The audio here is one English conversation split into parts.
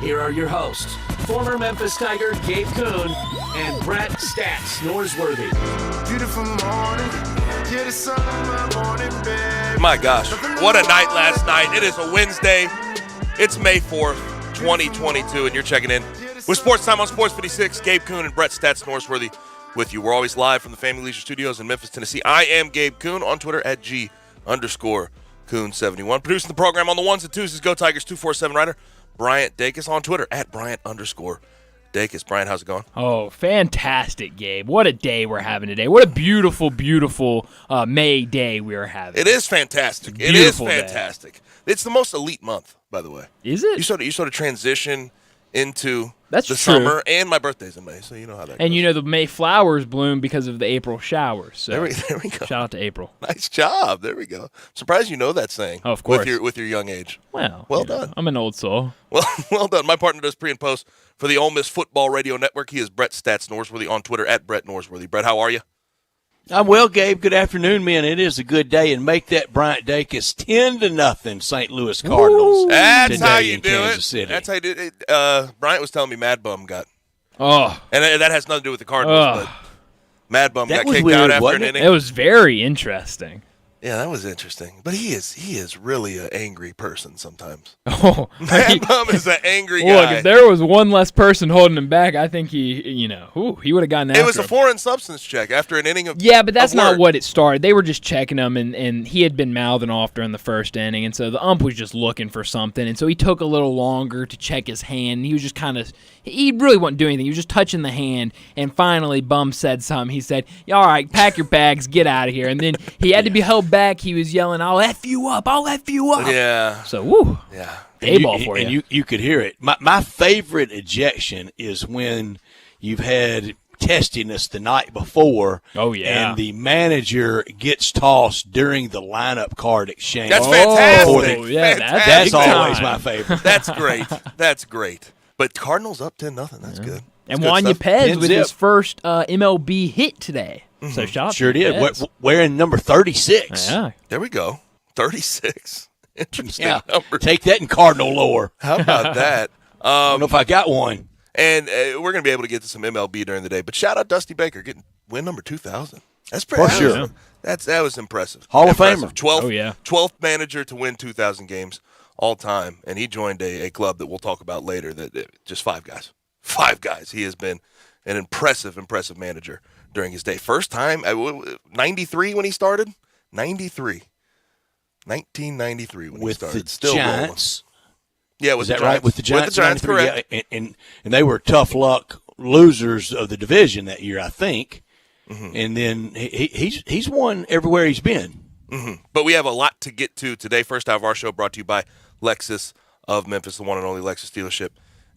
Here are your hosts, former Memphis Tiger Gabe Kuhn and Brett Stats Norsworthy. Beautiful morning, yeah, the sun on my morning bed. My gosh, what a night last night. It is a Wednesday. It's May 4th, 2022, and you're checking in with Sportstime on Sports 56. Gabe Kuhn and Brett Stats Norsworthy with you. We're always live from the Family Leisure Studios in Memphis, Tennessee. I am Gabe Kuhn on Twitter at G_Kuhn71. Producing the program on the ones and twos is Go Tigers 247 writer Bryant Dacus on Twitter at Bryant_Dacus. Brian, how's it going? Oh, fantastic, Gabe. What a day we're having today. What a beautiful, beautiful May day we're having. It is fantastic. It is fantastic. Day. It's the most elite month, by the way. Is it? You sort of transition into That's the true. summer, and my birthday's in May, so you know how that goes. And you know the May flowers bloom because of the April showers. So there we go. Shout out to April. Nice job. There we go. Surprised you know that saying. Oh, of course. With your young age. Well done. I'm an old soul. Well done. My partner does pre and post for the Ole Miss Football Radio Network. He is Brett Stats Norsworthy on Twitter at Brett Norsworthy. Brett, how are you? I'm well, Gabe. Good afternoon, man. It is a good day, and make that Bryant Dacus 10-0 St. Louis Cardinals. That's today how you in do Kansas it. City. That's how you do it. Bryant was telling me Mad Bum got. Oh. And that has nothing to do with the Cardinals, but Mad Bum That got was kicked weird, out after wasn't an it? inning. It was very interesting. Yeah, that was interesting. But he is really an angry person sometimes. Oh. Mad Bum is an angry guy. Look, if there was one less person holding him back, I think he would have gotten after It was a him. foreign substance check after an inning of Yeah, but that's of not work. what it started. They were just checking him, and he had been mouthing off during the first inning, and so the ump was just looking for something, and so he took a little longer to check his hand. He was just he really wasn't doing anything. He was just touching the hand, and finally Bum said something. He said, all right, pack your bags, get out of here. And then he had to be held back. He was yelling, I'll F you up. Yeah. So, woo. Yeah. A-ball for you. And you could hear it. My favorite ejection is when you've had testiness the night before. Oh, yeah. And the manager gets tossed during the lineup card exchange. That's fantastic. Oh, yeah, Fantastic. That's big always time. my favorite. That's great. That's great. But Cardinals up 10-0. That's good. And That's good Wanya stuff. Pez with 10-0. his first MLB hit today. So shout out Sure to did. Pez. Wearing number 36. Yeah. There we go. 36. Interesting Yeah. number. Take that in Cardinal lore. How about that? I don't know if I got one. And we're going to be able to get to some MLB during the day. But shout out Dusty Baker getting win number 2,000. That's pretty For awesome. sure. That was impressive. Hall of Impressive. Famer. 12th, Oh, yeah. 12th manager to win 2,000 games all time. And he joined a club that we'll talk about later. Just 5 guys. 5 guys. He has been an impressive manager during his day. First time, 93 when he started? 1993 when he With started. the Still Giants. rolling. Yeah, with Is the that Giants. right? With the Giants, 93, correct. yeah, and they were tough luck losers of the division that year, I think. Mm-hmm. And then he's won everywhere he's been. Mm-hmm. But we have a lot to get to today. First out of our show brought to you by Lexus of Memphis, the one and only Lexus dealership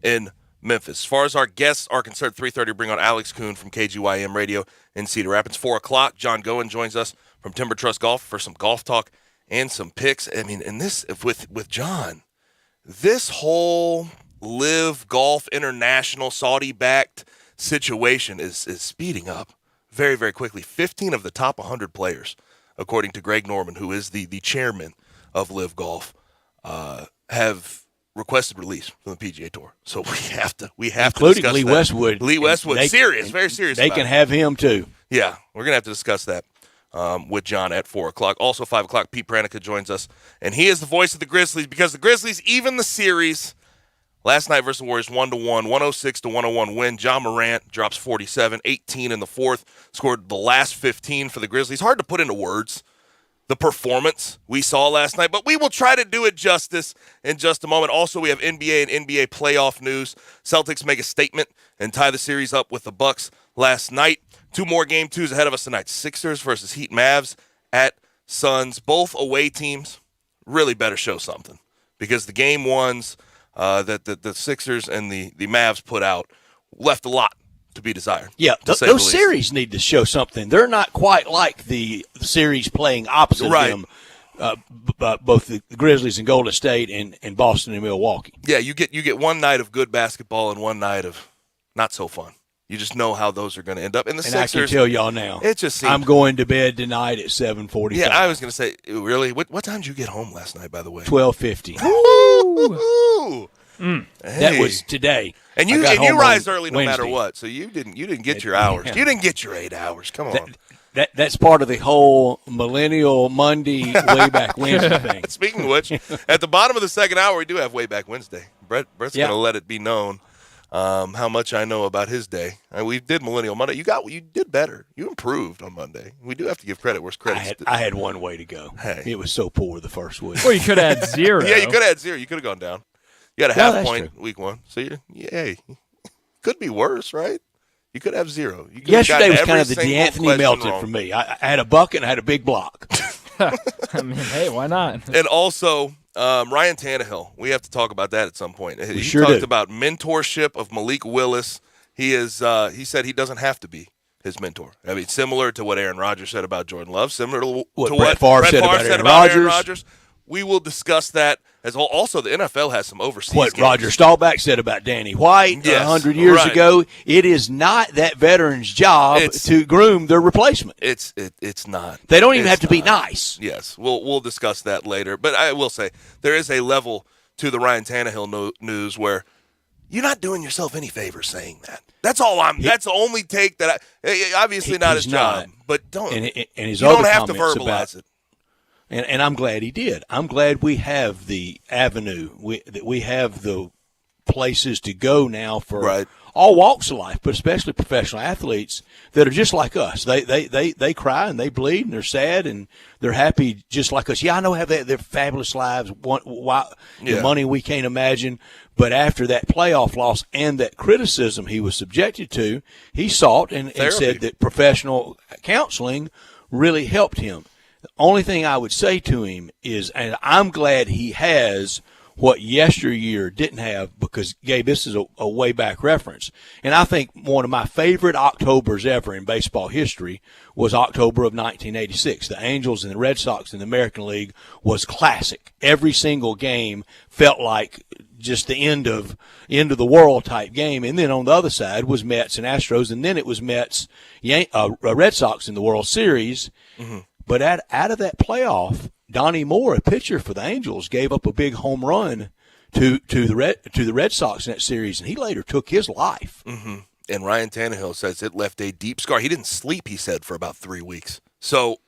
in Memphis. As far as our guests are concerned, 3:30 bring on Alex Kuhn from KGYM Radio in Cedar Rapids. 4 o'clock, John Goen joins us from Timber Trust Golf for some golf talk and some picks. I mean, and this with John, this whole Live Golf International Saudi-backed situation is speeding up very, very quickly. 15 of the top 100 players, according to Greg Norman, who is the chairman of Live Golf, have requested release from the PGA Tour. So we have to Including discuss Lee that. Westwood. Lee Westwood, They- very serious. They about can it. have him too. Yeah, we're going to have to discuss that with John at 4 o'clock. Also, 5 o'clock, Pete Pranica joins us, and he is the voice of the Grizzlies because the Grizzlies, even the series, last night versus the Warriors, 1-1, 106-101 win. John Morant drops 47, 18 in the fourth, scored the last 15 for the Grizzlies. Hard to put into words the performance we saw last night, but we will try to do it justice in just a moment. Also, we have NBA and NBA playoff news. Celtics make a statement and tie the series up with the Bucks last night. 2 more game 2s ahead of us tonight. Sixers versus Heat, Mavs at Suns. Both away teams really better show something because the game 1s that the Sixers and the Mavs put out left a lot to be desired. Yeah, to say the those least. series need to show something. They're not quite like the series playing opposite Right. of them, both the Grizzlies and Golden State and Boston and Milwaukee. Yeah, you get one night of good basketball and one night of not so fun. You just know how those are going to end up. And the And Sixers, I can tell y'all now, it just seems, I'm going to bed tonight at 7:45. Yeah, I was going to say, really? What time did you get home last night, by the way? 12:50. Ooh. That was today. And I you got home rise on early no matter Wednesday. what. So you didn't get your hours. You didn't get your 8 hours. Come on. That's part of the whole Millennial Monday way back Wednesday thing. Speaking of which, at the bottom of the second hour, we do have way back Wednesday. Brett's going to let it be known how much I know about his day. We did Millennial Monday. You did better. You improved on Monday. We do have to give credit where credit's I had one way to go. Hey. It was so poor the first week. Or you could have had 0. Yeah, you could have had 0. You could have gone down. You had a No, half that's point true. week 1. So could be worse, right? You could have 0. You could have Yesterday gotten was every kind of the single D'Anthony question Melton wrong. for me. I had a bucket and I had a big block. I mean, hey, why not? And also, Ryan Tannehill. We have to talk about that at some point. He sure talked do. about mentorship of Malik Willis. He said he doesn't have to be his mentor. I mean, similar to what Aaron Rodgers said about Jordan Love, similar to What what Brett Favre said about Aaron Rodgers. Rodgers. We will discuss that as well. Also, the NFL has some overseas What games. Roger Staubach said about Danny White Yes, 100 years right. ago. It is not that veteran's job to groom their replacement. It's not. They don't even It's have to be not. nice. Yes, we'll discuss that later. But I will say there is a level to the Ryan Tannehill news where you're not doing yourself any favors saying that. That's all that's the only take that obviously not his he's job, not. but don't. And his you other don't have to comments verbalize it. And I'm glad he did. I'm glad we have the avenue, that we have the places to go now for Right. all walks of life, but especially professional athletes that are just like us. They cry and they bleed and they're sad and they're happy just like us. Yeah, I know have their fabulous lives, the money we can't imagine. But after that playoff loss and that criticism he was subjected to, he sought and said that professional counseling really helped him. The only thing I would say to him is, and I'm glad he has what yesteryear didn't have, because, Gabe, this is a way back reference. And I think one of my favorite Octobers ever in baseball history was October of 1986. The Angels and the Red Sox in the American League was classic. Every single game felt like just the end of the world type game. And then on the other side was Mets and Astros, and then it was Mets, Red Sox in the World Series. Mm-hmm. But out of that playoff, Donnie Moore, a pitcher for the Angels, gave up a big home run to the Red Sox in that series, and he later took his life. Mm-hmm. And Ryan Tannehill says it left a deep scar. He didn't sleep, he said, for about 3 weeks. So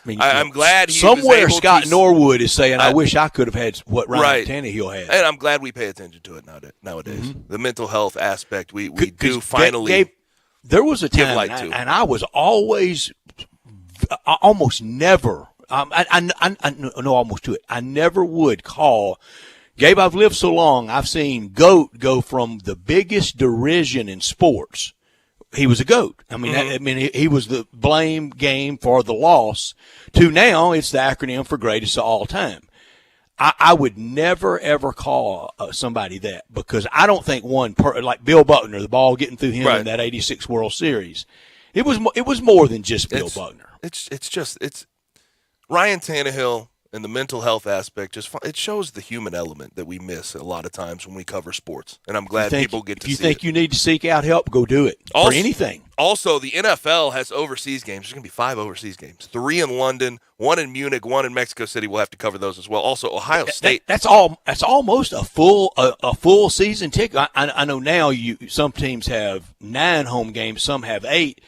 I'm glad he was somewhere able Scott to, Norwood is saying, I wish I could have had what Ryan Tannehill had. And I'm glad we pay attention to it nowadays. Mm-hmm. The mental health aspect, we do finally. Gabe, there was a time, and I was always almost never. I know almost to it. I never would call. Gabe, I've lived so long, I've seen GOAT go from the biggest derision in sports. He was a GOAT. I mean, he was the blame game for the loss, to now it's the acronym for greatest of all time. I would never, ever call somebody that, because I don't think like Bill Buckner, the ball getting through him in that 86 World Series. It was more than just Bill Buckner. It's Ryan Tannehill and the mental health aspect. It shows the human element that we miss a lot of times when we cover sports. And I'm glad people get to see it. If you think you need to seek out help, go do it for anything. Also, the NFL has overseas games. There's going to be 5 overseas games. 3 in London, 1 in Munich, 1 in Mexico City. We'll have to cover those as well. Also, Ohio State. That's almost a full season ticket. I know now some teams have 9 home games, some have 8.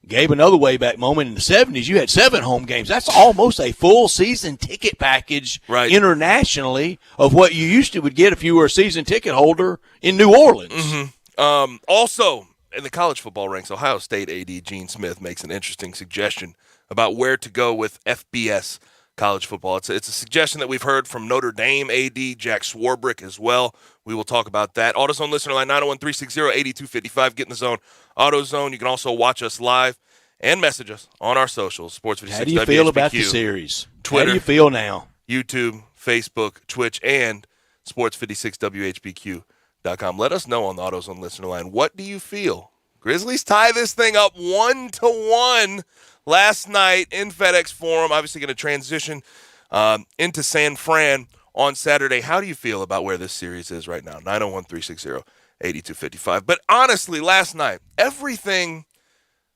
Gave another way back moment in the 70s. You had 7 home games. That's almost a full season ticket package internationally of what you used to would get if you were a season ticket holder in New Orleans. Mm-hmm. Also, in the college football ranks, Ohio State AD Gene Smith makes an interesting suggestion about where to go with FBS college football. It's a suggestion that we've heard from Notre Dame AD Jack Swarbrick as well. We will talk about that. AutoZone listener line 901-360-8255. Get in the zone. AutoZone. You can also watch us live and message us on our socials. Sports 56 How do you feel about the series? Twitter. How do you feel now? YouTube, Facebook, Twitch, and sports56whbq.com. Let us know on the AutoZone listener line. What do you feel? Grizzlies tie this thing up 1-1 last night in FedEx Forum. Obviously going to transition into San Fran on Saturday. How do you feel about where this series is right now? 901-360-8255. But honestly, last night, everything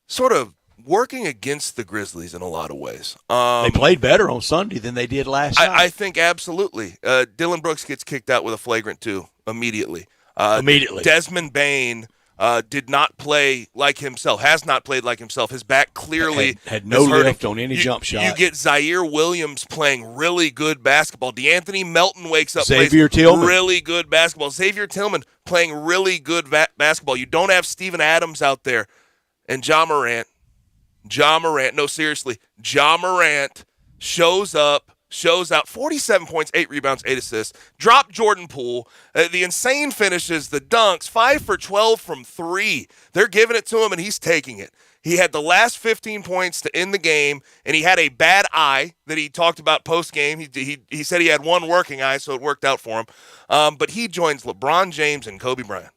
sort of working against the Grizzlies in a lot of ways. They played better on Sunday than they did last night. I think absolutely. Dylan Brooks gets kicked out with a flagrant 2 immediately. Desmond Bane did not play like himself, has not played like himself. His back clearly had no is hurting. lift on any jump shot. You get Zaire Williams playing really good basketball. DeAnthony Melton wakes up, Xavier plays Tillman. really good basketball. Xavier Tillman playing really good basketball. You don't have Steven Adams out there. And Ja Morant, no, seriously, Ja Morant shows up, shows out, 47 points, 8 rebounds, 8 assists, dropped Jordan Poole, the insane finishes, the dunks, 5 for 12 from 3. They're giving it to him, and he's taking it. He had the last 15 points to end the game, and he had a bad eye that he talked about post-game. He said he had one working eye, so it worked out for him. But he joins LeBron James and Kobe Bryant.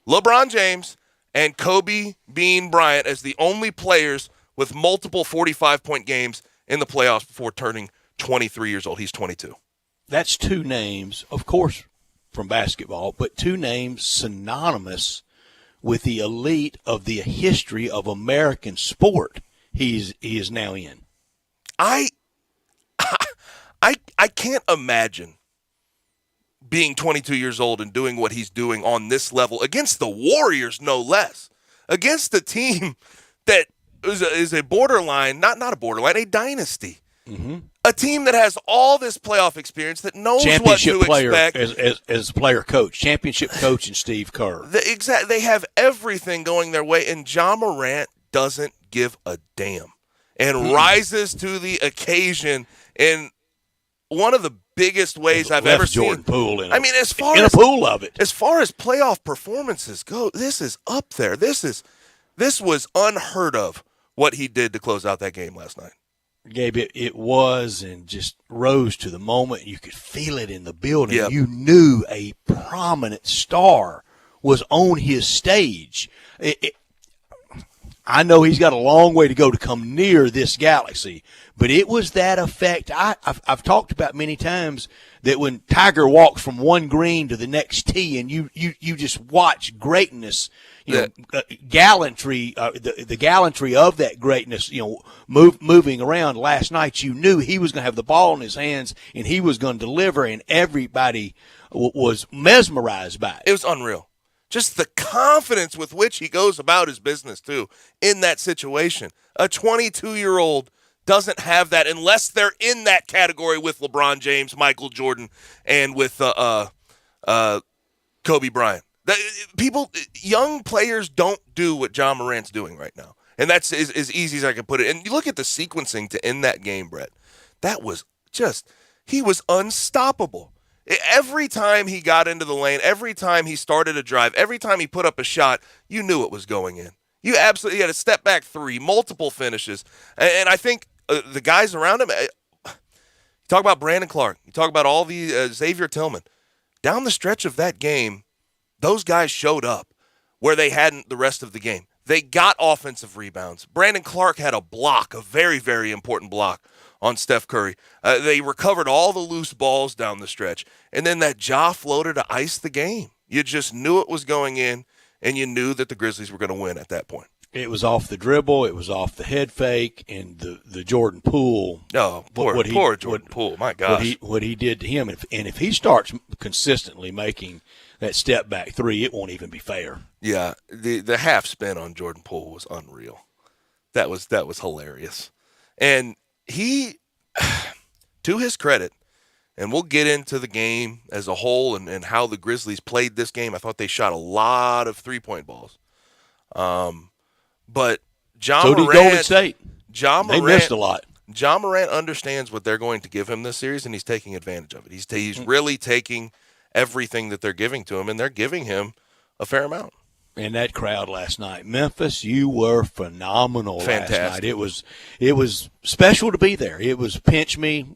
LeBron James and Kobe Bean Bryant as the only players with multiple 45-point games in the playoffs before turning 23 years old. He's 22. That's 2 names, of course, from basketball, but 2 names synonymous with the elite of the history of American sport he is now in. I can't imagine being 22 years old and doing what he's doing on this level against the Warriors, no less, against the team that is a borderline, not a borderline, a dynasty. Mm-hmm. A team that has all this playoff experience, that knows what to expect. As player coach, championship coach in Steve Kerr. They have everything going their way, and Ja Morant doesn't give a damn and rises to the occasion in one of the biggest ways I've ever seen. Jordan Poole in a pool of it. As far as playoff performances go, this is up there. This was unheard of what he did to close out that game last night. Gabe, it was, and just rose to the moment. You could feel it in the building. Yep. You knew a prominent star was on his stage. I know he's got a long way to go to come near this galaxy, but it was that effect. I've talked about many times that when Tiger walks from one green to the next tee, and you just watch greatness, gallantry, the gallantry of that greatness, moving around last night. You knew he was going to have the ball in his hands and he was going to deliver, and everybody was mesmerized by it. It was unreal. Just the confidence with which he goes about his business, too, in that situation. A 22-year-old doesn't have that unless they're in that category with LeBron James, Michael Jordan, and with Kobe Bryant. Young players don't do what Ja Morant's doing right now. And that's as easy as I can put it. And you look at the sequencing to end that game, Brett. That was he was unstoppable. Every time he got into the lane, every time he started a drive, every time he put up a shot, you knew it was going in. You absolutely had a step back 3, multiple finishes. And I think the guys around him, you talk about Brandon Clark, you talk about all the Xavier Tillman. Down the stretch of that game, those guys showed up where they hadn't the rest of the game. They got offensive rebounds. Brandon Clark had a block, a very, very important block on Steph Curry. They recovered all the loose balls down the stretch. And then that Ja floater to ice the game. You just knew it was going in, and you knew that the Grizzlies were going to win at that point. It was off the dribble. It was off the head fake, and the Jordan Poole. Oh, poor Jordan Poole. My gosh. What he did to him. And if he starts consistently making that step back 3, it won't even be fair. Yeah, the half spin on Jordan Poole was unreal. That was hilarious. And he, to his credit, and we'll get into the game as a whole and how the Grizzlies played this game. I thought they shot a lot of three-point balls. But Ja Morant, did Golden State. They missed a lot. Ja Morant understands what they're going to give him this series, and he's taking advantage of it. He's really taking everything that they're giving to him, and they're giving him a fair amount. And that crowd last night, Memphis, you were phenomenal. Fantastic. Last night. It was special to be there. It was pinch me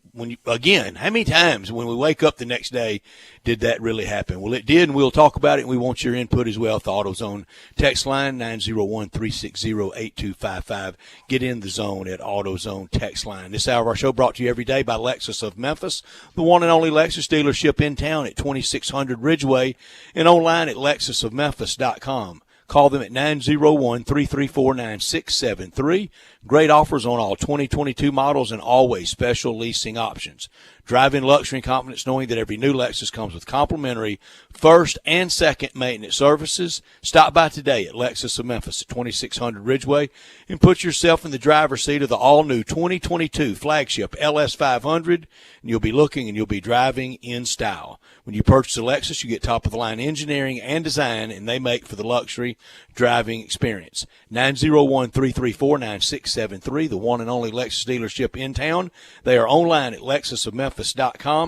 again. How many times when we wake up the next day did that really happen? Well, it did, and we'll talk about it. And we want your input as well. The AutoZone text line 901-360-8255. Get in the zone at AutoZone text line. This hour of our show brought to you every day by Lexus of Memphis, the one and only Lexus dealership in town at 2600 Ridgeway and online at lexusofmemphis.com. Call them at 901-334-9673. Great offers on all 2022 models and always special leasing options. Drive in luxury and confidence knowing that every new Lexus comes with complimentary first and second maintenance services. Stop by today at Lexus of Memphis at 2600 Ridgeway and put yourself in the driver's seat of the all-new 2022 flagship LS500, and you'll be looking and you'll be driving in style. When you purchase a Lexus, you get top-of-the-line engineering and design, and they make for the luxury driving experience. 901-334-9673, the one and only Lexus dealership in town. They are online at lexusofmemphis.com.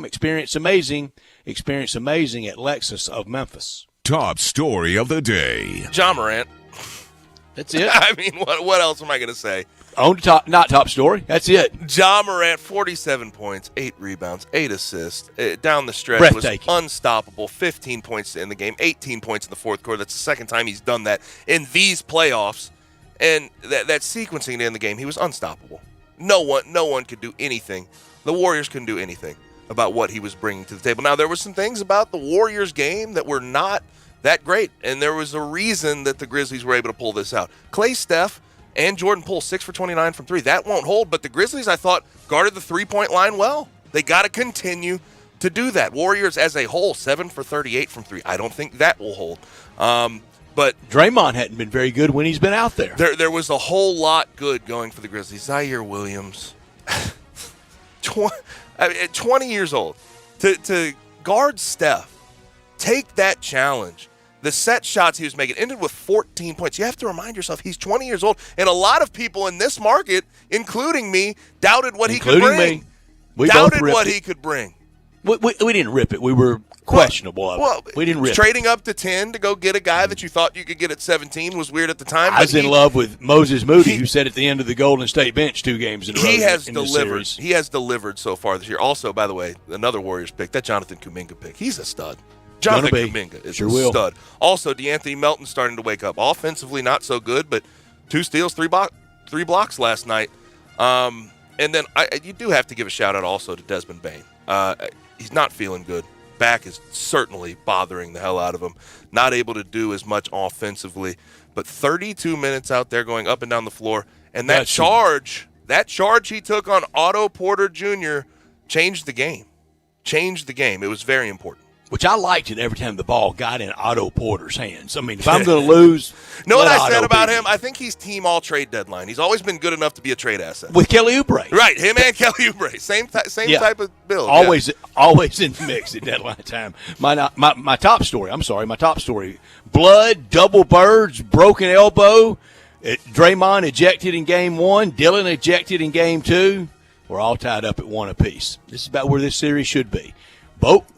Experience amazing at Lexus of Memphis. Top story of the day. John Morant. That's it. I mean, what else am I going to say? On top, not top story. That's it. John Morant, 47 points, 8 rebounds, 8 assists. Down the stretch was Breathtaking. unstoppable. 15 points in the game, 18 points in the fourth quarter. That's the second time he's done that in these playoffs. And that sequencing in the game, he was unstoppable. No one could do anything. The Warriors couldn't do anything about what he was bringing to the table. Now, there were some things about the Warriors game that were not that great, and there was a reason that the Grizzlies were able to pull this out. Clay, Steph, and Jordan Poole, 6 for 29 from 3. That won't hold, but the Grizzlies, I thought, guarded the three-point line well. They got to continue to do that. Warriors as a whole, 7 for 38 from 3. I don't think that will hold. But Draymond hadn't been very good when he's been out there. There was a whole lot good going for the Grizzlies. Zaire Williams, 20 years old, to guard Steph, take that challenge. The set shots he was making ended with 14 points. You have to remind yourself he's 20 years old, and a lot of people in this market, including me, doubted what he could bring. We doubted both what ripped he could bring. We didn't rip it. We were questionable of it. We didn't rip it. Trading up to 10 to go get a guy that you thought you could get at 17 was weird at the time. I was in love with Moses Moody, who sat at the end of the Golden State bench 2 games in a row. He has in the delivered. series. He has delivered so far this year. Also, by the way, another Warriors pick, that Jonathan Kuminga pick. He's a stud. Jonathan Kuminga is a stud. Also, DeAnthony Melton starting to wake up. Offensively, not so good, but 2 steals, 3 blocks last night. And then you do have to give a shout-out also to Desmond Bane. He's not feeling good. Back is certainly bothering the hell out of him. Not able to do as much offensively, but 32 minutes out there going up and down the floor. And that charge he took on Otto Porter Jr. changed the game. It was very important. Which I liked it every time the ball got in Otto Porter's hands. I mean, if I'm going to lose, know what I said about him? I think he's team all trade deadline. He's always been good enough to be a trade asset. With Kelly Oubre. Right, him and Kelly Oubre. Same type of build. Always in the mix at deadline time. My top story, blood, double birds, broken elbow, Draymond ejected in game 1, Dillon ejected in game 2. We're all tied up at 1 apiece. This is about where this series should be.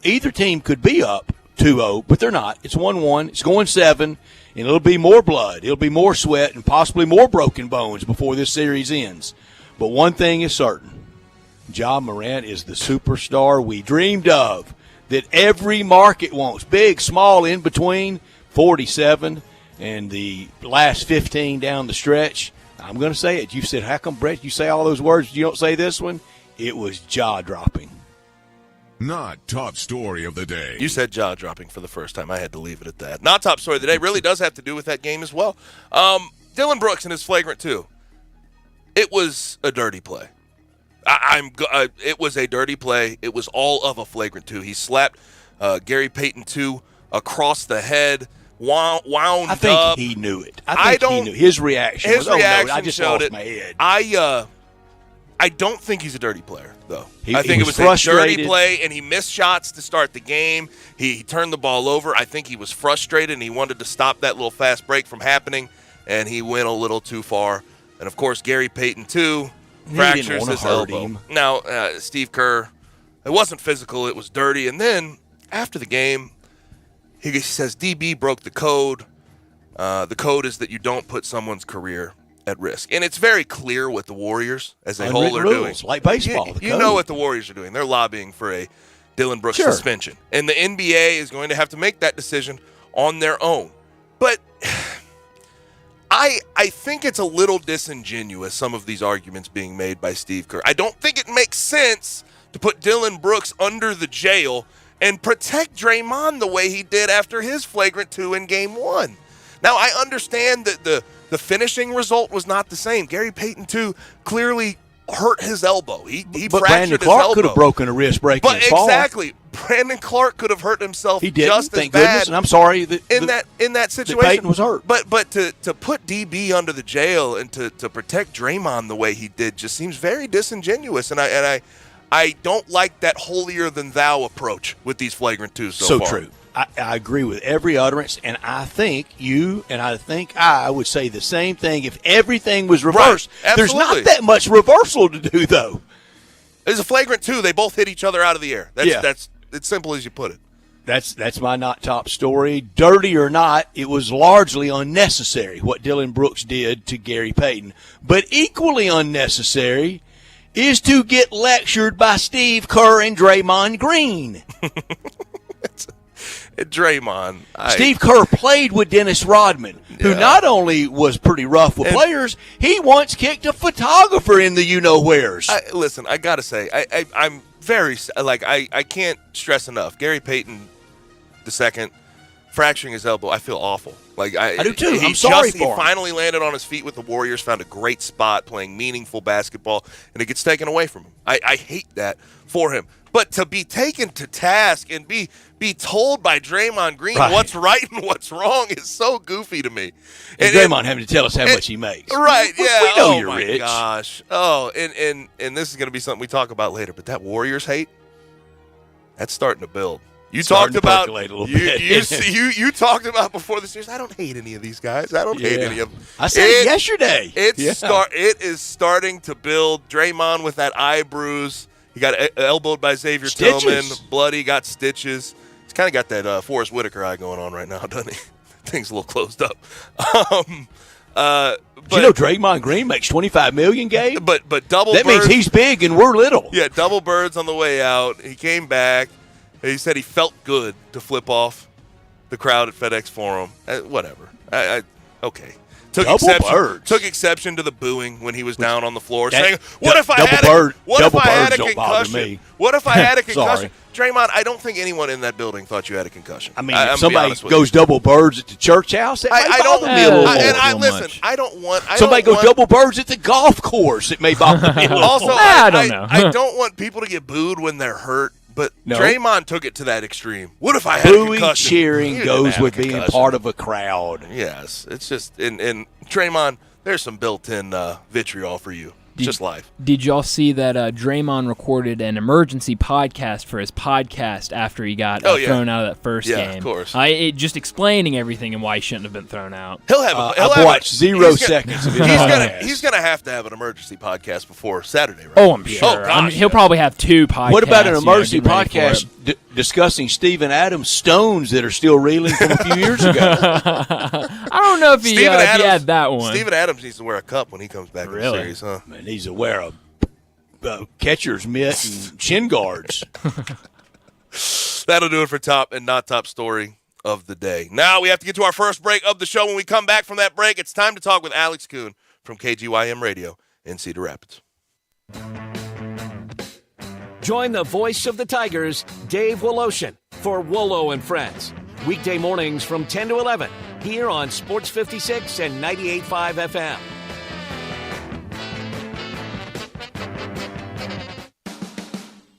Either team could be up 2-0, but they're not. It's 1-1. It's going 7, and it'll be more blood. It'll be more sweat and possibly more broken bones before this series ends. But one thing is certain. John Morant is the superstar we dreamed of, that every market wants. Big, small, in between, 47, and the last 15 down the stretch. I'm going to say it. You said, how come, Brett, you say all those words, you don't say this one? It was jaw-dropping. Not top story of the day. You said jaw-dropping for the first time. I had to leave it at that. Not top story of the day. Really does have to do with that game as well. Dillon Brooks and his flagrant 2. It was a dirty play. It was a dirty play. It was all of a flagrant 2. He slapped Gary Payton 2 across the head, wound up. I think he knew it. He knew. His reaction was, I just lost my head. I don't think he's a dirty player, though. I think it was a dirty play, and he missed shots to start the game. He turned the ball over. I think he was frustrated, and he wanted to stop that little fast break from happening, and he went a little too far. And, of course, Gary Payton, too, fractures his elbow. Now, Steve Kerr, it wasn't physical. It was dirty. And then, after the game, he says, DB broke the code. The code is that you don't put someone's career at risk. And it's very clear what the Warriors as a whole are doing. Like baseball. You know what the Warriors are doing. They're lobbying for a Dillon Brooks suspension. And the NBA is going to have to make that decision on their own. But I think it's a little disingenuous, some of these arguments being made by Steve Kerr. I don't think it makes sense to put Dillon Brooks under the jail and protect Draymond the way he did after his flagrant 2 in game 1. Now, I understand that the finishing result was not the same. Gary Payton, too, clearly hurt his elbow. He but fractured Brandon his Clark elbow. could have broken a wrist breaking his fall. Exactly. Brandon Clark could have hurt himself He didn't, just thank as bad. goodness, and I'm sorry in that situation. That Payton was hurt. But to put DB under the jail and to protect Draymond the way he did just seems very disingenuous. And I don't like that holier than thou approach with these flagrant twos so far. So true. I agree with every utterance, and I think you and I would say the same thing if everything was reversed. Right. There's not that much reversal to do, though. It's a flagrant two. They both hit each other out of the air. That's as simple as you put it. That's my not top story. Dirty or not, it was largely unnecessary what Dylan Brooks did to Gary Payton. But equally unnecessary is to get lectured by Steve Kerr and Draymond Green. Draymond. Steve Kerr played with Dennis Rodman, who not only was pretty rough with players, he once kicked a photographer in the you-know-wheres. Listen, I got to say, I'm very, I can't stress enough. Gary Payton II fracturing his elbow, I feel awful. I do too. I'm sorry for him. He finally landed on his feet with the Warriors, found a great spot playing meaningful basketball, and it gets taken away from him. I hate that for him. But to be taken to task and be told by Draymond Green what's right and what's wrong is so goofy to me. And Draymond having to tell us how much he makes. Right, yeah. We know you're rich. Oh, my gosh. Oh, and this is going to be something we talk about later, but that Warriors hate, that's starting to build. You talked about percolate a little bit. You talked about before the series. I don't hate any of these guys. I don't hate any of them. I said it yesterday. It is starting to build. Draymond with that eye bruise. He got elbowed by Xavier Tillman. Bloody, got stitches. He's kind of got that Forrest Whitaker eye going on right now, doesn't he? Thing's a little closed up. But you know Draymond Green makes $25 million, Gabe? But double. That means he's big and we're little. Yeah, double birds on the way out. He came back. He said he felt good to flip off the crowd at FedEx Forum. Whatever. Okay. Took exception to the booing when he was down on the floor, saying, "What if I had a concussion? What if I had a concussion?" Draymond, I don't think anyone in that building thought you had a concussion. I mean, if somebody goes double birds at the church house, that may bother me a little more. And listen, I don't want somebody goes double birds at the golf course. It may bother me a little. Also, I don't know. I don't want people to get booed when they're hurt. But Draymond took it to that extreme. What if I had a concussion? Cheering goes with being part of a crowd. Yes, it's just in Draymond. There's some built-in vitriol for you. It's just life. Did y'all see that Draymond recorded an emergency podcast for his podcast after he got thrown out of that first game? Yeah, of course. Just explaining everything and why he shouldn't have been thrown out. I've watched 0 seconds of his podcast. He's going to have an emergency podcast before Saturday, right? Oh, I'm sure. Oh, gosh, he'll probably have 2 podcasts. What about an emergency podcast discussing Steven Adams' stones that are still reeling from a few years ago? I don't know if he had that one. Steven Adams needs to wear a cup when he comes back in the series, huh? Man, he needs to wear a catcher's mitt and shin guards. That'll do it for top and not top story of the day. Now we have to get to our first break of the show. When we come back from that break, it's time to talk with Alex Kuhn from KGYM Radio in Cedar Rapids. Join the voice of the Tigers, Dave Woloshin, for Wolo and Friends. Weekday mornings from 10 to 11 here on Sports 56 and 98.5 FM.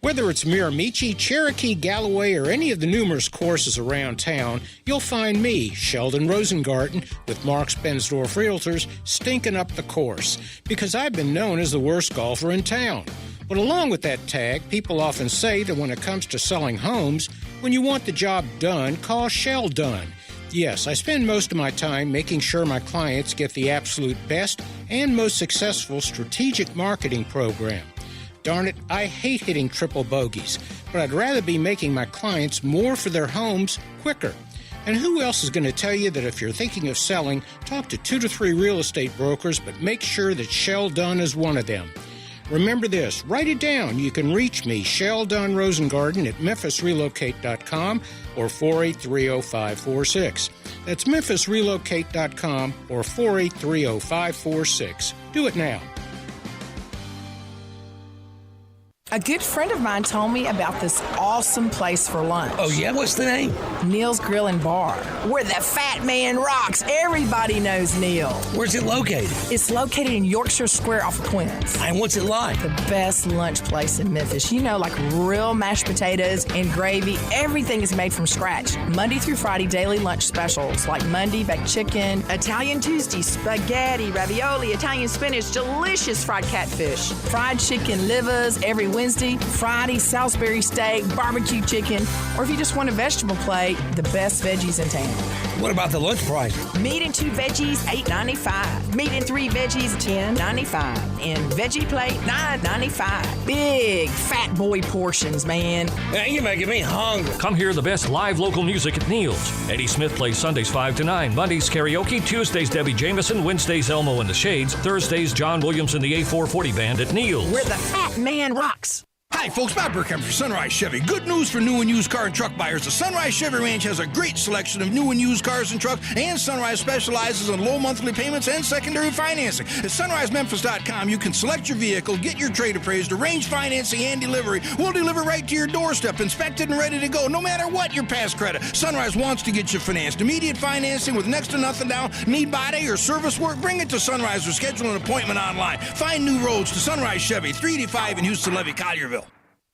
Whether it's Miramichi, Cherokee, Galloway, or any of the numerous courses around town, you'll find me, Sheldon Rosengarten, with Mark's Bensdorf Realtors, stinking up the course, because I've been known as the worst golfer in town. But along with that tag, people often say that when it comes to selling homes, when you want the job done, call Sheldon. Yes, I spend most of my time making sure my clients get the absolute best and most successful strategic marketing program. Darn it, I hate hitting triple bogeys, but I'd rather be making my clients more for their homes quicker. And who else is going to tell you that if you're thinking of selling, talk to 2 to 3 real estate brokers, but make sure that Sheldon is one of them. Remember this, write it down. You can reach me, Sheldon Rosengarten, at memphisrelocate.com or 4830546. That's memphisrelocate.com or 4830546. Do it now. A good friend of mine told me about this awesome place for lunch. Oh, yeah? What's the name? Neil's Grill and Bar, where the fat man rocks. Everybody knows Neil. Where's it located? It's located in Yorkshire Square off Quince. And what's it like? The best lunch place in Memphis. You know, like real mashed potatoes and gravy. Everything is made from scratch. Monday through Friday, daily lunch specials like Monday baked chicken, Italian Tuesday, spaghetti, ravioli, Italian spinach, delicious fried catfish, fried chicken livers every Wednesday, Friday, Salisbury steak, barbecue chicken, or if you just want a vegetable plate, the best veggies in town. What about the lunch price? Meat and 2 veggies, $8.95. Meat and 3 veggies, $10.95. And veggie plate, $9.95. Big fat boy portions, man. Man, you're making me hungry. Come hear the best live local music at Neil's. Eddie Smith plays Sundays 5 to 9, Mondays karaoke, Tuesdays Debbie Jameson, Wednesdays Elmo and the Shades, Thursdays John Williams and the A440 Band at Neil's. Where the fat man rocks. Hi, folks. Bob Burkham for Sunrise Chevy. Good news for new and used car and truck buyers. The Sunrise Chevy Ranch has a great selection of new and used cars and trucks, and Sunrise specializes in low monthly payments and secondary financing. At sunrisememphis.com, you can select your vehicle, get your trade appraised, arrange financing and delivery. We'll deliver right to your doorstep, inspected and ready to go, no matter what your past credit. Sunrise wants to get you financed. Immediate financing with next to nothing down. Need body or service work? Bring it to Sunrise or schedule an appointment online. Find new roads to Sunrise Chevy, 385 in Houston, Levy, Collierville.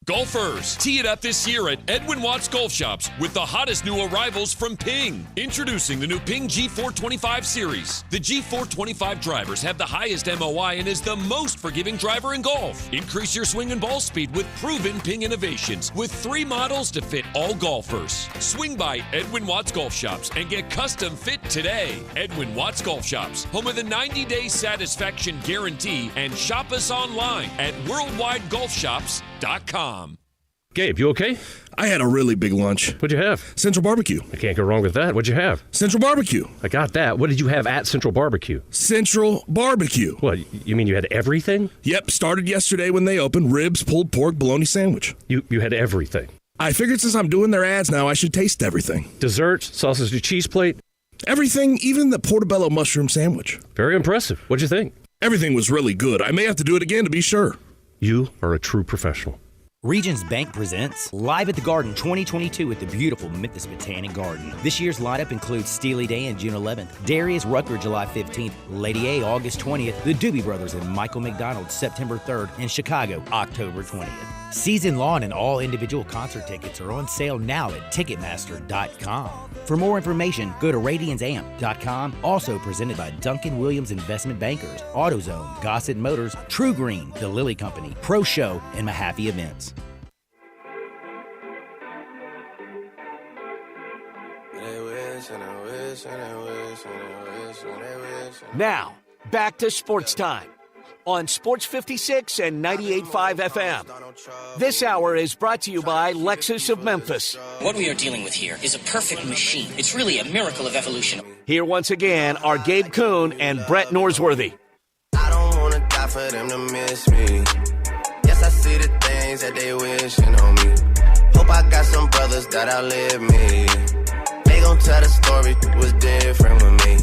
Golfers, tee it up this year at Edwin Watts Golf Shops with the hottest new arrivals from Ping. Introducing the new Ping G425 series. The G425 drivers have the highest MOI and is the most forgiving driver in golf. Increase your swing and ball speed with proven Ping innovations with 3 models to fit all golfers. Swing by Edwin Watts Golf Shops and get custom fit today. Edwin Watts Golf Shops, home of the 90-day satisfaction guarantee, and shop us online at worldwidegolfshops.com. Gabe, you okay? I had a really big lunch. What'd you have? Central Barbecue. I can't go wrong with that. What'd you have? Central Barbecue. I got that. What did you have at Central Barbecue? Central Barbecue. What, you mean you had everything? Yep, started yesterday when they opened. Ribs, pulled pork, bologna sandwich. You had everything? I figured since I'm doing their ads now, I should taste everything. Desserts, sausage and cheese plate? Everything, even the portobello mushroom sandwich. Very impressive. What'd you think? Everything was really good. I may have to do it again to be sure. You are a true professional. Regions Bank presents Live at the Garden 2022 at the beautiful Memphis Botanic Garden. This year's lineup includes Steely Dan June 11th, Darius Rucker July 15th, Lady A August 20th, the Doobie Brothers and Michael McDonald September 3rd, and Chicago October 20th. Season lawn and all individual concert tickets are on sale now at Ticketmaster.com. For more information, go to RadiansAmp.com. Also presented by Duncan Williams Investment Bankers, AutoZone, Gossett Motors, True Green, The Lilly Company, Pro Show, and Mahaffey Events. Now, back to Sports Time on Sports 56 and 98.5 FM. This hour is brought to you by Lexus of Memphis. What we are dealing with here is a perfect machine. It's really a miracle of evolution. Here once again are Gabe Kuhn and Brett Norsworthy. I don't want to die for them to miss me. Yes, I see the things that they wishing on me. Hope I got some brothers that outlive me. They gon' tell the story was different with me.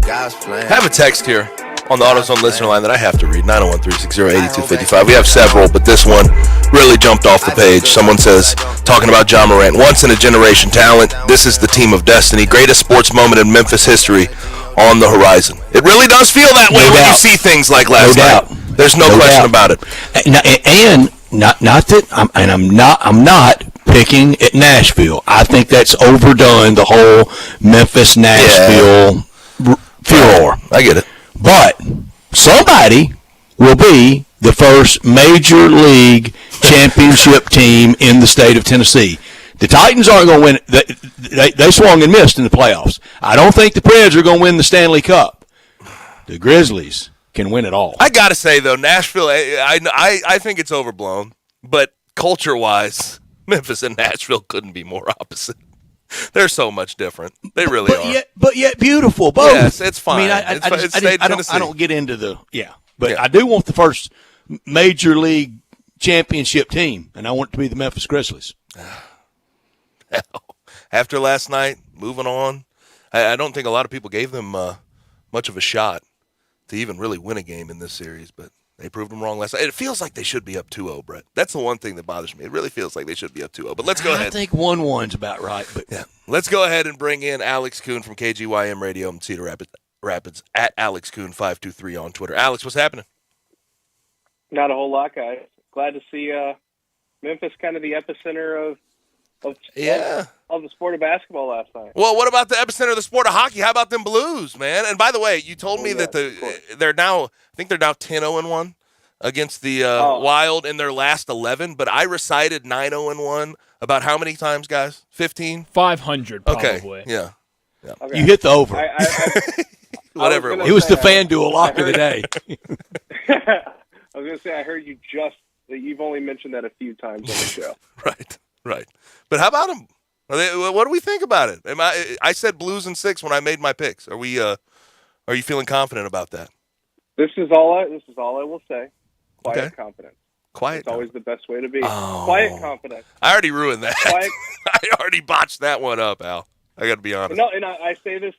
God's plan. Have a text here on the AutoZone listener line that I have to read, 901-360-8255. We have several, but this one really jumped off the page. Someone says, talking about John Morant, once-in-a-generation talent, this is the team of destiny, greatest sports moment in Memphis history on the horizon. It really does feel that way when you see things like last night. There's no question about it. And not that I'm not picking at Nashville. I think that's overdone, the whole Memphis-Nashville furor. I get it. But somebody will be the first major league championship team in the state of Tennessee. The Titans aren't going to win. They swung and missed in the playoffs. I don't think the Preds are going to win the Stanley Cup. The Grizzlies can win it all. I got to say, though, Nashville, I think it's overblown. But culture-wise, Memphis and Nashville couldn't be more opposite. They're so much different. They really are. But yet beautiful, both. Yes, it's fine. I mean, I don't get into the but I do want the first major league championship team, and I want it to be the Memphis Grizzlies. After last night, moving on, I don't think a lot of people gave them much of a shot to even really win a game in this series, but They proved them wrong last night. It feels like they should be up 2-0, Brett. That's the one thing that bothers me. It really feels like they should be up 2-0. But let's go ahead. I think 1-1's about right. But yeah, let's go ahead and bring in Alex Kuhn from KGYM Radio in Cedar Rapids at Alex Kuhn 523 on Twitter. Alex, what's happening? Not a whole lot, guys. Glad to see Memphis kind of the epicenter of the sport of basketball last night. Well, what about the epicenter of the sport of hockey? How about them Blues, man? And by the way, you told me that they're now 10-0-1 against the Wild in their last 11, but I recited 9-0-1 about how many times, guys? 15? 500 probably. Okay. Yeah. Okay. You hit the over. Whatever. It was the FanDuel lock of the day. I was going to say, I heard you've only mentioned that a few times on the show. Right. But how about them? What do we think about it? I said Blues in 6 when I made my picks. Are you feeling confident about that? This is all I will say. Quiet confidence. Quiet. It's always the best way to be. Oh. Quiet confidence. I already ruined that. I already botched that one up, Al. I got to be honest. No, and I say this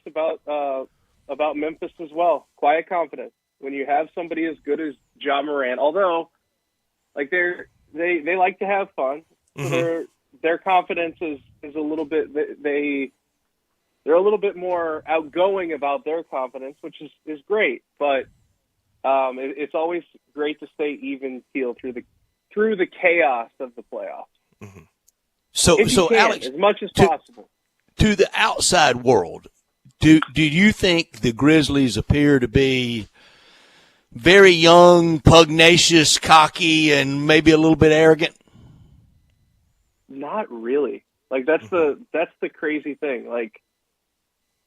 about Memphis as well. Quiet confidence. When you have somebody as good as Ja Morant, although like they like to have fun, so their confidence is a little bit they're a little bit more outgoing about their confidence, which is great. But it's always great to stay even keel through the chaos of the playoffs. Mm-hmm. So Alex, as much as possible. To the outside world, do you think the Grizzlies appear to be very young, pugnacious, cocky, and maybe a little bit arrogant? Not really. Like that's the crazy thing. Like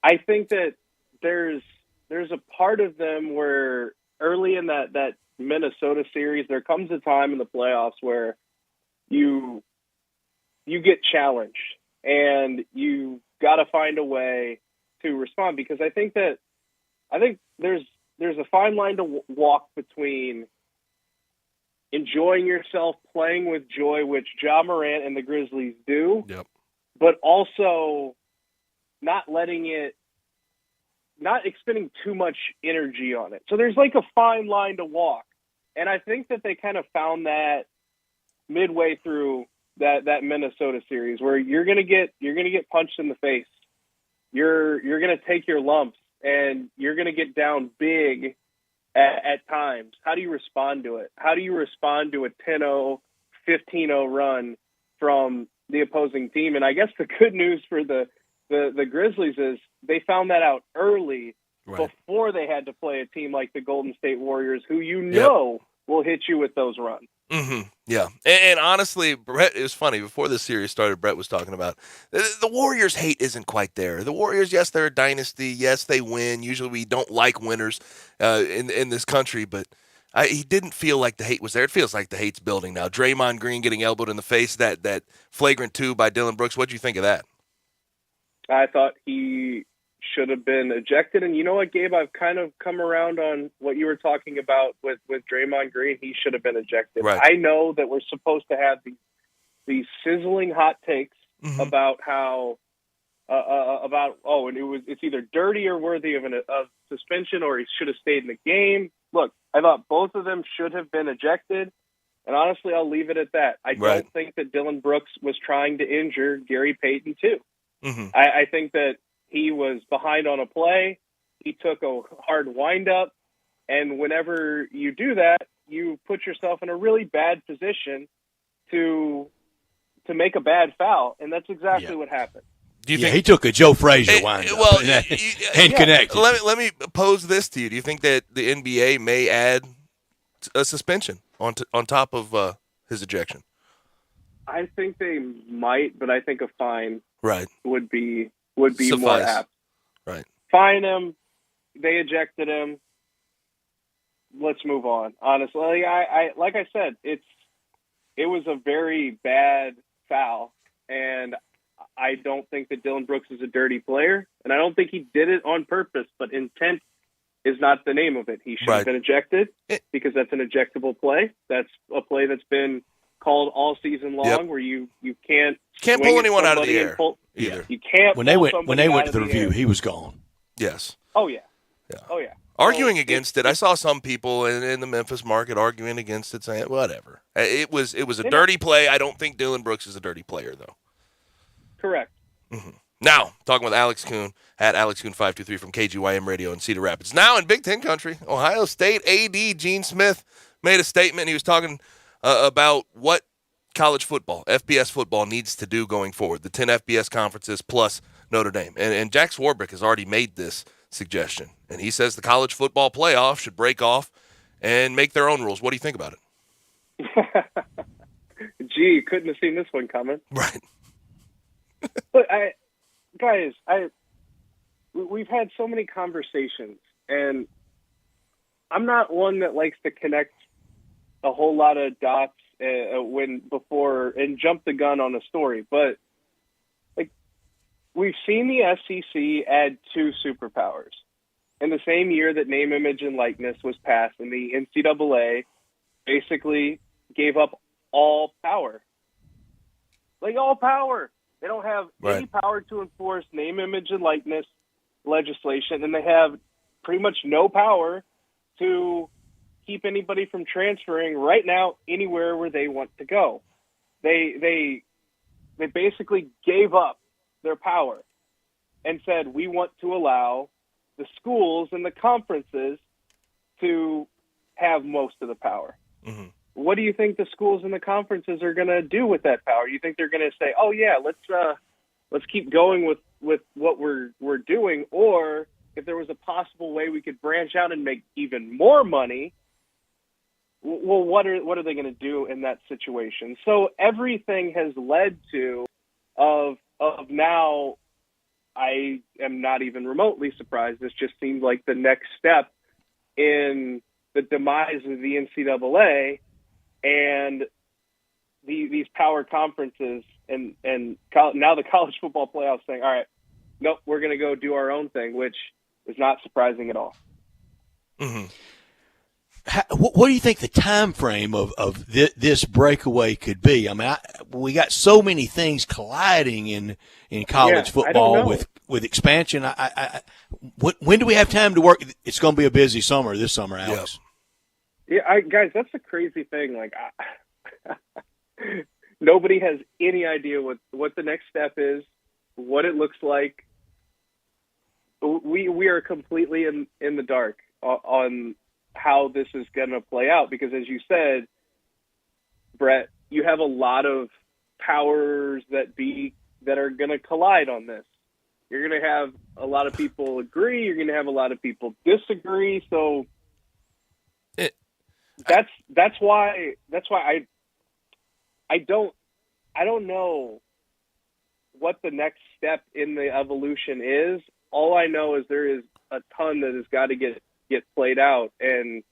I think that there's a part of them where early in that Minnesota series, there comes a time in the playoffs where you get challenged and you got to find a way to respond, because I think there's a fine line to walk between enjoying yourself, playing with joy, which Ja Morant and the Grizzlies do, but also not expending too much energy on it. So there's like a fine line to walk. And I think that they kind of found that midway through that Minnesota series, where you're going to get punched in the face. You're going to take your lumps and you're going to get down big at times. How do you respond to it? How do you respond to a 10-0, 15-0 run from the opposing team? And I guess the good news for the Grizzlies is they found that out early before they had to play a team like the Golden State Warriors, who will hit you with those runs. Mm-hmm. Yeah. And honestly, Brett, it was funny. Before this series started, Brett was talking about the Warriors' hate isn't quite there. The Warriors, yes, they're a dynasty. Yes, they win. Usually we don't like winners in this country, but he didn't feel like the hate was there. It feels like the hate's building now. Draymond Green getting elbowed in the face, that flagrant 2 by Dillon Brooks. What do you think of that? I thought he should have been ejected. And you know what, Gabe? I've kind of come around on what you were talking about with Draymond Green. He should have been ejected. Right. I know that we're supposed to have these sizzling hot takes about how it's either dirty or worthy of suspension, or he should have stayed in the game. Look, I thought both of them should have been ejected. And honestly, I'll leave it at that. I don't think that Dillon Brooks was trying to injure Gary Payton too. Mm-hmm. I think that he was behind on a play. He took a hard wind-up, and whenever you do that, you put yourself in a really bad position to make a bad foul, and that's exactly what happened. Do you think he took a Joe Frazier wind-up and connected? Let me pose this to you. Do you think that the NBA may add a suspension on top of his ejection? I think they might, but I think a fine would be Suffice. more apt. Right. Fine him. They ejected him. Let's move on. Honestly, like I said, it was a very bad foul, and I don't think that Dillon Brooks is a dirty player, and I don't think he did it on purpose. But intent is not the name of it. He should have been ejected because that's an ejectable play. That's a play that's been called all season long, where you can't pull anyone out of the air either. You can't. When they went to the review, he was gone. Yes. Oh yeah. Arguing against it. I saw some people in the Memphis market arguing against it, saying whatever. It was a dirty play. I don't think Dylan Brooks is a dirty player, though. Correct. Mm-hmm. Now, talking with Alex Kuhn at Alex Kuhn 523 from KGYM Radio in Cedar Rapids. Now in Big Ten country, Ohio State AD Gene Smith made a statement. He was talking about what college football, FBS football, needs to do going forward. The 10 FBS conferences plus Notre Dame. And Jack Swarbrick has already made this suggestion. And he says the college football playoff should break off and make their own rules. What do you think about it? Gee, couldn't have seen this one coming. Right. But we've had so many conversations, and I'm not one that likes to connect a whole lot of dots and jump the gun on a story. But like, we've seen the SEC add 2 superpowers in the same year that name, image, and likeness was passed, and the NCAA basically gave up all power. Like, all power. They don't have any power to enforce name, image, and likeness legislation, and they have pretty much no power to keep anybody from transferring right now anywhere where they want to go. They basically gave up their power and said, we want to allow the schools and the conferences to have most of the power. Mm-hmm. What do you think the schools and the conferences are going to do with that power? You think they're going to say, "Oh yeah, let's keep going with what we're doing," or if there was a possible way we could branch out and make even more money? Well, what are they going to do in that situation? So everything has led to of now. I am not even remotely surprised. This just seems like the next step in the demise of the NCAA. And these power conferences and now the college football playoff saying, all right, nope, we're going to go do our own thing, which is not surprising at all. Mm-hmm. What do you think the time frame of this breakaway could be? I mean, we got so many things colliding in college football with expansion. When do we have time to work? It's going to be a busy summer this summer, Alex. Yep. Yeah, guys, that's the crazy thing. Like, nobody has any idea what the next step is, what it looks like. We are completely in the dark on how this is going to play out because, as you said, Brett, you have a lot of powers that are going to collide on this. You're going to have a lot of people agree. You're going to have a lot of people disagree. So. That's why I don't know what the next step in the evolution is. All I know is there is a ton that has got to get played out, and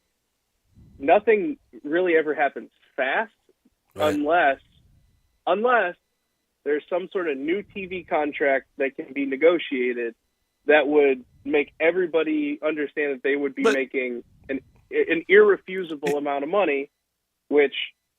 nothing really ever happens fast unless there's some sort of new TV contract that can be negotiated that would make everybody understand that they would be making an irrefusable amount of money, which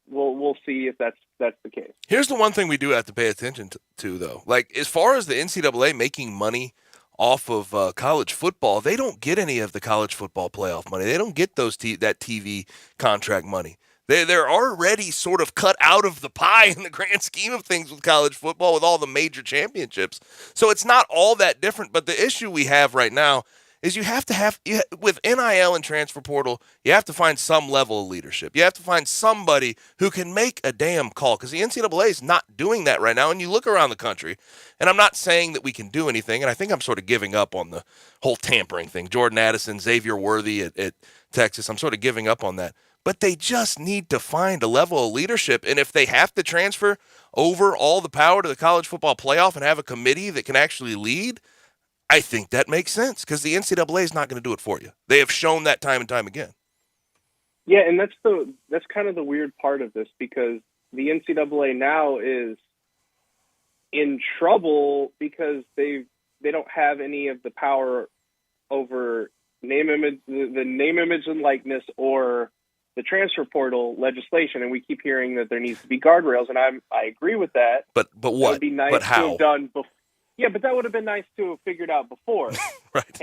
we'll see if that's the case. Here's the one thing we do have to pay attention to though. Like, as far as the NCAA making money off of college football, they don't get any of the college football playoff money. They don't get that TV contract money. They're already sort of cut out of the pie in the grand scheme of things with college football with all the major championships. So it's not all that different. But the issue we have right now is you have to have, with NIL and transfer portal, you have to find some level of leadership. You have to find somebody who can make a damn call because the NCAA is not doing that right now. And you look around the country, and I'm not saying that we can do anything, and I think I'm sort of giving up on the whole tampering thing. Jordan Addison, Xavier Worthy at Texas, I'm sort of giving up on that. But they just need to find a level of leadership. And if they have to transfer over all the power to the college football playoff and have a committee that can actually lead, I think that makes sense because the NCAA is not going to do it for you. They have shown that time and time again. Yeah, and that's kind of the weird part of this because the NCAA now is in trouble because they don't have any of the power over the name, image, and likeness or the transfer portal legislation, and we keep hearing that there needs to be guardrails, and I agree with that. But what? That would be nice but how? To have done before. Yeah, but that would have been nice to have figured out beforehand. Right.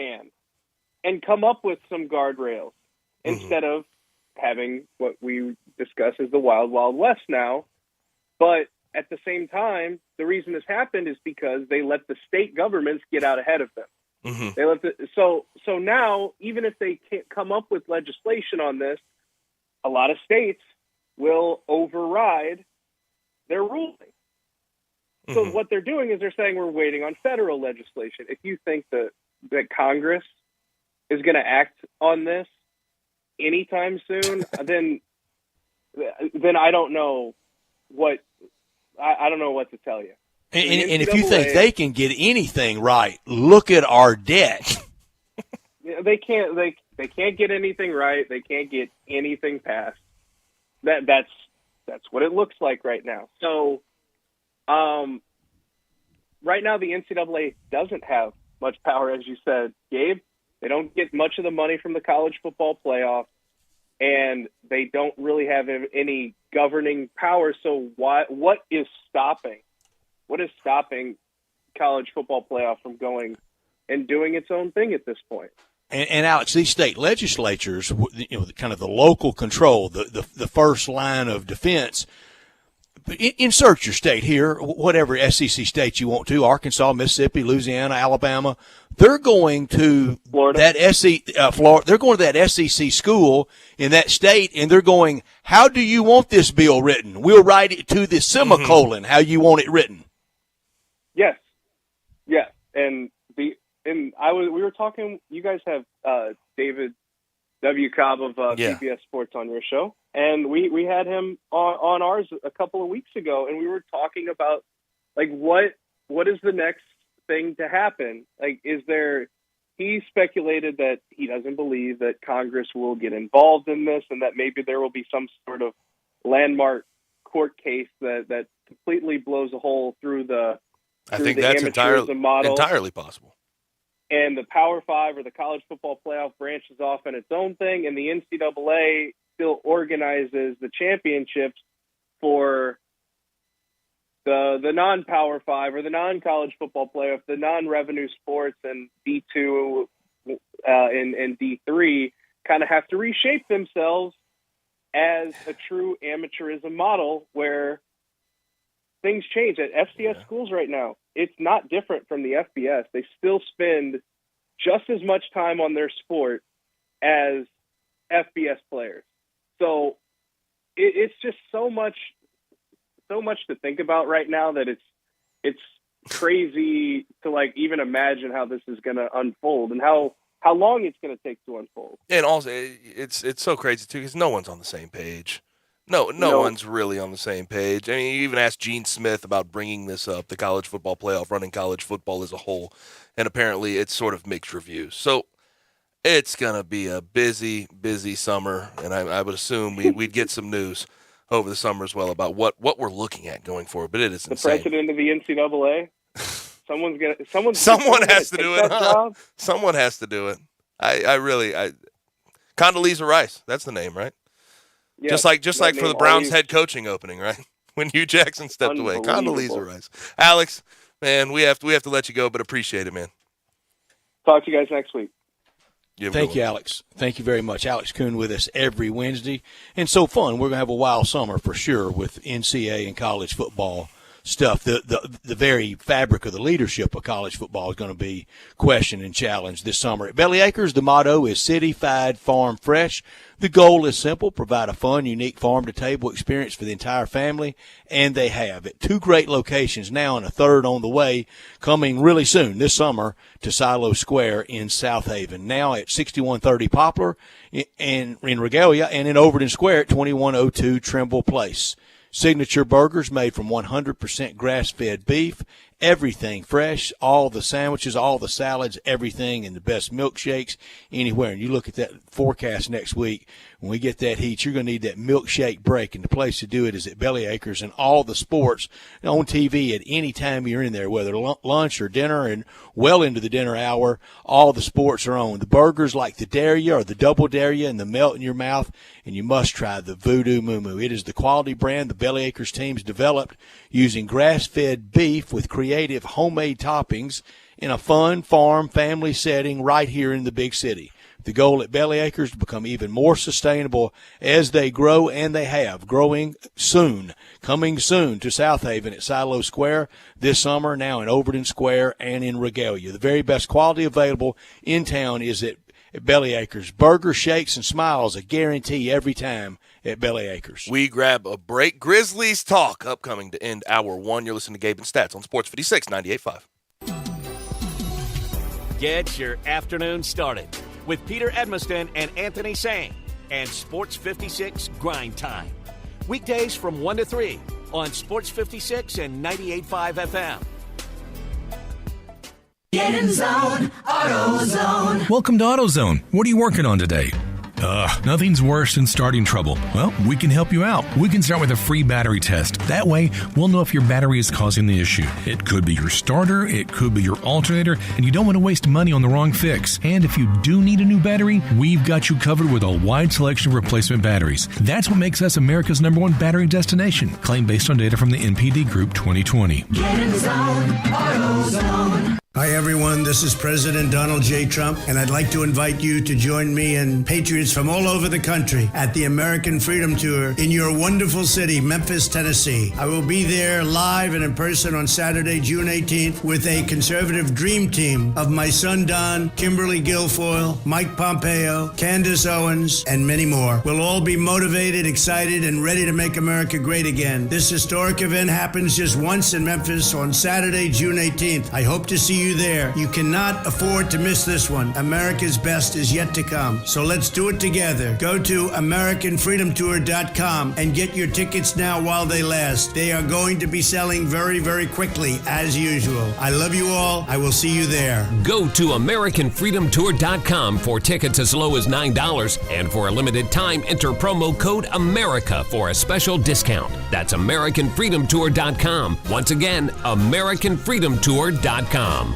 and come up with some guardrails instead of having what we discuss as the Wild Wild West now. But at the same time, the reason this happened is because they let the state governments get out ahead of them. They let so now, even if they can't come up with legislation on this, a lot of states will override their ruling. So what they're doing is they're saying we're waiting on federal legislation. If you think that Congress is going to act on this anytime soon, then I don't know what I don't know what to tell you. And if you think they can get anything right, look at our debt. They can't. They can't get anything right. They can't get anything passed. That's what it looks like right now. So, right now the NCAA doesn't have much power, as you said, Gabe. They don't get much of the money from the college football playoff, and they don't really have any governing power. So, what is stopping? What is stopping college football playoff from going and doing its own thing at this point? And Alex, these state legislatures, kind of the local control, the first line of defense. Insert your state here, whatever SEC state you want to, Arkansas, Mississippi, Louisiana, Alabama. They're going to Florida. Florida. They're going to that SEC school in that state, and they're going, how do you want this bill written? We'll write it to the semicolon, how you want it written. Yes. Yeah. And we were talking, you guys have David W. Cobb of CBS Sports on your show, and we had him on ours a couple of weeks ago, and we were talking about, like, what is the next thing to happen? Like, he speculated that he doesn't believe that Congress will get involved in this, and that maybe there will be some sort of landmark court case that completely blows a hole through the I think that's entirely possible. And the Power Five or the college football playoff branches off in its own thing, and the NCAA still organizes the championships for the non-Power Five or the non-college football playoff, the non-revenue sports, and D2 and D3 kind of have to reshape themselves as a true amateurism model where things change. At FCS schools right now, it's not different from the FBS. They still spend just as much time on their sport as FBS players. So it's just so much to think about right now that it's crazy to, like, even imagine how this is going to unfold and how long it's going to take to unfold. And also, it's so crazy too because no one's on the same page. No one's really on the same page. I mean, you even asked Gene Smith about bringing this up, the college football playoff, running college football as a whole, and apparently it's sort of mixed reviews. So it's going to be a busy, busy summer, and I would assume we'd get some news over the summer as well about what we're looking at going forward, but it is insane. The president of the NCAA? Someone has to do it, huh? Someone has to do it. Condoleezza Rice, that's the name, right? Yeah, just like for the Browns head coaching opening, right? When Hugh Jackson stepped away. Condoleezza Rice. Alex, man, we have to let you go, but appreciate it, man. Talk to you guys next week. Thank you, Alex. Thank you very much. Alex Kuhn with us every Wednesday. And so fun. We're going to have a wild summer for sure with NCAA and college football stuff. The very fabric of the leadership of college football is going to be questioned and challenged this summer. At Belly Acres, the motto is City-Fied Farm Fresh. The goal is simple, provide a fun, unique farm-to-table experience for the entire family, and they have at 2 great locations now and a third on the way, coming really soon this summer to Silo Square in South Haven. Now at 6130 Poplar in Regalia, and in Overton Square at 2102 Trimble Place. Signature burgers made from 100% grass-fed beef, everything fresh, all the sandwiches, all the salads, everything, and the best milkshakes anywhere. And you look at that forecast next week, when we get that heat, you're going to need that milkshake break, and the place to do it is at Belly Acres, and all the sports on TV at any time you're in there, whether lunch or dinner and well into the dinner hour, all the sports are on. The burgers like the Dare Ya or the Double Dare Ya and the melt in your mouth, and you must try the Voodoo Moo Moo. It is the quality brand the Belly Acres team's developed using grass-fed beef with creative homemade toppings in a fun farm family setting right here in the big city. The goal at Belly Acres to become even more sustainable as they grow, and they have, growing soon, coming soon to South Haven at Silo Square this summer, now in Overton Square and in Regalia. The very best quality available in town is at Belly Acres. Burgers, shakes, and smiles, a guarantee every time at Belly Acres. We grab a break. Grizzlies talk upcoming to end hour one. You're listening to Gabe and Stats on Sports 56, 98.5. Get your afternoon started with Peter Edmiston and Anthony Sang and Sports 56 Grind Time. Weekdays from 1 to 3 on Sports 56 and 98.5 FM. Get in zone, AutoZone. Welcome to AutoZone. What are you working on today? Nothing's worse than starting trouble. Well, we can help you out. We can start with a free battery test. That way, we'll know if your battery is causing the issue. It could be your starter, it could be your alternator, and you don't want to waste money on the wrong fix. And if you do need a new battery, we've got you covered with a wide selection of replacement batteries. That's what makes us America's #1 battery destination. Claim based on data from the NPD Group 2020. Get in zone, AutoZone. Hi, everyone. This is President Donald J. Trump, and I'd like to invite you to join me and patriots from all over the country at the American Freedom Tour in your wonderful city, Memphis, Tennessee. I will be there live and in person on Saturday, June 18th, with a conservative dream team of my son, Don, Kimberly Guilfoyle, Mike Pompeo, Candace Owens, and many more. We'll all be motivated, excited, and ready to make America great again. This historic event happens just once in Memphis on Saturday, June 18th. I hope to see you there. You cannot afford to miss this one. America's best is yet to come. So let's do it together. Go to AmericanFreedomTour.com and get your tickets now while they last. They are going to be selling very, very quickly, as usual. I love you all. I will see you there. Go to AmericanFreedomTour.com for tickets as low as $9. And for a limited time, enter promo code AMERICA for a special discount. That's AmericanFreedomTour.com. Once again, AmericanFreedomTour.com.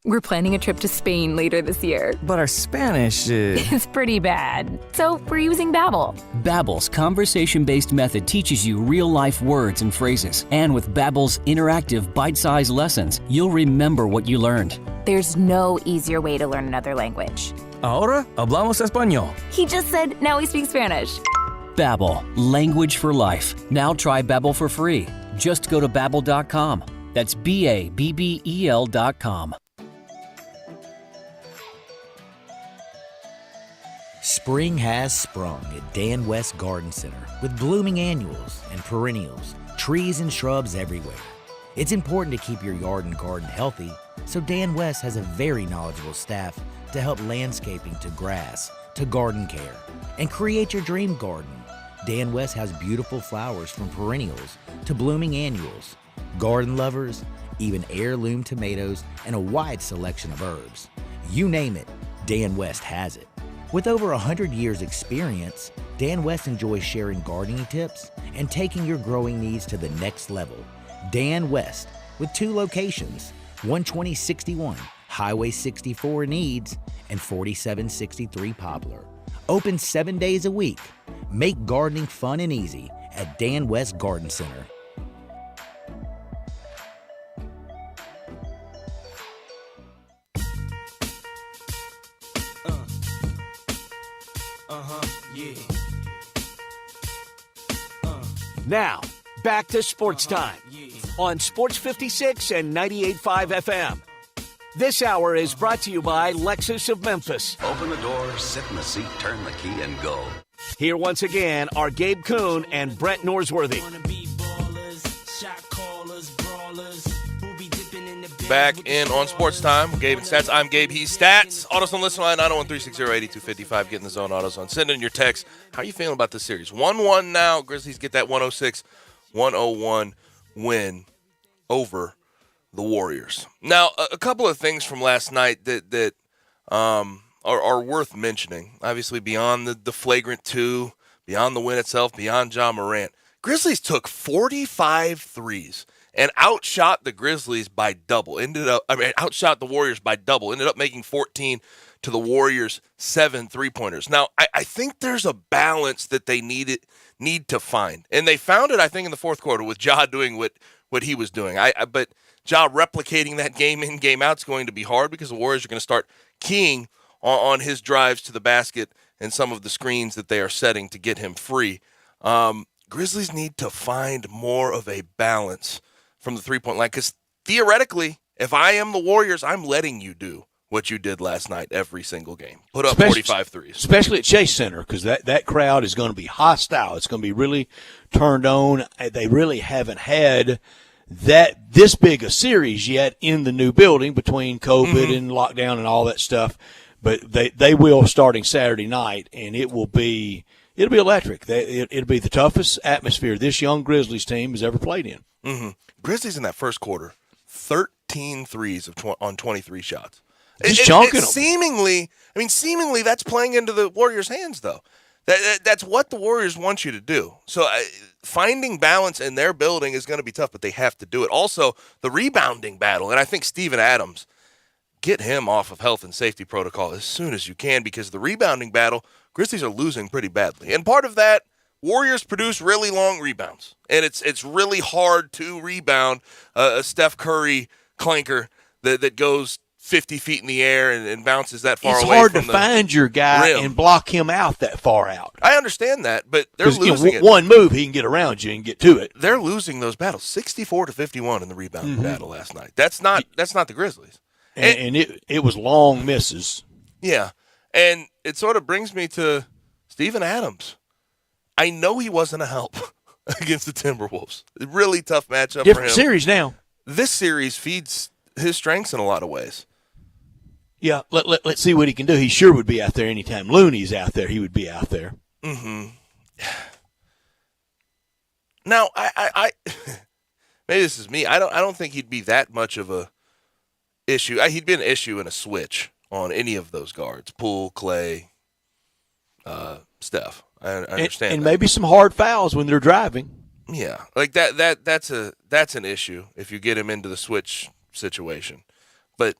We're planning a trip to Spain later this year. But our Spanish is pretty bad. So we're using Babbel. Babbel's conversation-based method teaches you real-life words and phrases. And with Babbel's interactive bite-sized lessons, you'll remember what you learned. There's no easier way to learn another language. Ahora hablamos español. He just said now we speak Spanish. Babbel, language for life. Now try Babbel for free. Just go to Babbel.com. That's BABBEL.com. Spring has sprung at Dan West Garden Center with blooming annuals and perennials, trees and shrubs everywhere. It's important to keep your yard and garden healthy, so Dan West has a very knowledgeable staff to help landscaping to grass to garden care and create your dream garden. Dan West has beautiful flowers from perennials to blooming annuals, garden lovers, even heirloom tomatoes, and a wide selection of herbs. You name it, Dan West has it. With over 100 years experience, Dan West enjoys sharing gardening tips and taking your growing needs to the next level. Dan West, with 2 locations, 12061 Highway 64 in Eads and 4763 Poplar. Open 7 days a week. Make gardening fun and easy at Dan West Garden Center. Now, back to Sports Time on Sports 56 and 98.5 FM. This hour is brought to you by Lexus of Memphis. Open the door, sit in the seat, turn the key, and go. Here once again are Gabe Kuhn and Brett Norsworthy. Back in on Sports Time, Gabe and Stats. I'm Gabe, he's Stats. AutoZone listen line, 901-360-8255. Get in the zone, AutoZone. Send in your text. How are you feeling about this series? 1-1 now. Grizzlies get that 106-101 win over the Warriors. Now, a couple of things from last night that are worth mentioning. Obviously, beyond the flagrant 2, beyond the win itself, beyond John Morant. Grizzlies took 45 threes and outshot the Grizzlies by double. Outshot the Warriors by double. Ended up making 14 to the Warriors 7 3-pointers. Now, I think there's a balance that they need to find. And they found it, I think, in the fourth quarter with Ja doing what what he was doing. But Ja replicating that game in, game out is going to be hard because the Warriors are going to start keying on his drives to the basket and some of the screens that they are setting to get him free. Grizzlies need to find more of a balance from the three-point line because theoretically, if I am the Warriors, I'm letting you do what you did last night every single game. Put up 45 threes. Especially at Chase Center because that crowd is going to be hostile. It's going to be really turned on. They really haven't had this big a series yet in the new building between COVID and lockdown and all that stuff. But they will starting Saturday night, and it'll be electric. It'll be the toughest atmosphere this young Grizzlies team has ever played in. Mm-hmm. Grizzlies in that first quarter, 13 threes on 23 shots. Just chunking them. Seemingly that's playing into the Warriors' hands, though. That's what the Warriors want you to do. So finding balance in their building is going to be tough, but they have to do it. Also, the rebounding battle, and I think Steven Adams, get him off of health and safety protocol as soon as you can because the rebounding battle, Grizzlies are losing pretty badly. And part of that, Warriors produce really long rebounds, and it's really hard to rebound a Steph Curry clanker that goes 50 feet in the air and bounces that far away. It's hard to find your guy rim and block him out that far out. I understand that, but they're losing it. One move, he can get around you and get to it. They're losing those battles, 64-51 in the rebounding battle last night. That's not the Grizzlies. And it was long misses. Yeah, and it sort of brings me to Steven Adams. I know he wasn't a help against the Timberwolves. Really tough matchup for him. Different series now. This series feeds his strengths in a lot of ways. Yeah, let's see what he can do. He sure would be out there anytime Looney's out there. He would be out there. Mm-hmm. Now, I maybe this is me. I don't think he'd be that much of a issue. He'd be an issue in a switch on any of those guards: Poole, Clay, Steph. I understand. And maybe some hard fouls when they're driving. Yeah, like that's an issue if you get him into the switch situation. But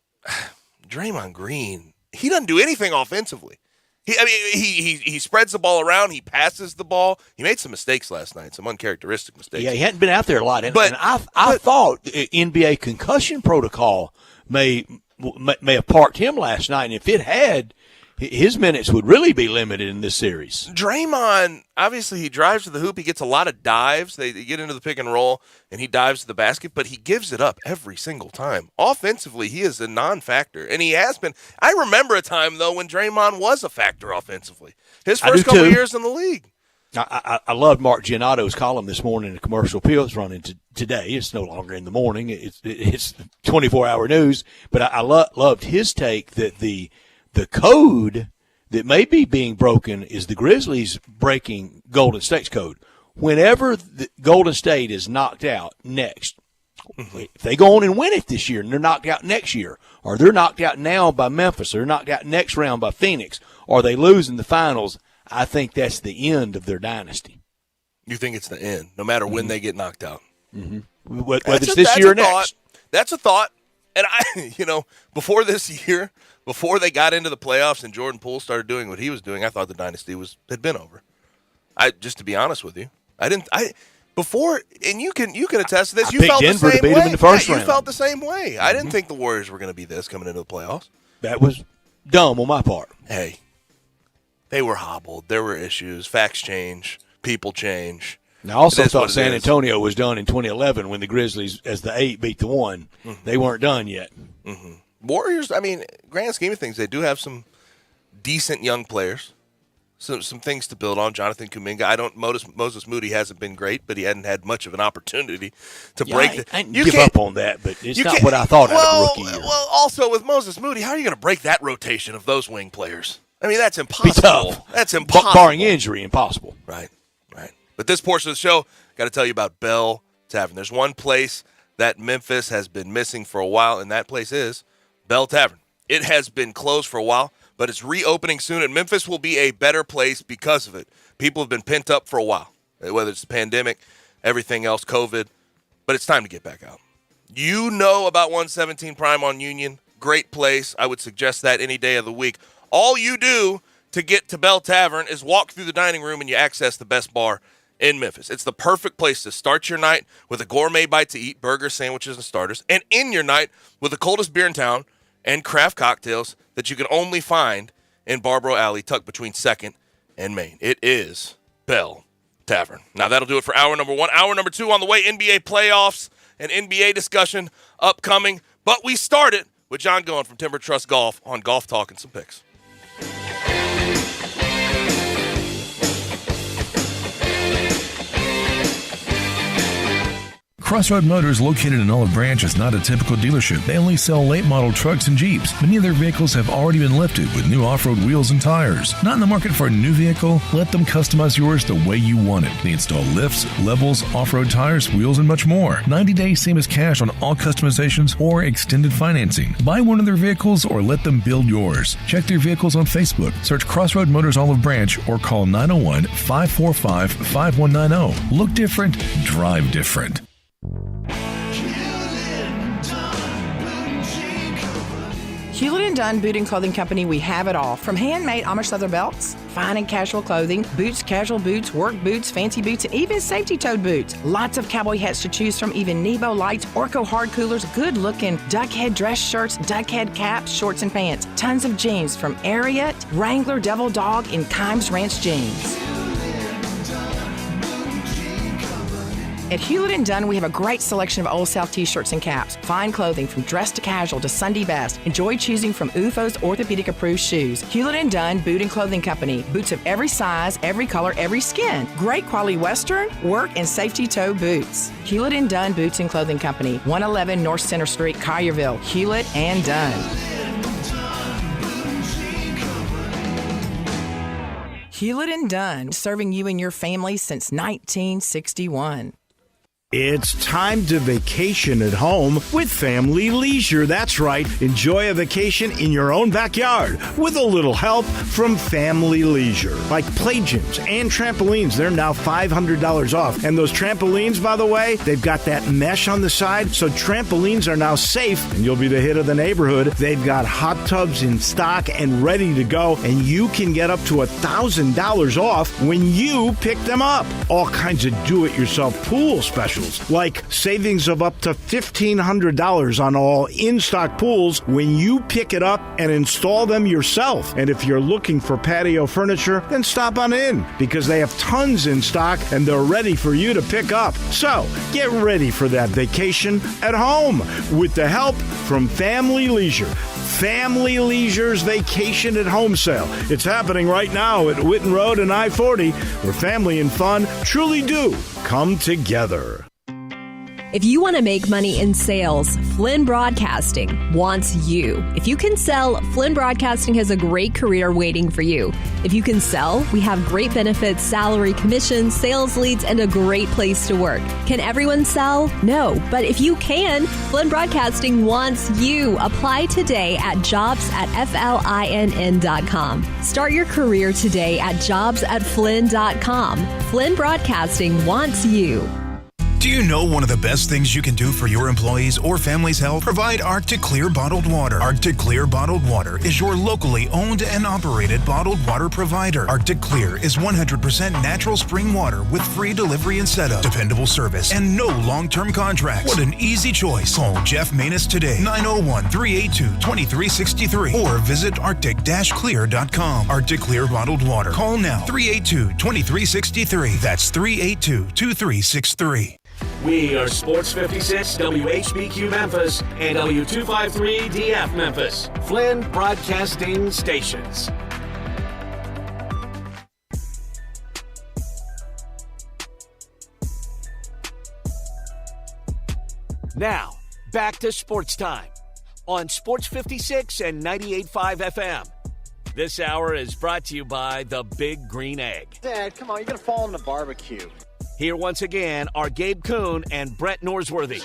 Draymond Green, he doesn't do anything offensively. He spreads the ball around. He passes the ball. He made some mistakes last night, some uncharacteristic mistakes. Yeah, he hadn't been out there a lot. And I thought NBA concussion protocol may have parked him last night. And if it had, his minutes would really be limited in this series. Draymond, obviously, he drives to the hoop. He gets a lot of dives. They get into the pick and roll, and he dives to the basket, but he gives it up every single time. Offensively, he is a non-factor, and he has been. I remember a time, though, when Draymond was a factor offensively. His first couple years in the league. I loved Mark Giannotto's column this morning in the Commercial Appeals running today. It's no longer in the morning. It's 24-hour news, but I loved his take that the code that may be being broken is the Grizzlies breaking Golden State's code. Whenever the Golden State is knocked out next, if they go on and win it this year and they're knocked out next year, or they're knocked out now by Memphis, or they're knocked out next round by Phoenix, or they lose in the finals, I think that's the end of their dynasty. You think it's the end, no matter when they get knocked out? Mm-hmm. Whether it's this year or next. That's a thought. And before this year, before they got into the playoffs and Jordan Poole started doing what he was doing, I thought the dynasty had been over. Just to be honest with you, before, and you can attest to this. You felt Denver the same to beat way. them in the first You round. felt the same way. I didn't think the Warriors were going to be this coming into the playoffs. That was dumb on my part. Hey, they were hobbled. There were issues. Facts change. People change. I also thought San Antonio was done in 2011 when the Grizzlies, as the 8, beat the 1. Mm-hmm. They weren't done yet. Mm-hmm. Warriors, grand scheme of things, they do have some decent young players. Some things to build on. Jonathan Kuminga. Moses Moody hasn't been great, but he hadn't had much of an opportunity to break. I give up on that, but it's not what I thought out of rookie year. Well, also with Moses Moody, how are you going to break that rotation of those wing players? That's impossible. Be tough. That's impossible. Barring injury, impossible. Right. But this portion of the show, got to tell you about Bell Tavern. There's one place that Memphis has been missing for a while, and that place is Bell Tavern. It has been closed for a while, but it's reopening soon, and Memphis will be a better place because of it. People have been pent up for a while, whether it's the pandemic, everything else, COVID, but it's time to get back out. You know about 117 Prime on Union. Great place. I would suggest that any day of the week. All you do to get to Bell Tavern is walk through the dining room and you access the best bar in Memphis. It's the perfect place to start your night with a gourmet bite to eat, burgers, sandwiches, and starters, and end your night with the coldest beer in town and craft cocktails that you can only find in Barbaro Alley, tucked between 2nd and Main. It is Bell Tavern. Now, that'll do it for hour number 1. Hour number 2 on the way, NBA playoffs and NBA discussion upcoming. But we started with John Goen from Timber Trust Golf on Golf Talk and some picks. Crossroad Motors, located in Olive Branch, is not a typical dealership. They only sell late-model trucks and Jeeps. Many of their vehicles have already been lifted with new off-road wheels and tires. Not in the market for a new vehicle? Let them customize yours the way you want it. They install lifts, levels, off-road tires, wheels, and much more. 90 days, same as cash on all customizations or extended financing. Buy one of their vehicles or let them build yours. Check their vehicles on Facebook. Search Crossroad Motors Olive Branch or call 901-545-5190. Look different, drive different. Hewlett & Dunn Boot and Clothing Company, we have it all. From handmade Amish leather belts, fine and casual clothing, boots, casual boots, work boots, fancy boots, and even safety-toed boots. Lots of cowboy hats to choose from, even Nebo lights, Orco hard coolers, good-looking duck head dress shirts, duck head caps, shorts, and pants. Tons of jeans from Ariat, Wrangler, Devil Dog, and Kimes Ranch jeans. At Hewlett & Dunn, we have a great selection of Old South t-shirts and caps. Fine clothing from dress to casual to Sunday best. Enjoy choosing from UFO's orthopedic-approved shoes. Hewlett & Dunn Boot and Clothing Company. Boots of every size, every color, every skin. Great quality Western, work, and safety toe boots. Hewlett & Dunn Boots and Clothing Company. 111 North Center Street, Collierville. Hewlett & Dunn. Hewlett & Dunn, serving you and your family since 1961. It's time to vacation at home with Family Leisure. That's right. Enjoy a vacation in your own backyard with a little help from Family Leisure. Like play gyms and trampolines, they're now $500 off. And those trampolines, by the way, they've got that mesh on the side, so trampolines are now safe and you'll be the hit of the neighborhood. They've got hot tubs in stock and ready to go, and you can get up to $1,000 off when you pick them up. All kinds of do-it-yourself pool specials, like savings of up to $1,500 on all in-stock pools when you pick it up and install them yourself. And if you're looking for patio furniture, then stop on in, because they have tons in stock and they're ready for you to pick up. So get ready for that vacation at home with the help from Family Leisure. Family Leisure's Vacation at Home sale. It's happening right now at Whitten Road and I-40, where family and fun truly do come together. If you want to make money in sales, Flynn Broadcasting wants you. If you can sell, Flynn Broadcasting has a great career waiting for you. If you can sell, we have great benefits, salary, commissions, sales leads, and a great place to work. Can everyone sell? No. But if you can, Flynn Broadcasting wants you. Apply today at jobs@flinn.com. Start your career today at jobs@flynn.com. Flynn Broadcasting wants you. Do you know one of the best things you can do for your employees or family's health? Provide Arctic Clear bottled water. Arctic Clear bottled water is your locally owned and operated bottled water provider. Arctic Clear is 100% natural spring water with free delivery and setup, dependable service, and no long-term contracts. What an easy choice. Call Jeff Manus today, 901-382-2363, or visit arctic-clear.com. Arctic Clear bottled water. Call now, 382-2363. That's 382-2363. We are Sports 56, WHBQ Memphis, and W253DF Memphis, Flynn Broadcasting Stations. Now, back to Sports Time on Sports 56 and 98.5 FM. This hour is brought to you by the Big Green Egg. Dad, come on, you're going to fall on the barbecue. Here once again are Gabe Kuhn and Brett Norsworthy.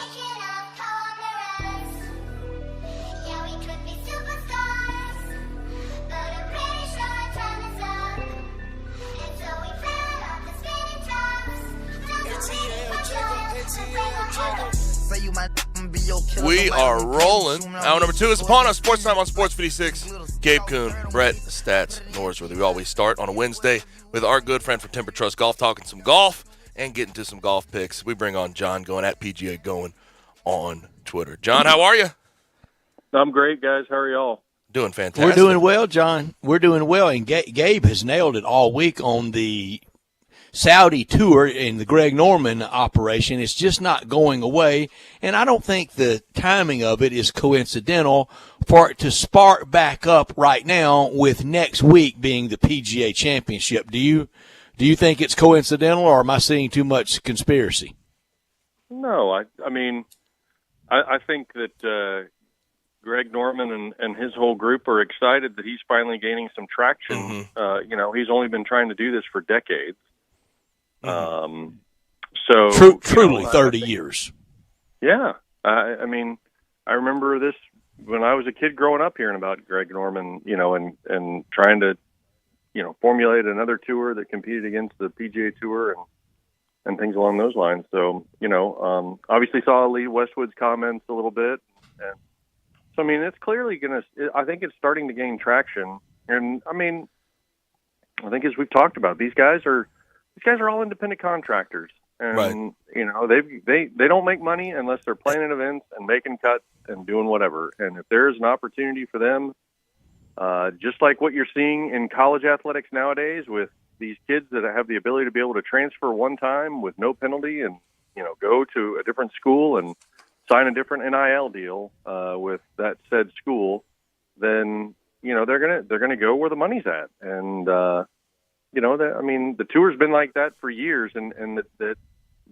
We are rolling. Hour number 2 is upon us. Sports Time on Sports 56. Gabe Kuhn, Brett Stats Norsworthy. We always start on a Wednesday with our good friend from Timber Trust Golf talking some golf. and get into some golf picks, we bring on John Going at PGA Going on Twitter. John, how are you? I'm great, guys. How are y'all? Doing fantastic. We're doing well, John. We're doing well, and Gabe has nailed it all week on the Saudi tour in the Greg Norman operation. It's just not going away, and I don't think the timing of it is coincidental for it to spark back up right now with next week being the PGA Championship. Do you think it's coincidental, or am I seeing too much conspiracy? No, I mean, I think that Greg Norman and his whole group are excited that he's finally gaining some traction. Mm-hmm. He's only been trying to do this for decades. Mm-hmm. So truly 30 years. Yeah. I mean, I remember this when I was a kid growing up hearing about Greg Norman, and trying to, formulate another tour that competed against the PGA Tour and things along those lines. So, obviously saw Lee Westwood's comments a little bit. And so, I mean, it's clearly I think it's starting to gain traction. And I mean, I think as we've talked about, these guys are all independent contractors, and right. they don't make money unless they're playing in events and making cuts and doing whatever. And if there's an opportunity for them, just like what you're seeing in college athletics nowadays, with these kids that have the ability to be able to transfer one time with no penalty, and go to a different school and sign a different NIL deal with that said school, then they're gonna go where the money's at. And the tour's been like that for years, and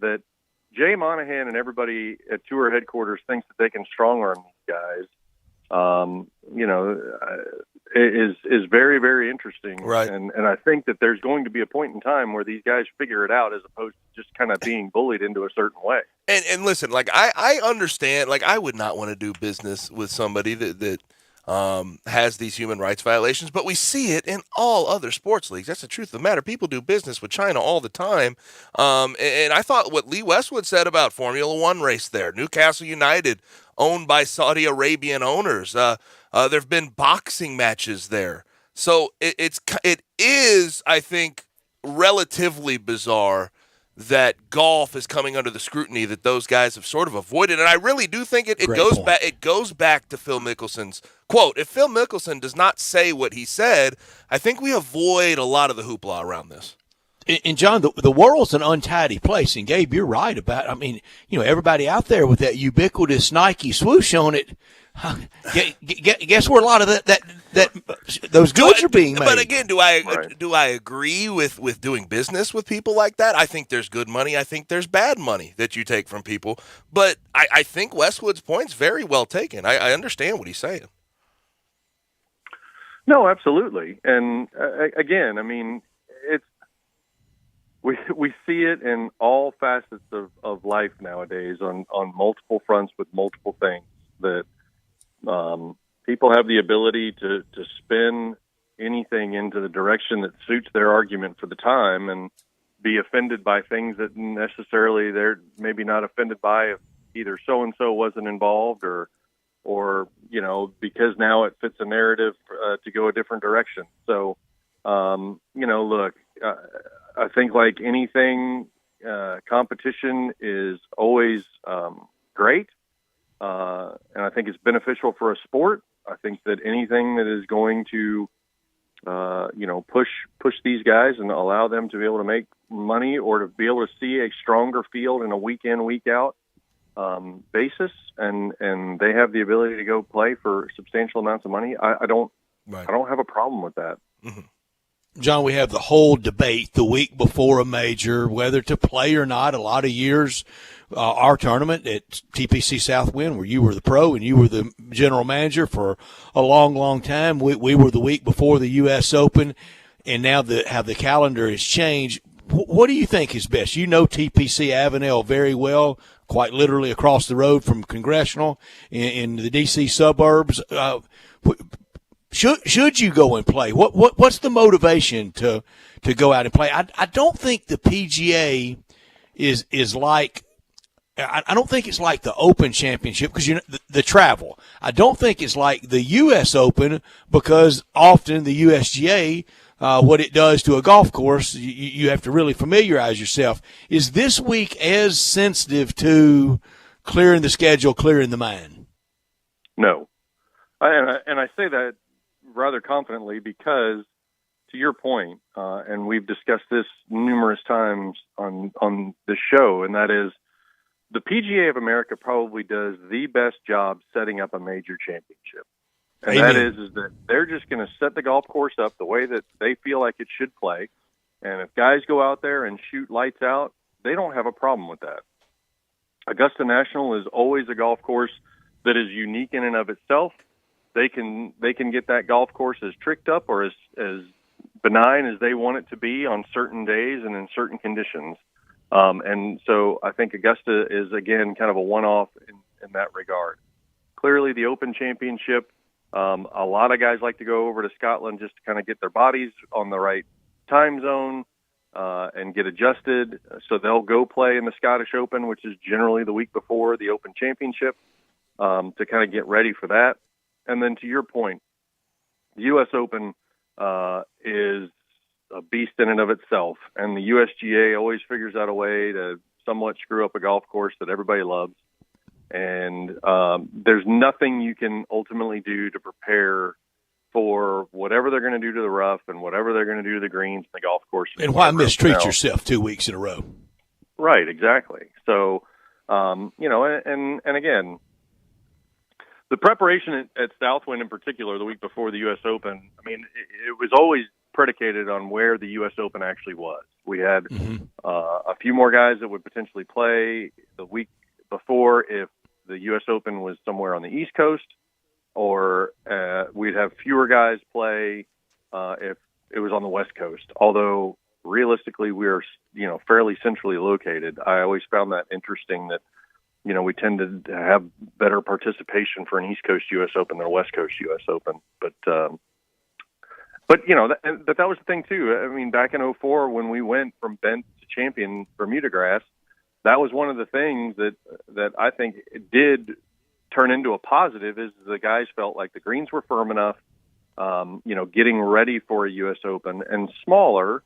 that Jay Monahan and everybody at tour headquarters thinks that they can strong arm these guys. Is very, very interesting. Right. And I think that there's going to be a point in time where these guys figure it out, as opposed to just kind of being bullied into a certain way. And listen, like I understand, like I would not want to do business with somebody that has these human rights violations, but we see it in all other sports leagues. That's the truth of the matter. People do business with China all the time. And I thought what Lee Westwood said about Formula One race there, Newcastle United, owned by Saudi Arabian owners. There have been boxing matches there. So it is, I think, relatively bizarre that golf is coming under the scrutiny that those guys have sort of avoided. And I really do think it goes back to Phil Mickelson's quote. If Phil Mickelson does not say what he said, I think we avoid a lot of the hoopla around this. And John, the world's an untidy place. And Gabe, you're right about. I mean, everybody out there with that ubiquitous Nike swoosh on it. Guess where a lot of those goods are being made. But again, do I agree with doing business with people like that? I think there's good money. I think there's bad money that you take from people. But I think Westwood's point's very well taken. I understand what he's saying. No, absolutely. And again, I mean, we see it in all facets of life nowadays on multiple fronts with multiple things, that people have the ability to spin anything into the direction that suits their argument for the time, and be offended by things that necessarily they're maybe not offended by if either so-and-so wasn't involved or because now it fits a narrative to go a different direction. So, look, I think like anything, competition is always great. And I think it's beneficial for a sport. I think that anything that is going to, push these guys and allow them to be able to make money, or to be able to see a stronger field in a week in, week out basis, and they have the ability to go play for substantial amounts of money, I don't have a problem with that. Mm-hmm. John, we have the whole debate the week before a major, whether to play or not. A lot of years, our tournament at TPC Southwind, where you were the pro and you were the general manager for a long, long time, we were the week before the U.S. Open, and now how the calendar has changed. What do you think is best? You know TPC Avenel very well, quite literally across the road from Congressional in the D.C. suburbs. Should you go and play? What's the motivation to go out and play? I don't think the PGA is like. I don't think it's like the Open Championship, because the travel. I don't think it's like the U.S. Open, because often the USGA what it does to a golf course, you have to really familiarize yourself. Is this week as sensitive to clearing the schedule, clearing the mind? No. And I say that rather confidently because, to your point, and we've discussed this numerous times on this show, and that is the PGA of America probably does the best job setting up a major championship. And Amen. that is that they're just going to set the golf course up the way that they feel like it should play. And if guys go out there and shoot lights out, they don't have a problem with that. Augusta National is always a golf course that is unique in and of itself. They can get that golf course as tricked up or as benign as they want it to be on certain days and in certain conditions. And so I think Augusta is, again, kind of a one-off in that regard. Clearly, the Open Championship, a lot of guys like to go over to Scotland just to kind of get their bodies on the right time zone and get adjusted. So they'll go play in the Scottish Open, which is generally the week before the Open Championship, to kind of get ready for that. And then to your point, the U.S. Open is a beast in and of itself, and the USGA always figures out a way to somewhat screw up a golf course that everybody loves. And there's nothing you can ultimately do to prepare for whatever they're going to do to the rough and whatever they're going to do to the greens and the golf course. And why mistreat yourself 2 weeks in a row? Right, exactly. So, and again, the preparation at Southwind in particular, the week before the U.S. Open, I mean, it was always predicated on where the U.S. Open actually was. We had a few more guys that would potentially play the week before if the U.S. Open was somewhere on the East Coast, or we'd have fewer guys play if it was on the West Coast. Although realistically, we're fairly centrally located. I always found that interesting that we tended to have better participation for an East Coast U.S. Open than a West Coast U.S. Open. But that was the thing too. I mean, back in 2004 when we went from bent to champion Bermuda grass, that was one of the things that I think did turn into a positive is the guys felt like the greens were firm enough, getting ready for a U.S. Open and smaller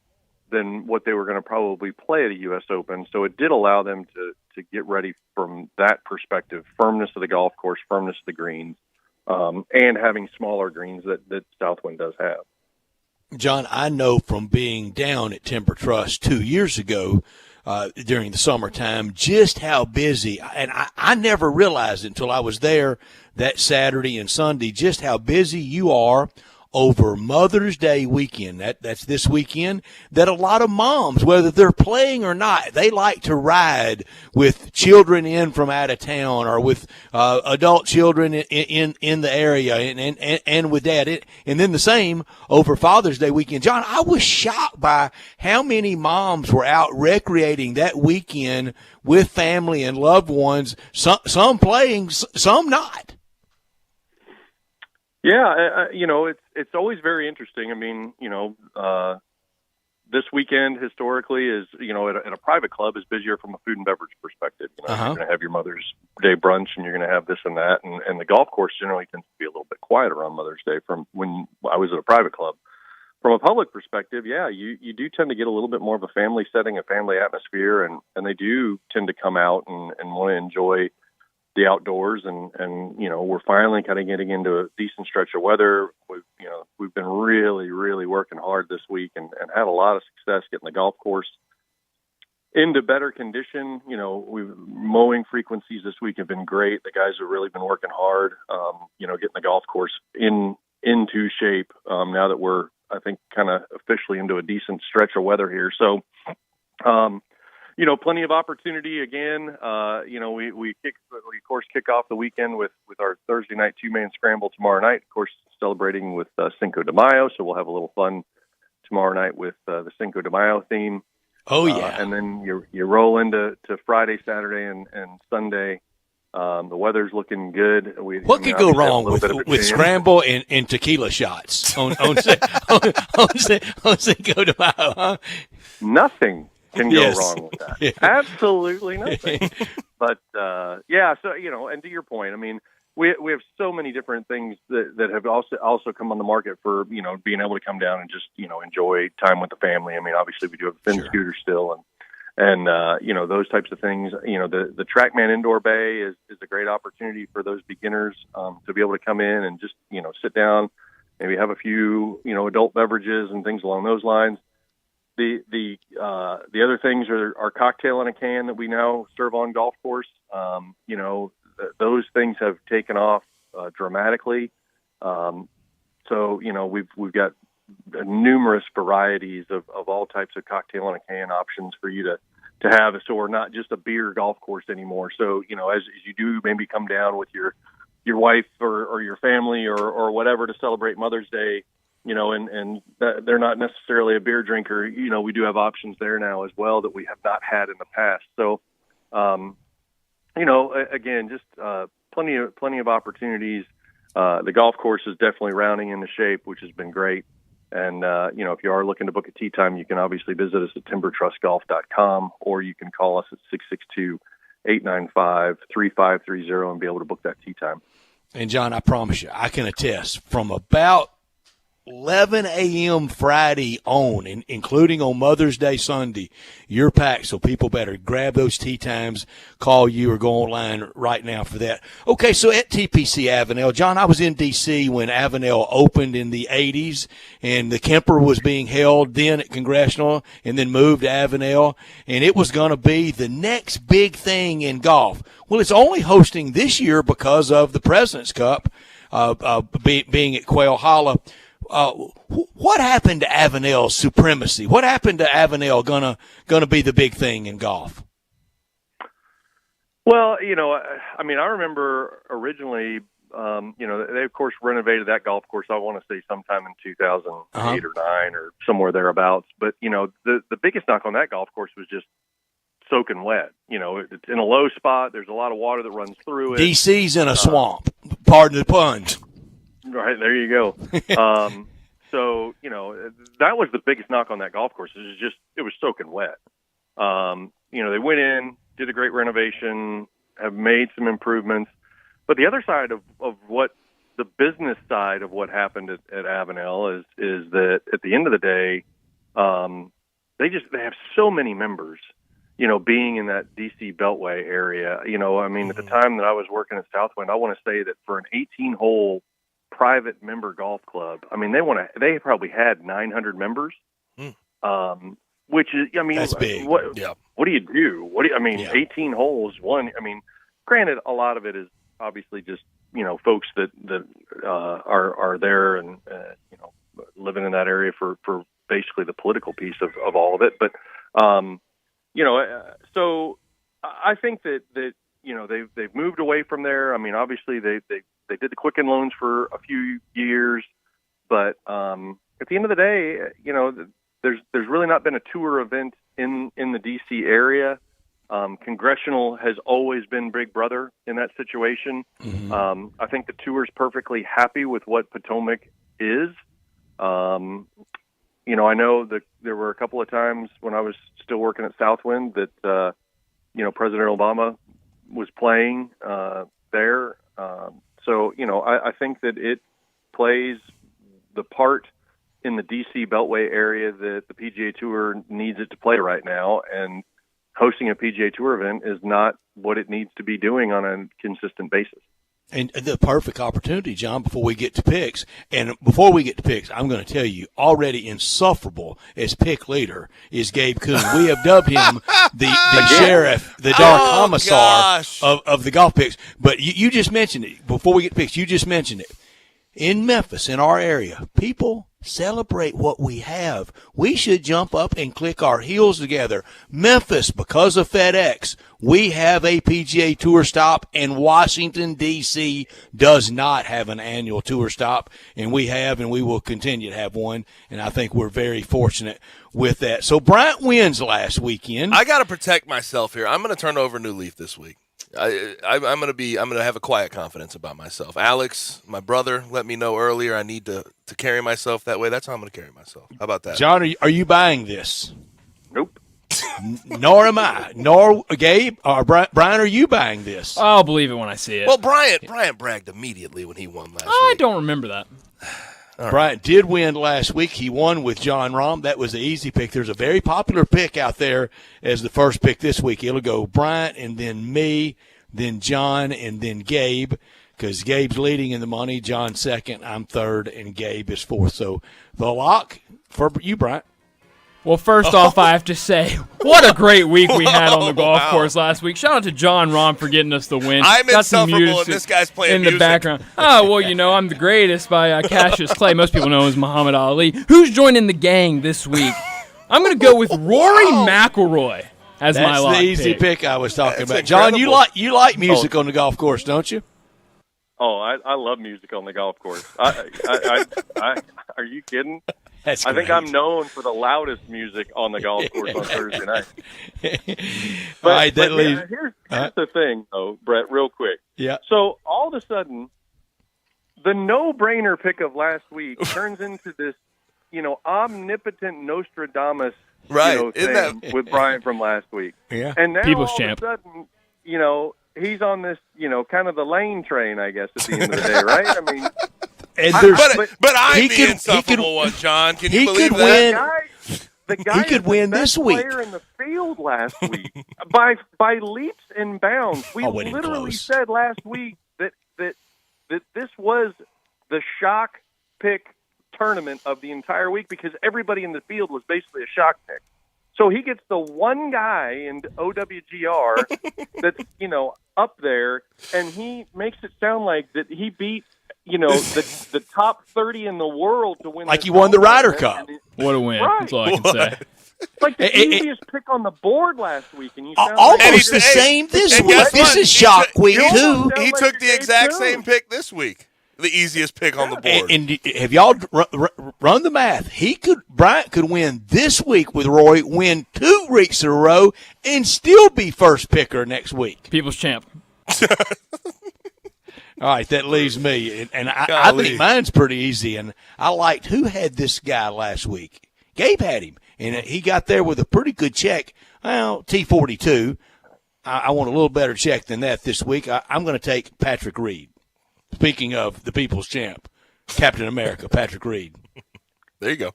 than what they were going to probably play at a U.S. Open. So it did allow them to get ready from that perspective, firmness of the golf course, firmness of the greens, and having smaller greens that Southwind does have. John, I know from being down at Timber Trust 2 years ago during the summertime just how busy, and I never realized it until I was there that Saturday and Sunday, just how busy you are over Mother's Day weekend, that's this weekend, that a lot of moms, whether they're playing or not, they like to ride with children in from out of town or with adult children in the area and with dad. And then the same over Father's Day weekend. John, I was shocked by how many moms were out recreating that weekend with family and loved ones, some playing, some not. Yeah, it's always very interesting. I mean, this weekend historically is, at a private club is busier from a food and beverage perspective. You're going to have your Mother's Day brunch and you're going to have this and that. And the golf course generally tends to be a little bit quieter on Mother's Day from when I was at a private club. From a public perspective, yeah, you do tend to get a little bit more of a family setting, a family atmosphere, and they do tend to come out and want to enjoy the outdoors, and we're finally kind of getting into a decent stretch of weather. We've been really, really working hard this week and had a lot of success getting the golf course into better condition. Mowing frequencies this week have been great. The guys have really been working hard, getting the golf course into shape now that we're, I think, kind of officially into a decent stretch of weather here. So, plenty of opportunity again. We of course kick off the weekend with our Thursday night 2-man scramble tomorrow night. Of course, celebrating with Cinco de Mayo, so we'll have a little fun tomorrow night with the Cinco de Mayo theme. Oh yeah, and then you roll into Friday, Saturday, and Sunday. The weather's looking good. What could go wrong with scramble and tequila shots on Cinco de Mayo? Huh? Nothing can go wrong with that. Yeah. Absolutely nothing. But, so, and to your point, I mean, we have so many different things that have also come on the market for, being able to come down and just, enjoy time with the family. I mean, obviously we do have a Finn scooter still and those types of things. The TrackMan indoor bay is a great opportunity for those beginners to be able to come in and just, sit down, maybe have a few, adult beverages and things along those lines. The other things are cocktail in a can that we now serve on golf course. Those things have taken off dramatically. So we've got numerous varieties of all types of cocktail in a can options for you to have. So we're not just a beer golf course anymore. So as you do maybe come down with your wife or your family or whatever to celebrate Mother's Day, and they're not necessarily a beer drinker, we do have options there now as well that we have not had in the past. So, again, just plenty of opportunities. The golf course is definitely rounding into shape, which has been great. And, if you are looking to book a tee time, you can obviously visit us at timbertrustgolf.com, or you can call us at 662-895-3530 and be able to book that tee time. And, John, I promise you, I can attest from about 11 a.m. Friday on, including on Mother's Day Sunday, you're packed, so people better grab those tee times, call you, or go online right now for that. Okay, so at TPC Avenel, John, I was in D.C. when Avenel opened in the 80s, and the Kemper was being held then at Congressional and then moved to Avenel, and it was going to be the next big thing in golf. Well, it's only hosting this year because of the President's Cup being at Quail Hollow. What happened to Avenel's supremacy? What happened to Avenel gonna be the big thing in golf? Well, I remember originally, they of course renovated that golf course. I want to say sometime in 2008 or 9 or somewhere thereabouts. But the biggest knock on that golf course was just soaking wet. It's in a low spot. There's a lot of water that runs through it. DC's in a swamp. Pardon the pun. Right, there you go. So, that was the biggest knock on that golf course. It was soaking wet. They went in, did a great renovation, have made some improvements. But the other side of what the business side of what happened at Avenel is that at the end of the day, they have so many members, being in that DC Beltway area. At the time that I was working at Southwind, I want to say that for an 18-hole private member golf club, they probably had 900 members, which is, that's big. What do you do? 18 holes, granted, a lot of it is obviously just, folks that are there and, living in that area for basically the political piece of all of it. But, so I think that they've moved away from there. Obviously they did the Quicken loans for a few years, but at the end of the day, there's really not been a tour event in the DC area. Congressional has always been Big Brother in that situation. Mm-hmm. I think the tour's perfectly happy with what Potomac is. I know that there were a couple of times when I was still working at Southwind that President Obama was playing there. So, I think that it plays the part in the DC Beltway area that the PGA Tour needs it to play right now. And hosting a PGA Tour event is not what it needs to be doing on a consistent basis. And the perfect opportunity, John, before we get to picks. And before we get to picks, I'm going to tell you, already insufferable as pick leader is Gabe Kuhn. We have dubbed him the sheriff, the dark commissar of the golf picks. But you just mentioned it. Before we get to picks, you just mentioned it. In Memphis, in our area, people celebrate what we have. We should jump up and click our heels together. Memphis, because of FedEx, we have a PGA Tour stop, and Washington, D.C. does not have an annual tour stop, and we have, and we will continue to have one, and I think we're very fortunate with that. So Bryant wins last weekend. I got to protect myself here. I'm going to turn over a new leaf this week. I'm going to have a quiet confidence about myself. Alex, my brother, let me know earlier I need to carry myself that way. That's how I'm going to carry myself. How about that? John, are you buying this? Nope. Nor am I. Nor Gabe or Brian. Are you buying this? I'll believe it when I see it. Well, Bryant bragged immediately when he won last week. I don't remember that. Bryant did win last week. He won with John Rahm. That was the easy pick. There's a very popular pick out there as the first pick this week. It'll go Bryant and then me, then John, and then Gabe, because Gabe's leading in the money. John's second, I'm third, and Gabe is fourth. So the lock for you, Bryant. Well, first off, I have to say, what a great week we had on the golf course last week. Shout out to John Rahm for getting us the win. I'm insufferable, and this guy's playing in the background. Oh, well, I'm the greatest by Cassius Clay. Most people know him as Muhammad Ali. Who's joining the gang this week? I'm going to go with Rory McIlroy as my lock. That's the easy pick I was talking about. John, you like music on the golf course, don't you? Oh, I love music on the golf course. Are you kidding? I think I'm known for the loudest music on the golf course on Thursday night. But here's the thing, though, Brett, real quick. Yeah. So all of a sudden, the no-brainer pick of last week turns into this, omnipotent Nostradamus thing with Brian from last week. Yeah. And now People's all champ. of a sudden, he's on this, kind of the lane train, I guess, at the end of the day, right? I mean, but I'm the insufferable one, John. Can you believe that? The guy he could win this week. Player in the field last week by leaps and bounds. We literally said last week that this was the shock pick tournament of the entire week because everybody in the field was basically a shock pick. So he gets the one guy in OWGR that's, up there, and he makes it sound like that he beat, the top 30 in the world to win. Like he won the Ryder Cup. What a win. Right. That's all I can say. Like the easiest pick on the board last week, and you sound almost the same this week. This is shock week, too. He took the exact same pick this week. The easiest pick on the board. And have y'all run the math? Bryant could win this week with Roy, win 2 weeks in a row, and still be first picker next week. People's champ. All right, that leaves me, and I think mine's pretty easy. And I liked who had this guy last week. Gabe had him, and he got there with a pretty good check. Well, T42. I want a little better check than that this week. I'm going to take Patrick Reed. Speaking of the people's champ, Captain America, Patrick Reed. There you go.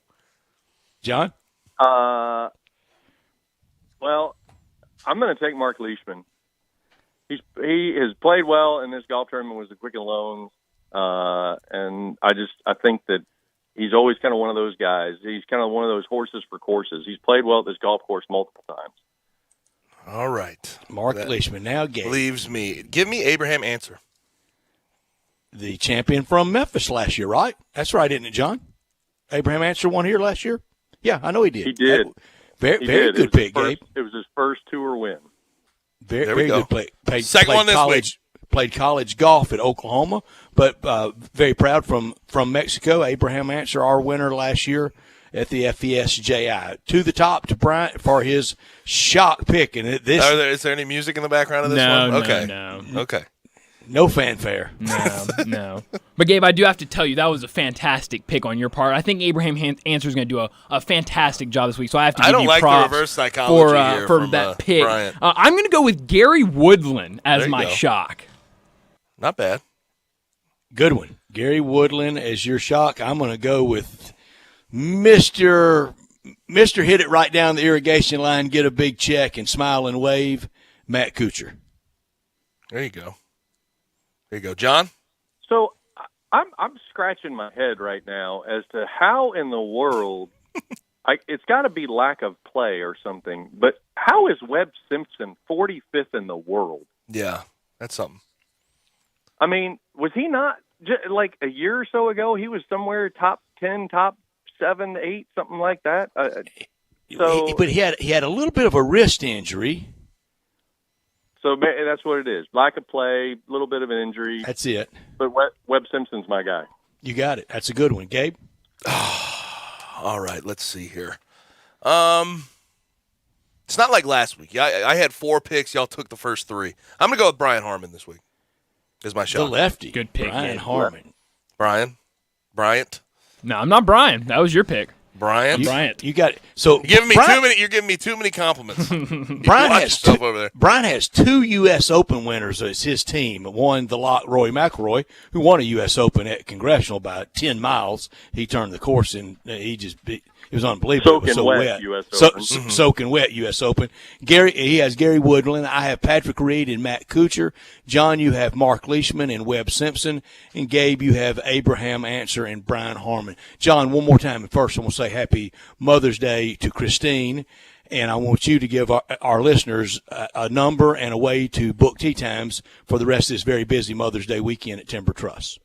John? Well, I'm going to take Mark Leishman. He has played well in this golf tournament with the Quicken Loans, and I think that he's always kind of one of those guys. He's kind of one of those horses for courses. He's played well at this golf course multiple times. All right. Mark Leishman. Now, Gabe. Leaves me. Give me Abraham Answer. The champion from Memphis last year, right? That's right, isn't it, John? Abraham Answer won here last year? Yeah, I know he did. He did. Very good pick, Gabe. It was his first tour win. Very good play. Second one this week. Played college golf at Oklahoma, but very proud from Mexico. Abraham Answer, our winner last year at the FESJI. To the top to Bryant for his shock pick. And is there any music in the background of this one? Okay. No. Okay. No fanfare. No. But, Gabe, I do have to tell you, that was a fantastic pick on your part. I think Abraham Answer is going to do a fantastic job this week, so I have to give you props the reverse psychology for that pick. I'm going to go with Gary Woodland as my shock. Not bad. Good one. Gary Woodland as your shock. I'm going to go with Mr. Hit it right down the irrigation line, get a big check, and smile and wave, Matt Kuchar. There you go. There you go. John? So I'm scratching my head right now as to how in the world it's got to be lack of play or something, but how is Webb Simpson 45th in the world? Yeah, that's something. I mean, was he not like a year or so ago? He was somewhere top 10, top 7, 8, something like that. But he had a little bit of a wrist injury. So that's what it is. Lack of play, a little bit of an injury. That's it. But Webb Simpson's my guy. You got it. That's a good one. Gabe? All right, let's see here. It's not like last week. I had 4 picks. Y'all took the first 3. I'm going to go with Brian Harmon this week. Is my shot. The lefty. Good pick, Brian Gabe. Harmon. Bryant? No, I'm not Brian. That was your pick. Bryant. You got so You're giving me Bryant, too many. You're giving me too many compliments. Brian has 2 U.S. Open winners as his team. One, Rory McIlroy, who won a U.S. Open at Congressional by 10 miles. He turned the course and it was unbelievable. Soaking wet U.S. Open. Soaking wet U.S. Open. He has Gary Woodland. I have Patrick Reed and Matt Kuchar. John, you have Mark Leishman and Webb Simpson. And Gabe, you have Abraham Answer and Brian Harmon. John, one more time. First, I'm going to say Happy Mother's Day to Christine. And I want you to give our listeners a number and a way to book tee times for the rest of this very busy Mother's Day weekend at Timber Trust.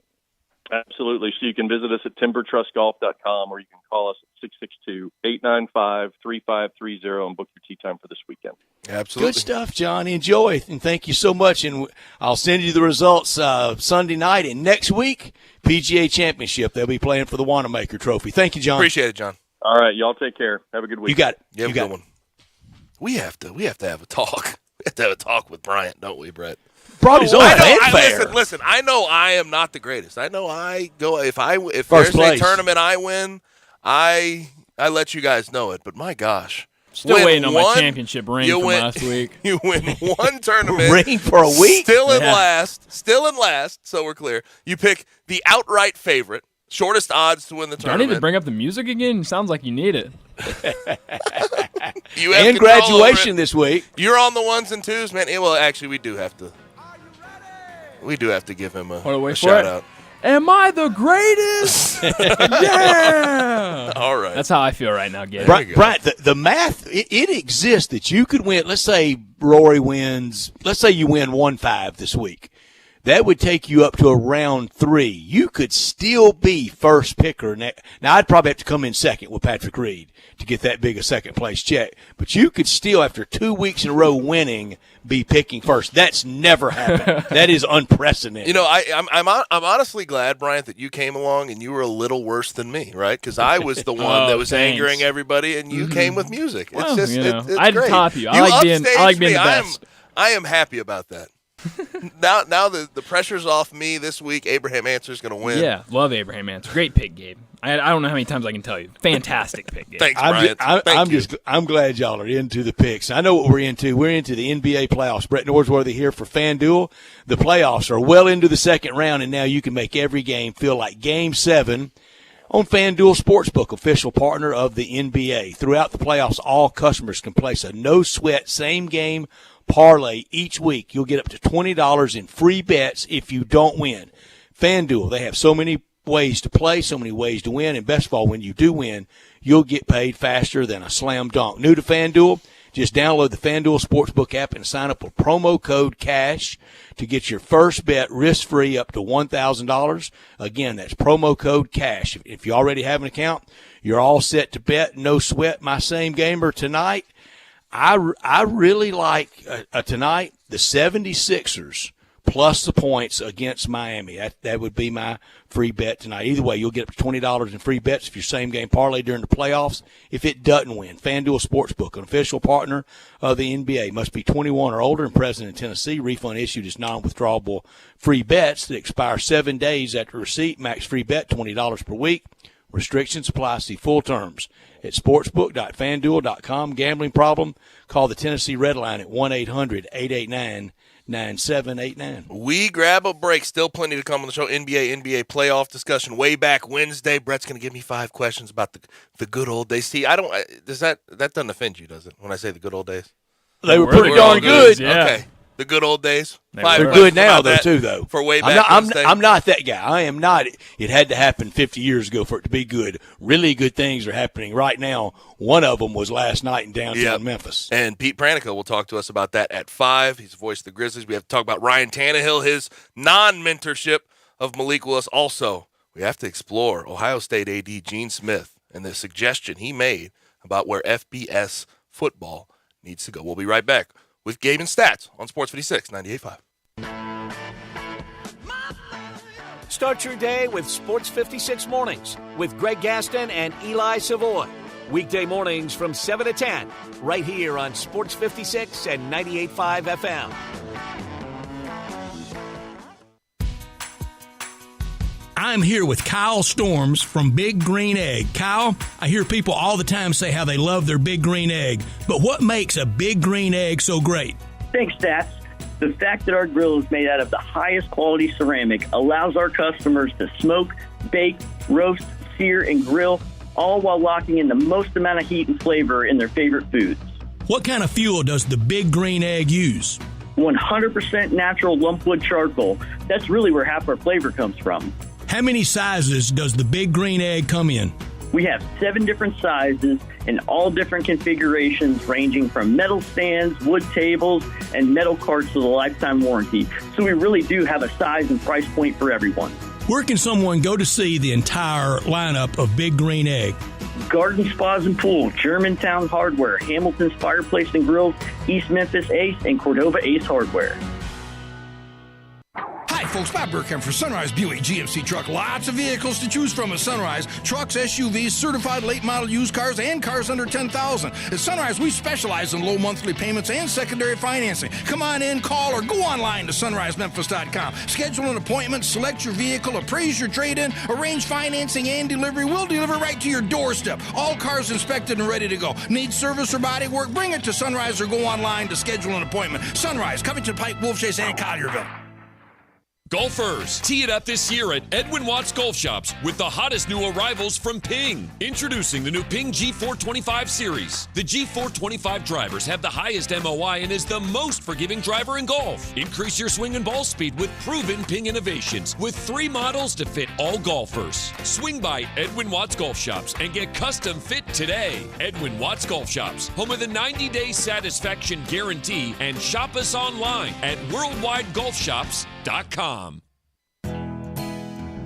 Absolutely. So you can visit us at timbertrustgolf.com, or you can call us at 662-895-3530 and book your tee time for this weekend. Absolutely. Good stuff, John. Enjoy, and thank you so much. And I'll send you the results Sunday night. And next week, PGA Championship. They'll be playing for the Wanamaker Trophy. Thank you, John. Appreciate it, John. All right. Y'all take care. Have a good week. You got it. You got a good one. We have to have a talk. We have to have a talk with Bryant, don't we, Brett? Brought his own fanfare. Listen, I know I am not the greatest. I know I go if First there's place. a tournament I win, I let you guys know it. But my gosh. Still waiting on my championship ring from last week. You win one tournament. Ring for a week? Still in last, so we're clear. You pick the outright favorite. Shortest odds to win the Do I tournament. need to bring up the music again? Sounds like you need it. You have and graduation this week. You're on the ones and twos, man. Well, actually, we do have to give him a shout out. Am I the greatest? Yeah. All right. That's how I feel right now, Gabe. Brian, the math, it exists that you could win. Let's say Rory wins. Let's say you win 1-5 this week. That would take you up to a round 3. You could still be first picker. Now, I'd probably have to come in second with Patrick Reed to get that big a second-place check. But you could still, after 2 weeks in a row winning, be picking first. That's never happened. That is unprecedented. You know, I'm honestly glad, Bryant, that you came along and you were a little worse than me, right? Because I was the one that was angering evereverybody, and you came with music. Well, it's just, it's I'd great. top you. I upstaged like being me. the best. I am happy about that. Now the pressure's off me this week. Abraham Answer's going to win. Yeah, love Abraham Answer. Great pick, Gabe. I don't know how many times I can tell you. Fantastic pick, Gabe. Thanks, Bryant. I'm glad y'all are into the picks. I know what we're into. We're into the NBA playoffs. Brett Norsworthy here for FanDuel. The playoffs are well into the second round, and now you can make every game feel like Game 7 on FanDuel Sportsbook, official partner of the NBA. Throughout the playoffs, all customers can place a no-sweat same-game parlay each week. You'll get up to $20 in free bets if you don't win. FanDuel, they have so many ways to play, so many ways to win, and best of all, when you do win, you'll get paid faster than a slam dunk. New to FanDuel? Just download the FanDuel Sportsbook app and sign up with promo code CASH to get your first bet risk-free up to $1,000. Again, that's promo code CASH. If you already have an account, you're all set to bet. No sweat. My same gamer tonight. I really like tonight the 76ers plus the points against Miami. That would be my free bet tonight. Either way, you'll get up to $20 in free bets if your same-game parlay during the playoffs. If it doesn't win, FanDuel Sportsbook, an official partner of the NBA, must be 21 or older and present in Tennessee. Refund issued as non-withdrawable free bets that expire 7 days after receipt. Max free bet, $20 per week. Restrictions apply. See full terms at sportsbook.fanduel.com. Gambling problem? Call the Tennessee Red Line at 1-800-889-9789. We grab a break. Still plenty to come on the show. NBA playoff discussion way back Wednesday. Brett's going to give me 5 questions about the good old days. See, that doesn't offend you, does it, when I say the good old days? They were pretty darn good. Yeah. Okay. The good old days. They're good now, though, though. For way back Wednesday. I'm not that guy. I am not. It had to happen 50 years ago for it to be good. Really good things are happening right now. One of them was last night in downtown Memphis. And Pete Pranica will talk to us about that at 5. He's the voice of the Grizzlies. We have to talk about Ryan Tannehill, his non-mentorship of Malik Willis. Also, we have to explore Ohio State AD Gene Smith and the suggestion he made about where FBS football needs to go. We'll be right back with Gabe and Stats on Sports 56, 98.5. Start your day with Sports 56 Mornings with Greg Gaston and Eli Savoy. Weekday mornings from 7 to 10, right here on Sports 56 and 98.5 FM. I'm here with Kyle Storms from Big Green Egg. Kyle, I hear people all the time say how they love their Big Green Egg, but what makes a Big Green Egg so great? Thanks, Stats. The fact that our grill is made out of the highest quality ceramic allows our customers to smoke, bake, roast, sear, and grill, all while locking in the most amount of heat and flavor in their favorite foods. What kind of fuel does the Big Green Egg use? 100% natural lumpwood charcoal. That's really where half our flavor comes from. How many sizes does the Big Green Egg come in? We have 7 different sizes and all different configurations ranging from metal stands, wood tables, and metal carts with a lifetime warranty. So we really do have a size and price point for everyone. Where can someone go to see the entire lineup of Big Green Egg? Garden Spas and Pool, Germantown Hardware, Hamilton's Fireplace and Grills, East Memphis Ace, and Cordova Ace Hardware. Hi, folks. Bob Burkham for Sunrise Buick GMC Truck. Lots of vehicles to choose from at Sunrise. Trucks, SUVs, certified late model used cars, and cars under $10,000. At Sunrise, we specialize in low monthly payments and secondary financing. Come on in, call, or go online to sunrisememphis.com. Schedule an appointment, select your vehicle, appraise your trade-in, arrange financing and delivery. We'll deliver right to your doorstep. All cars inspected and ready to go. Need service or body work? Bring it to Sunrise or go online to schedule an appointment. Sunrise, Covington Pike, Wolf Chase, and Collierville. Golfers, tee it up this year at Edwin Watts Golf Shops with the hottest new arrivals from Ping. Introducing the new Ping G425 series. The G425 drivers have the highest MOI and is the most forgiving driver in golf. Increase your swing and ball speed with proven Ping innovations with 3 models to fit all golfers. Swing by Edwin Watts Golf Shops and get custom fit today. Edwin Watts Golf Shops, home of the 90-day satisfaction guarantee, and shop us online at worldwidegolfshops.com.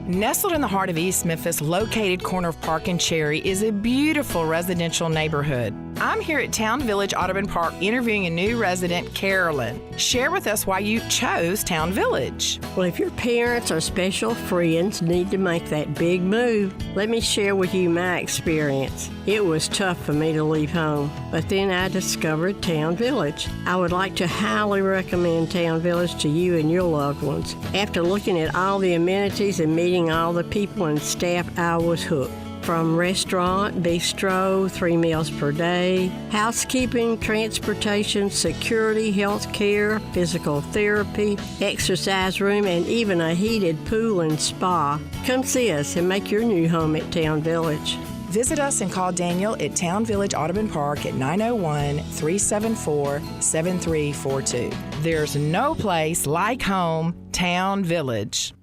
Nestled in the heart of East Memphis, located corner of Park and Cherry, is a beautiful residential neighborhood. I'm here at Town Village Audubon Park interviewing a new resident, Carolyn. Share with us why you chose Town Village. Well, if your parents or special friends need to make that big move, let me share with you my experience. It was tough for me to leave home, but then I discovered Town Village. I would like to highly recommend Town Village to you and your loved ones. After looking at all the amenities and meeting all the people and staff, I was hooked. From restaurant, bistro, 3 meals per day, housekeeping, transportation, security, health care, physical therapy, exercise room, and even a heated pool and spa. Come see us and make your new home at Town Village. Visit us and call Daniel at Town Village Audubon Park at 901-374-7342. There's no place like home, Town Village.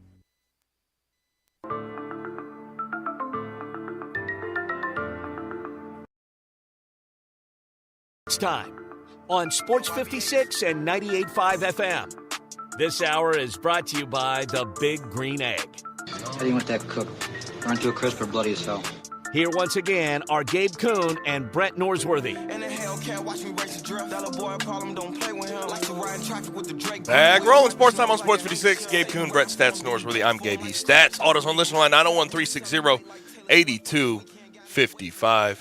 It's time on Sports 56 and 98.5 FM. This hour is brought to you by the Big Green Egg. How do you want that cooked? Burnt to a crisp or bloody as hell? Here once again are Gabe Kuhn and Brett Norsworthy. Back rolling Sports Time on Sports 56. Gabe Kuhn, Brett Stats Norsworthy. I'm Gabe. He's Stats. AutoZone listener line 901-360-8255.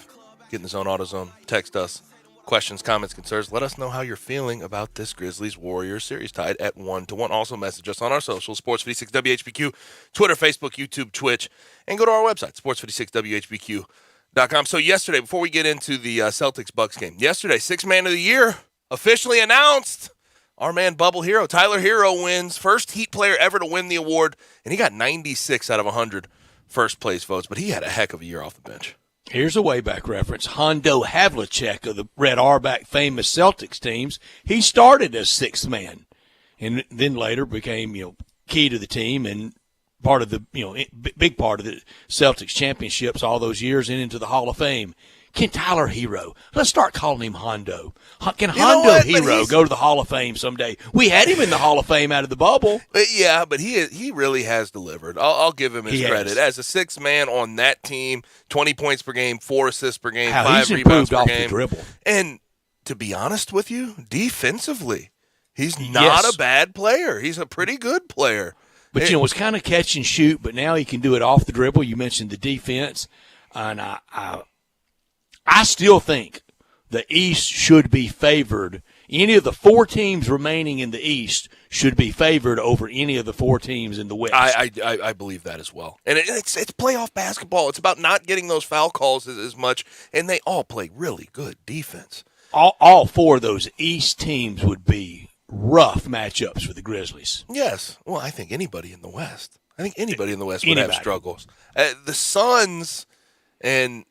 Get in the zone, AutoZone. Text us. Questions, comments, concerns. Let us know how you're feeling about this Grizzlies-Warriors series tied at 1-1. Also message us on our socials, Sports 56 WHBQ, Twitter, Facebook, YouTube, Twitch, and go to our website, sports56whbq.com. So yesterday, before we get into the Celtics-Bucks game, yesterday, 6th Man of the Year officially announced. Our man Bubble Hero, Tyler Hero, wins. First Heat player ever to win the award, and he got 96 out of 100 first-place votes, but he had a heck of a year off the bench. Here's a wayback reference. Hondo Havlicek of the Red Auerbach famous Celtics teams. He started as 6th man and then later became, key to the team and part of the, big part of the Celtics championships all those years and into the Hall of Fame. Can Tyler Hero? Let's start calling him Hondo. Can Hondo Hero go to the Hall of Fame someday? We had him in the Hall of Fame out of the bubble. Yeah, but he really has delivered. I'll give him his credit. As a 6th man on that team, 20 points per game, 4 assists per game, 5 rebounds per game. The dribble. And to be honest with you, defensively, he's not a bad player. He's a pretty good player. But, it's kind of catch and shoot, but now he can do it off the dribble. You mentioned the defense, and I still think the East should be favored any of the 4 teams remaining in the East should be favored over any of the 4 teams in the West. I believe that as well. And it's playoff basketball. It's about not getting those foul calls as much, and they all play really good defense. All 4 of those East teams would be rough matchups for the Grizzlies. Yes. Well, I think anybody in the West. would have struggles. The Suns, and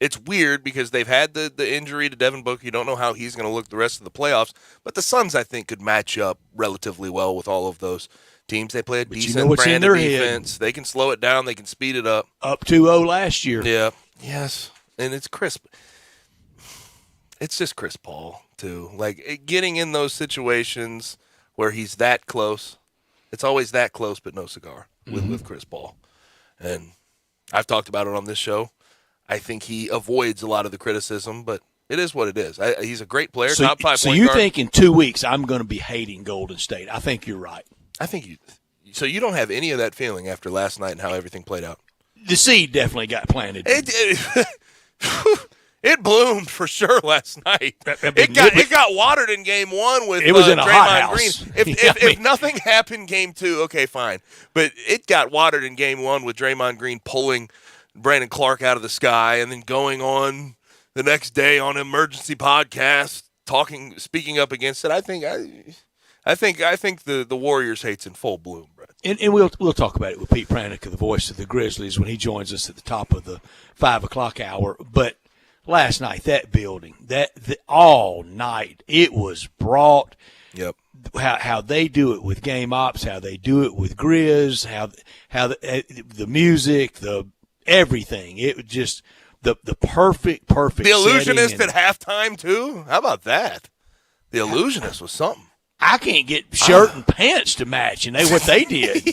it's weird because they've had the injury to Devin Booker. You don't know how he's going to look the rest of the playoffs. But the Suns, I think, could match up relatively well with all of those teams. They play a decent brand of defense. They can slow it down. They can speed it up. Up 2-0 last year. Yeah. Yes. And it's crisp. It's just Chris Paul, too. Like, getting in those situations where he's that close. It's always that close, but no cigar with Chris Paul. And I've talked about it on this show. I think he avoids a lot of the criticism, but it is what it is. He's a great player, top 5 point guard. So you think in 2 weeks I'm going to be hating Golden State? I think you're right. I think you. So you don't have any of that feeling after last night and how everything played out? The seed definitely got planted. It bloomed for sure last night. It got watered in game 1 with it was in a Draymond hot house. Green. If nothing happened game 2, okay, fine. But it got watered in game 1 with Draymond Green pulling Brandon Clark out of the sky and then going on the next day on an emergency podcast speaking up against it. I think the Warriors hate's in full bloom, Brett. And we'll talk about it with Pete Pranica, the voice of the Grizzlies, when he joins us at the top of the 5 o'clock hour. But last night, that building, all night, it was brought. Yep. How they do it with game ops, how they do it with Grizz, how the music, the everything. It was just the perfect. The Illusionist at halftime too. How about that? The Illusionist was something. I can't get shirt and pants to match, and what they did.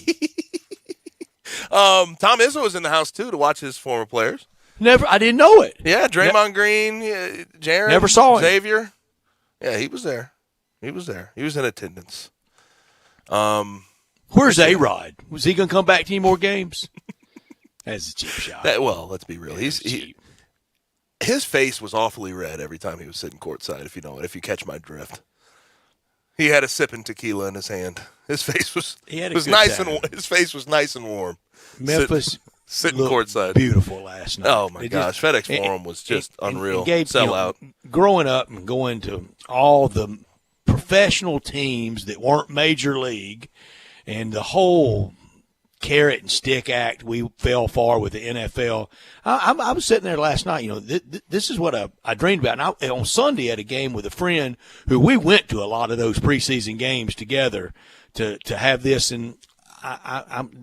Tom Izzo was in the house too to watch his former players. I didn't know it. Yeah, Draymond Green, Jaren, never saw him. Xavier. Yeah, he was there. He was in attendance. Where's A-Rod? Was he going to come back to any more games? That's a cheap shot. Let's be real. His face was awfully red every time he was sitting courtside. If you catch my drift, he had a sipping tequila in his hand. His face was nice and his face was nice and warm. Memphis sitting courtside, beautiful last night. Oh my gosh, FedEx Forum was just unreal. Sellout. Growing up and going to all the professional teams that weren't major league, and the whole carrot and stick act we fell for with the NFL. I was sitting there last night. This is what I dreamed about. And on Sunday, I had a game with a friend who we went to a lot of those preseason games together to have this. And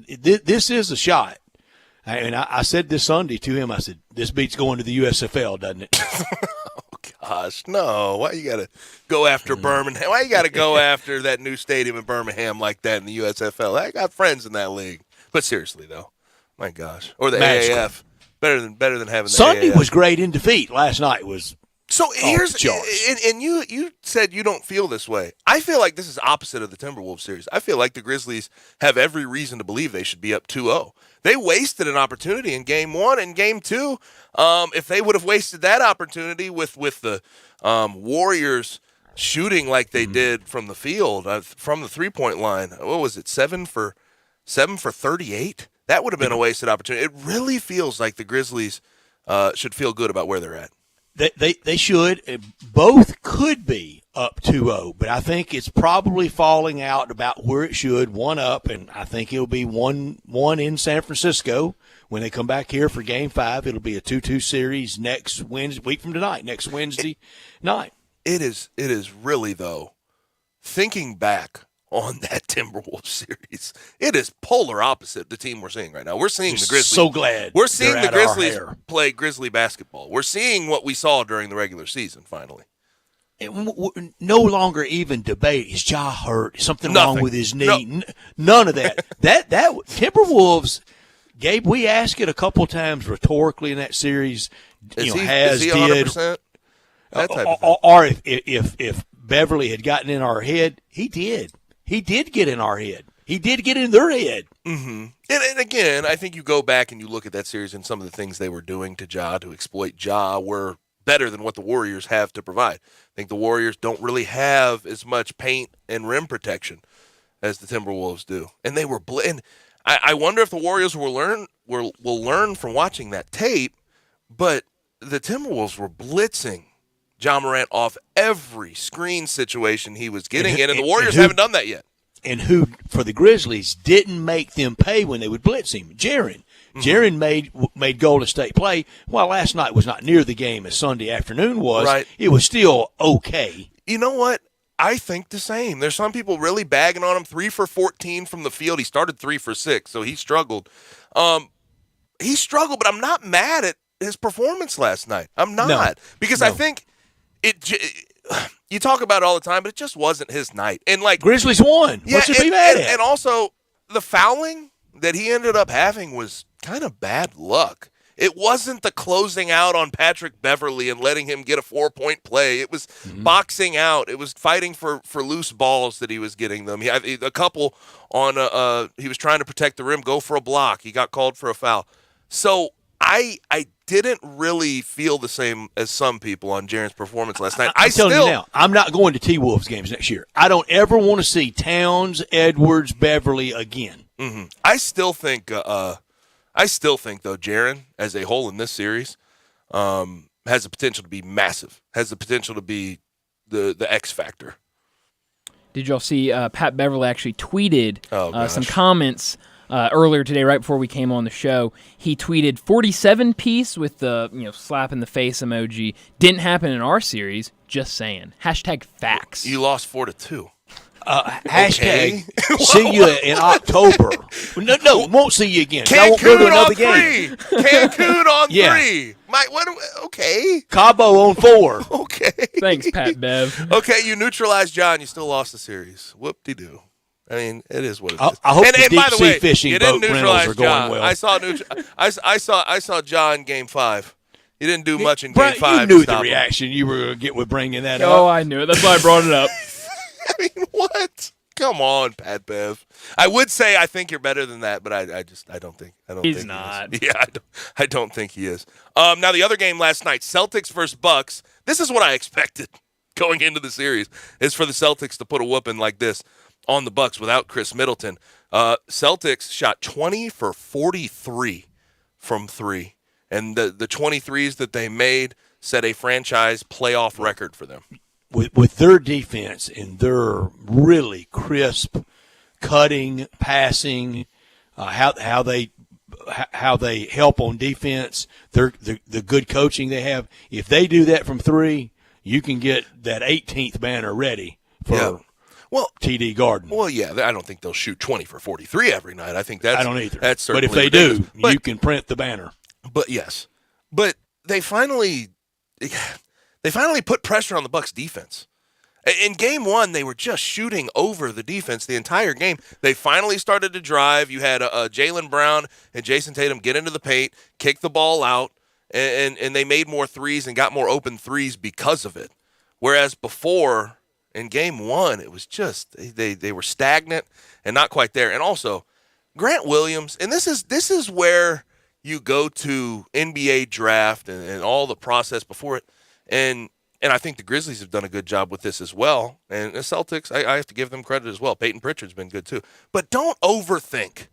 this is a shot. And I said this Sunday to him. I said, "This beats going to the USFL, doesn't it?" Gosh, no. Why you got to go after Birmingham? Why you got to go after that new stadium in Birmingham like that in the USFL? I got friends in that league. But seriously, though, my gosh. Or the AAF. Better than having the Sunday AAF. was great in defeat. Last night was So here's and you said you don't feel this way. I feel like this is opposite of the Timberwolves series. I feel like the Grizzlies have every reason to believe they should be up 2-0. They wasted an opportunity in game 1 and game 2. If they would have wasted that opportunity with the Warriors shooting like they did from the field, from the 3-point line, what was it, 7 for 38? That would have been a wasted opportunity. It really feels like the Grizzlies should feel good about where they're at. They should. Both could be up 2-0, but I think it's probably falling out about where it should, 1 up, and I think it'll be 1-1 in San Francisco when they come back here for Game 5. It'll be a 2-2 series next week from tonight, next Wednesday night. It is really, though, thinking back on that Timberwolves series, it is polar opposite the team we're seeing right now. We're seeing the Grizzlies. So glad we're seeing the Grizzlies play Grizzly basketball. We're seeing what we saw during the regular season. Finally, no longer even debate. Is Ja hurt? Is something wrong with his knee? None of that. that Timberwolves, Gabe. We asked it a couple times rhetorically in that series. Is he 100%? That type of thing. Or if Beverly had gotten in our head, he did. He did get in our head. He did get in their head. Mm-hmm. And again, I think you go back and you look at that series and some of the things they were doing to Ja to exploit Ja were better than what the Warriors have to provide. I think the Warriors don't really have as much paint and rim protection as the Timberwolves do. And they were and I wonder if the Warriors will learn from watching that tape, but the Timberwolves were blitzing Ja Morant off every screen situation he was getting in, and the Warriors haven't done that yet. And who, for the Grizzlies, didn't make them pay when they would blitz him? Jaren. Jaren made Golden State play. While last night was not near the game as Sunday afternoon was, right. It was still okay. You know what? I think the same. There's some people really bagging on him. 3 for 14 from the field. He started 3 for 6, so he struggled. But I'm not mad at his performance last night. I'm not. Because I think you talk about it all the time, but it just wasn't his night. And like Grizzlies won. What's to be mad at? And also, the fouling that he ended up having was kind of bad luck. It wasn't the closing out on Patrick Beverley and letting him get a 4-point play. It was boxing out. It was fighting for loose balls that he was getting them. He had a couple on he was trying to protect the rim, go for a block. He got called for a foul. So I didn't really feel the same as some people on Jaren's performance last night. I'm telling you now, I'm not going to T-Wolves games next year. I don't ever want to see Towns, Edwards, Beverley again. Mm-hmm. I still think though, Jaren as a whole in this series has the potential to be massive. Has the potential to be the X factor. Did y'all see Pat Beverley actually tweeted some comments earlier today, right before we came on the show? He tweeted 47 piece with the slap in the face emoji. Didn't happen in our series. Just saying. #facts. You lost 4-2. Hashtag see you in October. No, won't see you again. Cancun I won't go to another on game. 3. Cancun on Yeah. 3. Okay. Cabo on 4. Okay. Thanks, Pat Bev. Okay, you neutralized John. You still lost the series. Whoop-de-doo. I mean, it is what it is. I hope and the by the deep-sea way, fishing you didn't boat rentals neutralize are going John. well. I saw John Game 5. You didn't do much in Brett, Game 5. you knew to the stop him. reaction you were going to get with bringing that up. Oh, I knew it. That's why I brought it up. I mean, what? Come on, Pat Bev. I would say I think you're better than that, but I don't think. He's think not. He is. Yeah, I don't think he is. Now the other game last night, Celtics versus Bucks. This is what I expected going into the series, is for the Celtics to put a whooping like this on the Bucks without Chris Middleton. Celtics shot 20 for 43 from 3, and the 23s that they made set a franchise playoff record for them. With their defense and their really crisp cutting, passing, how they help on defense, the good coaching they have. If they do that from 3, you can get that 18th banner ready for TD Garden. Well, yeah, I don't think they'll shoot 20 for 43 every night. I think that's I don't either. That's certainly but if they do, you can print the banner. But yes, but they finally put pressure on the Bucks defense. In Game 1, they were just shooting over the defense the entire game. They finally started to drive. You had Jaylen Brown and Jason Tatum get into the paint, kick the ball out, and they made more threes and got more open threes because of it. Whereas before, in Game 1, it was just they were stagnant and not quite there. And also, Grant Williams, and this is where you go to NBA draft and all the process before it, and I think the Grizzlies have done a good job with this as well. And the Celtics, I have to give them credit as well. Peyton Pritchard's been good too. But don't overthink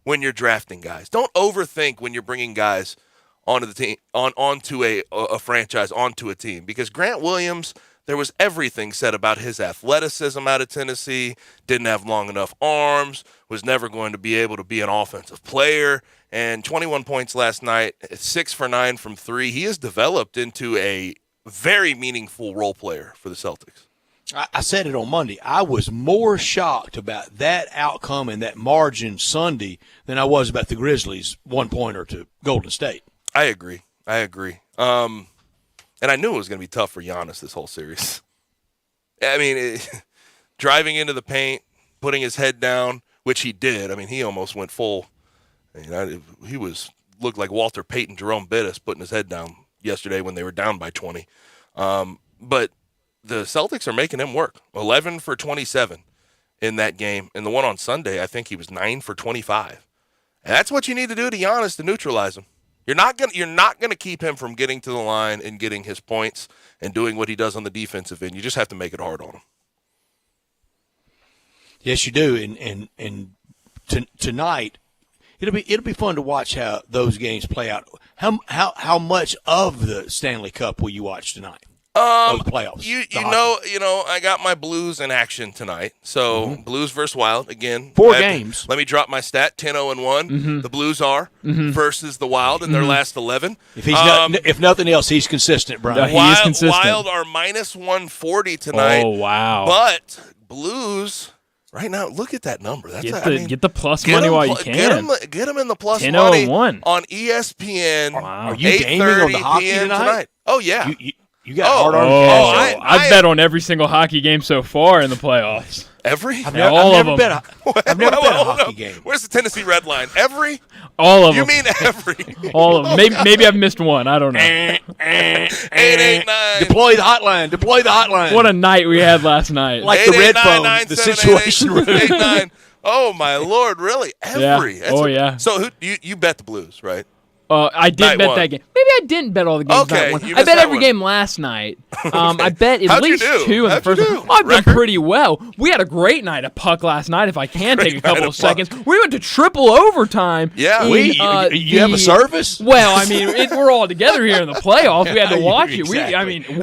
when you're drafting guys. Don't overthink when you're bringing guys onto the team, onto a franchise, onto a team. Because Grant Williams, there was everything said about his athleticism out of Tennessee, didn't have long enough arms, was never going to be able to be an offensive player. And 21 points last night, 6 for 9 from 3. He has developed into a very meaningful role player for the Celtics. I said it on Monday. I was more shocked about that outcome and that margin Sunday than I was about the Grizzlies' 1-pointer to Golden State. I agree. And I knew it was going to be tough for Giannis this whole series. I mean, driving into the paint, putting his head down, which he did. I mean, he almost went full. He looked like Walter Payton, Jerome Bettis putting his head down yesterday when they were down by 20. But the Celtics are making him work. 11 for 27 in that game. And the one on Sunday, I think he was 9 for 25. And that's what you need to do to Giannis to neutralize him. You're not gonna keep him from getting to the line and getting his points and doing what he does on the defensive end. You just have to make it hard on him. Yes, you do. And tonight, it'll be fun to watch how those games play out. How much of the Stanley Cup will you watch tonight? Of the playoffs. You know, I got my Blues in action tonight. So Blues versus Wild again. 4 games. Let me drop my stat: 10-0-1. The Blues are versus the Wild in their last 11. If nothing else, he's consistent, Brian. He is consistent. Wild are minus 140 tonight. Oh wow! But Blues. Right now, look at that number. Get the plus money while you can. Get them in the plus money 10-0-1 on ESPN. Wow. Are you gaming on the hockey tonight? Oh yeah. You got hard-armed cash. I've bet on every single hockey game so far in the playoffs. Every? I've never bet a hockey game. Where's the Tennessee red line? Every? All of them. You mean every? All of them. Maybe I've missed one. I don't know. 889. Deploy the hotline. What a night we had last night. Like the red phone, the situation room. 89. Oh, my Lord, really? Every? Yeah. Yeah. So you bet the Blues, right? I did bet that game. Maybe I didn't bet all the games. Okay, I bet every game last night. I bet at least 2 in the first one. I've done pretty well. We had a great night of puck last night, if I can take a couple of seconds. We went to triple overtime. Yeah. You have a service? Well, I mean, we're all together here in the playoffs. We had to watch it.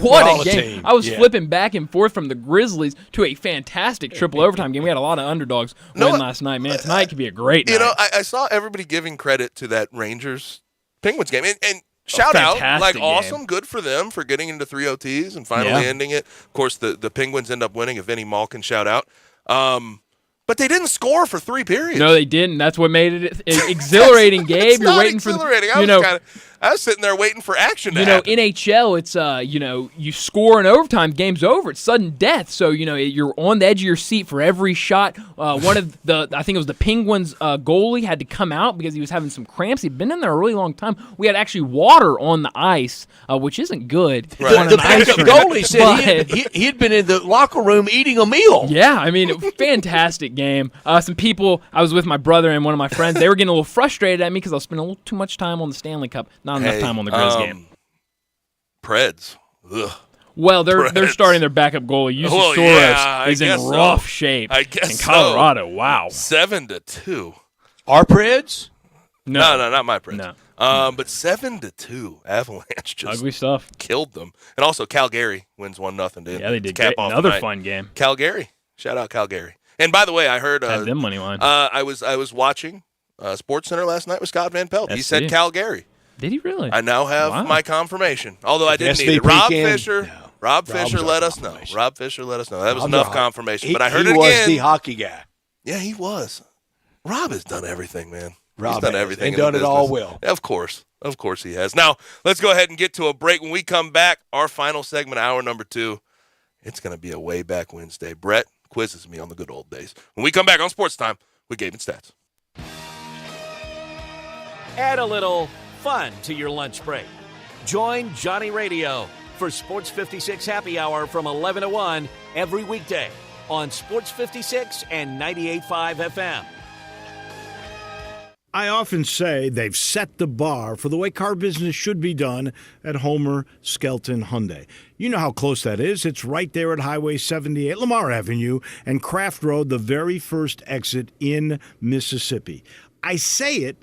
What a game. I was flipping back and forth from the Grizzlies to a fantastic triple overtime game. We had a lot of underdogs win last night. Man, tonight could be a great night. You know, I saw everybody giving credit to that Rangers Penguins game, and shout out, like, awesome, game. Good for them for getting into 3 OTs and finally ending it. Of course, the Penguins end up winning. A Vinny Malkin shout out, but they didn't score for 3 periods. No, they didn't. That's what made it exhilarating. Gabe, you're waiting exhilarating. for I was sitting there waiting for action to happen. NHL, it's you score in overtime, game's over. It's sudden death. So you're on the edge of your seat for every shot. One of I think it was the Penguins goalie had to come out because he was having some cramps. He'd been in there a really long time. We had actually water on the ice, which isn't good. Right. The goalie said he had been in the locker room eating a meal. Yeah, I mean, fantastic game. Some people, I was with my brother and one of my friends. They were getting a little frustrated at me because I was spending a little too much time on the Stanley Cup. Not enough time on the Grizz game. Preds. Ugh. Well, they're starting their backup goalie. Yusuf Soros is in rough shape. I guess in Colorado. Wow. 7-2. Our Preds? No, not my Preds. No. But 7-2. Avalanche just ugly stuff. Killed them. And also Calgary wins 1-0. Yeah, they did. Another fun game. Calgary. Shout out Calgary. And by the way, I heard had them money line. I was watching SportsCenter last night with Scott Van Pelt. He said Calgary. Did he really? I now have my confirmation. Although I didn't need it. Rob Fisher let us know. Rob Fisher let us know. That was enough confirmation. But I heard it again. He was the hockey guy. Yeah, he was. Rob has done everything, man. Rob has done everything. And done it all well. Of course he has. Now, let's go ahead and get to a break. When we come back, our final segment, hour number 2, it's going to be a way back Wednesday. Brett quizzes me on the good old days. When we come back on Sports Time with Gabe and Stats. Add a little fun to your lunch break. Join Johnny Radio for Sports 56 Happy Hour from 11 to 1 every weekday on Sports 56 and 98.5 FM. I often say they've set the bar for the way car business should be done at Homer Skelton Hyundai. You know how close that is. It's right there at Highway 78, Lamar Avenue, and Craft Road, the very first exit in Mississippi. I say it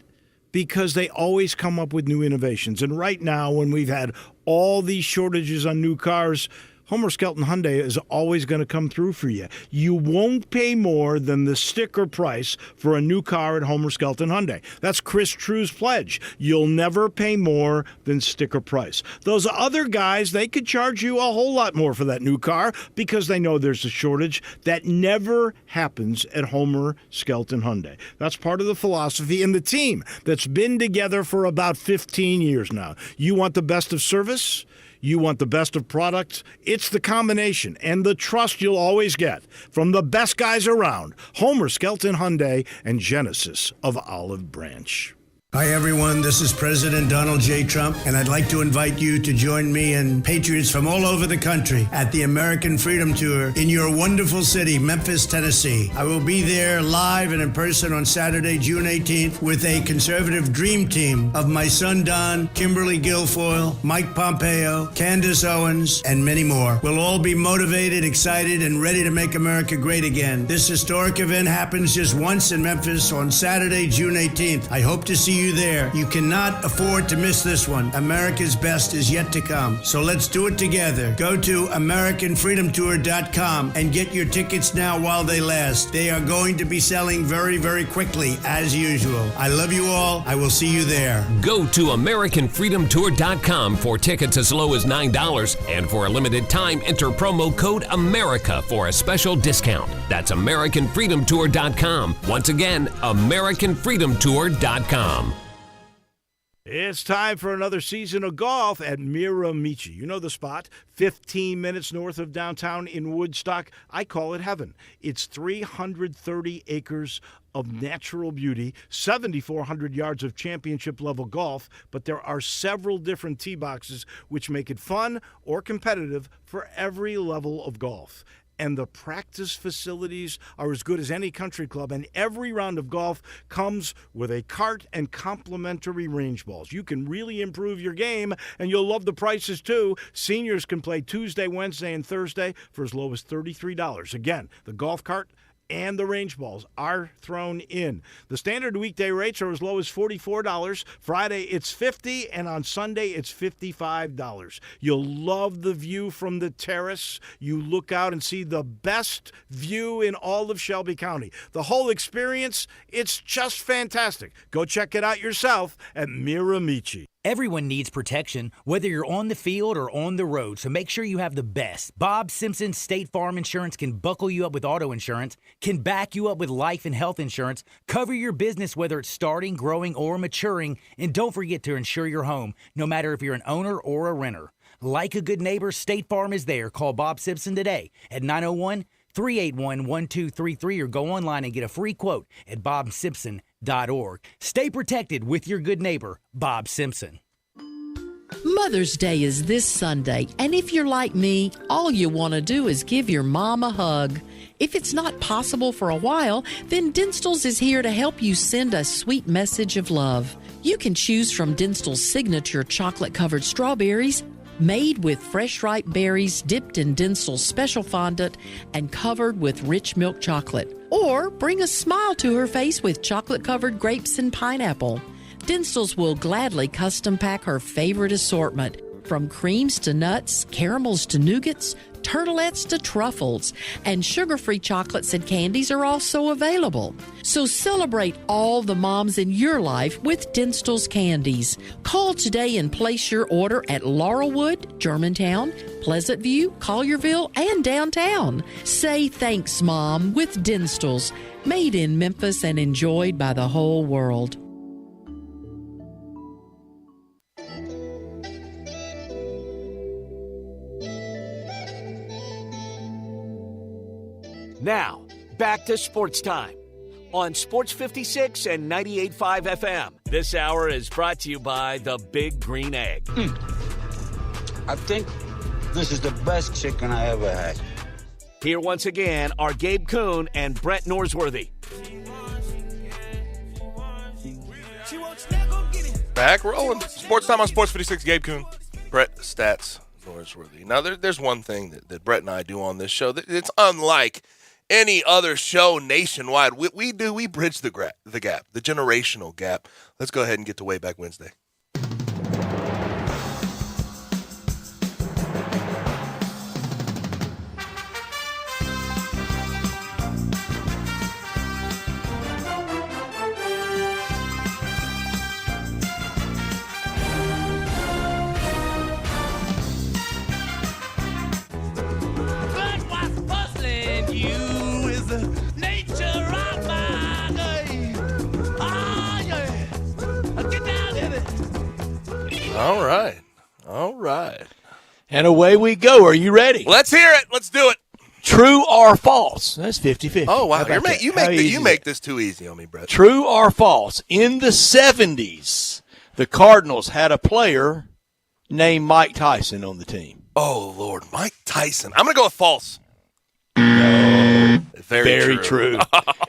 because they always come up with new innovations. And right now, when we've had all these shortages on new cars, Homer Skelton Hyundai is always going to come through for you. You won't pay more than the sticker price for a new car at Homer Skelton Hyundai. That's Chris True's pledge. You'll never pay more than sticker price. Those other guys, they could charge you a whole lot more for that new car because they know there's a shortage. That never happens at Homer Skelton Hyundai. That's part of the philosophy and the team that's been together for about 15 years now. You want the best of service? You want the best of products? It's the combination and the trust you'll always get from the best guys around, Homer Skelton Hyundai and Genesis of Olive Branch. Hi, everyone. This is President Donald J. Trump, and I'd like to invite you to join me and patriots from all over the country at the American Freedom Tour in your wonderful city, Memphis, Tennessee. I will be there live and in person on Saturday, June 18th, with a conservative dream team of my son, Don, Kimberly Guilfoyle, Mike Pompeo, Candace Owens, and many more. We'll all be motivated, excited, and ready to make America great again. This historic event happens just once in Memphis on Saturday, June 18th. I hope to see you there. You cannot afford to miss this one. America's best is yet to come. So let's do it together. Go to AmericanFreedomTour.com and get your tickets now while they last. They are going to be selling very, very quickly, as usual. I love you all. I will see you there. Go to AmericanFreedomTour.com for tickets as low as $9. And for a limited time, enter promo code AMERICA for a special discount. That's AmericanFreedomTour.com. Once again, AmericanFreedomTour.com. It's time for another season of golf at Miramichi. You know the spot, 15 minutes north of downtown in Woodstock. I call it heaven. It's 330 acres of natural beauty, 7,400 yards of championship-level golf, but there are several different tee boxes which make it fun or competitive for every level of golf. And the practice facilities are as good as any country club, and every round of golf comes with a cart and complimentary range balls. You can really improve your game, and you'll love the prices, too. Seniors can play Tuesday, Wednesday, and Thursday for as low as $33. Again, the golf cart and the range balls are thrown in. The standard weekday rates are as low as $44. Friday, it's $50, and on Sunday, it's $55. You'll love the view from the terrace. You look out and see the best view in all of Shelby County. The whole experience, it's just fantastic. Go check it out yourself at Miramichi. Everyone needs protection, whether you're on the field or on the road, so make sure you have the best. Bob Simpson State Farm Insurance can buckle you up with auto insurance, can back you up with life and health insurance, cover your business whether it's starting, growing, or maturing, and don't forget to insure your home, no matter if you're an owner or a renter. Like a good neighbor, State Farm is there. Call Bob Simpson today at 901-381-1233 or go online and get a free quote at bobsimpson.org. Stay protected with your good neighbor, Bob Simpson. Mother's Day is this Sunday, and if you're like me, all you want to do is give your mom a hug. If it's not possible for a while, then Dinstall's is here to help you send a sweet message of love. You can choose from Dinstall's signature chocolate-covered strawberries, made with fresh ripe berries dipped in Dinstall's special fondant and covered with rich milk chocolate. Or bring a smile to her face with chocolate-covered grapes and pineapple. Dinstall's will gladly custom pack her favorite assortment, from creams to nuts, caramels to nougats, turtlettes to truffles, and sugar-free chocolates and candies are also available. So celebrate all the moms in your life with Dinstall's candies. Call today and place your order at Laurelwood, Germantown, Pleasant View, Collierville, and downtown. Say thanks, Mom, with Dinstall's, made in Memphis and enjoyed by the whole world. Now, back to Sports Time on Sports 56 and 98.5 FM. This hour is brought to you by the Big Green Egg. I think this is the best chicken I ever had. Here once again are Gabe Kuhn and Brett Norsworthy. Back rolling. Sports Time on Sports 56. Gabe Kuhn, Brett Stats Norsworthy. Now, there's one thing that Brett and I do on this show. It's unlike any other show nationwide. We bridge the gap, the generational gap. Let's go ahead and get to Way Back Wednesday. All right. And away we go. Are you ready? Let's hear it. Let's do it. True or false? That's 50-50. Oh, wow. You make make this too easy on me, Brett. True or false? In the 70s, the Cardinals had a player named Mike Tyson on the team. Oh, Lord. Mike Tyson. I'm going to go with false. No. Very true.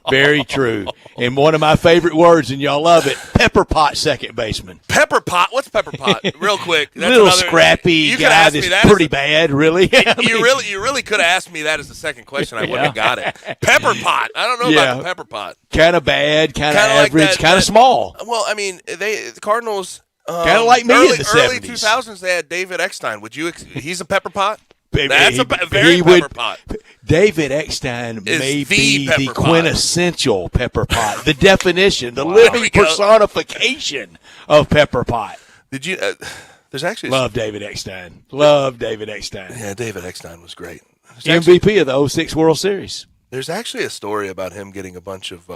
Very true. And one of my favorite words, and y'all love it, pepper pot second baseman. Pepper pot? What's pepper pot? Real quick. That's little scrappy guy that's pretty bad, really. You really could have asked me that as the second question. I wouldn't have got it. Pepper pot. I don't know about the pepper pot. Kind of bad, kind of average, like kind of small. Well, I mean, the Cardinals. Kind of like me in the 70s. Early 2000s, they had David Eckstein. He's a pepper pot? Very pepper pot. David Eckstein may be the pot. quintessential pepper pot. The definition, the living personification of pepper pot. Did you? There's actually love David Eckstein. Love David Eckstein. Yeah, David Eckstein was great. MVP of the 06 World Series. There's actually a story about him getting a bunch of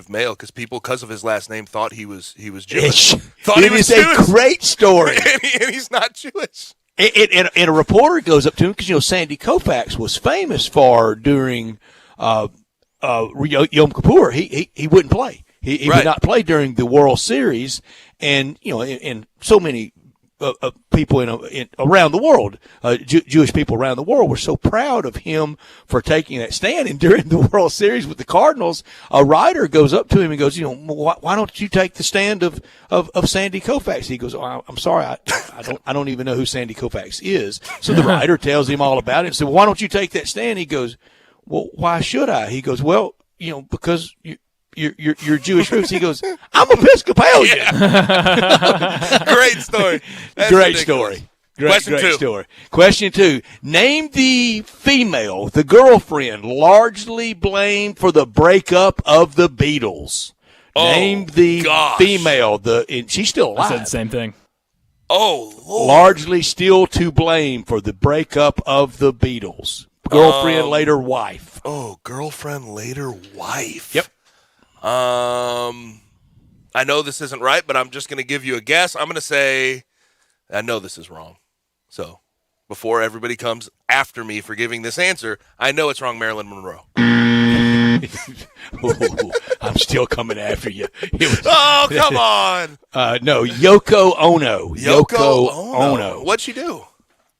mail because of his last name thought he was Jewish. It is a great story, and he's not Jewish. And a reporter goes up to him because Sandy Koufax was famous for during Yom Kippur. He wouldn't play. He would not play during the World Series, and and so many people around the world, Jewish people around the world, were so proud of him for taking that stand. And during the World Series with the Cardinals, a writer goes up to him and goes, why don't you take the stand of Sandy Koufax? He goes, I'm sorry, I don't even know who Sandy Koufax is. So the writer tells him all about it and said, well, why don't you take that stand? He goes, well, why should I? He goes, well, because your Jewish roots. He goes, I'm Episcopalian. Yeah. Great story. Great story. Great story. Question 2. Name the female, the girlfriend, largely blamed for the breakup of the Beatles. Name the female, and she's still alive. I said the same thing. Oh, Lord. Largely still to blame for the breakup of the Beatles. Girlfriend, later wife. Oh, girlfriend, later wife. Yep. I know this isn't right, but I'm just going to give you a guess. I'm going to say I know this is wrong. So before everybody comes after me for giving this answer, I know it's wrong. Marilyn Monroe. Ooh, I'm still coming after you. Come on. No, Yoko Ono. Yoko Ono. What'd she do?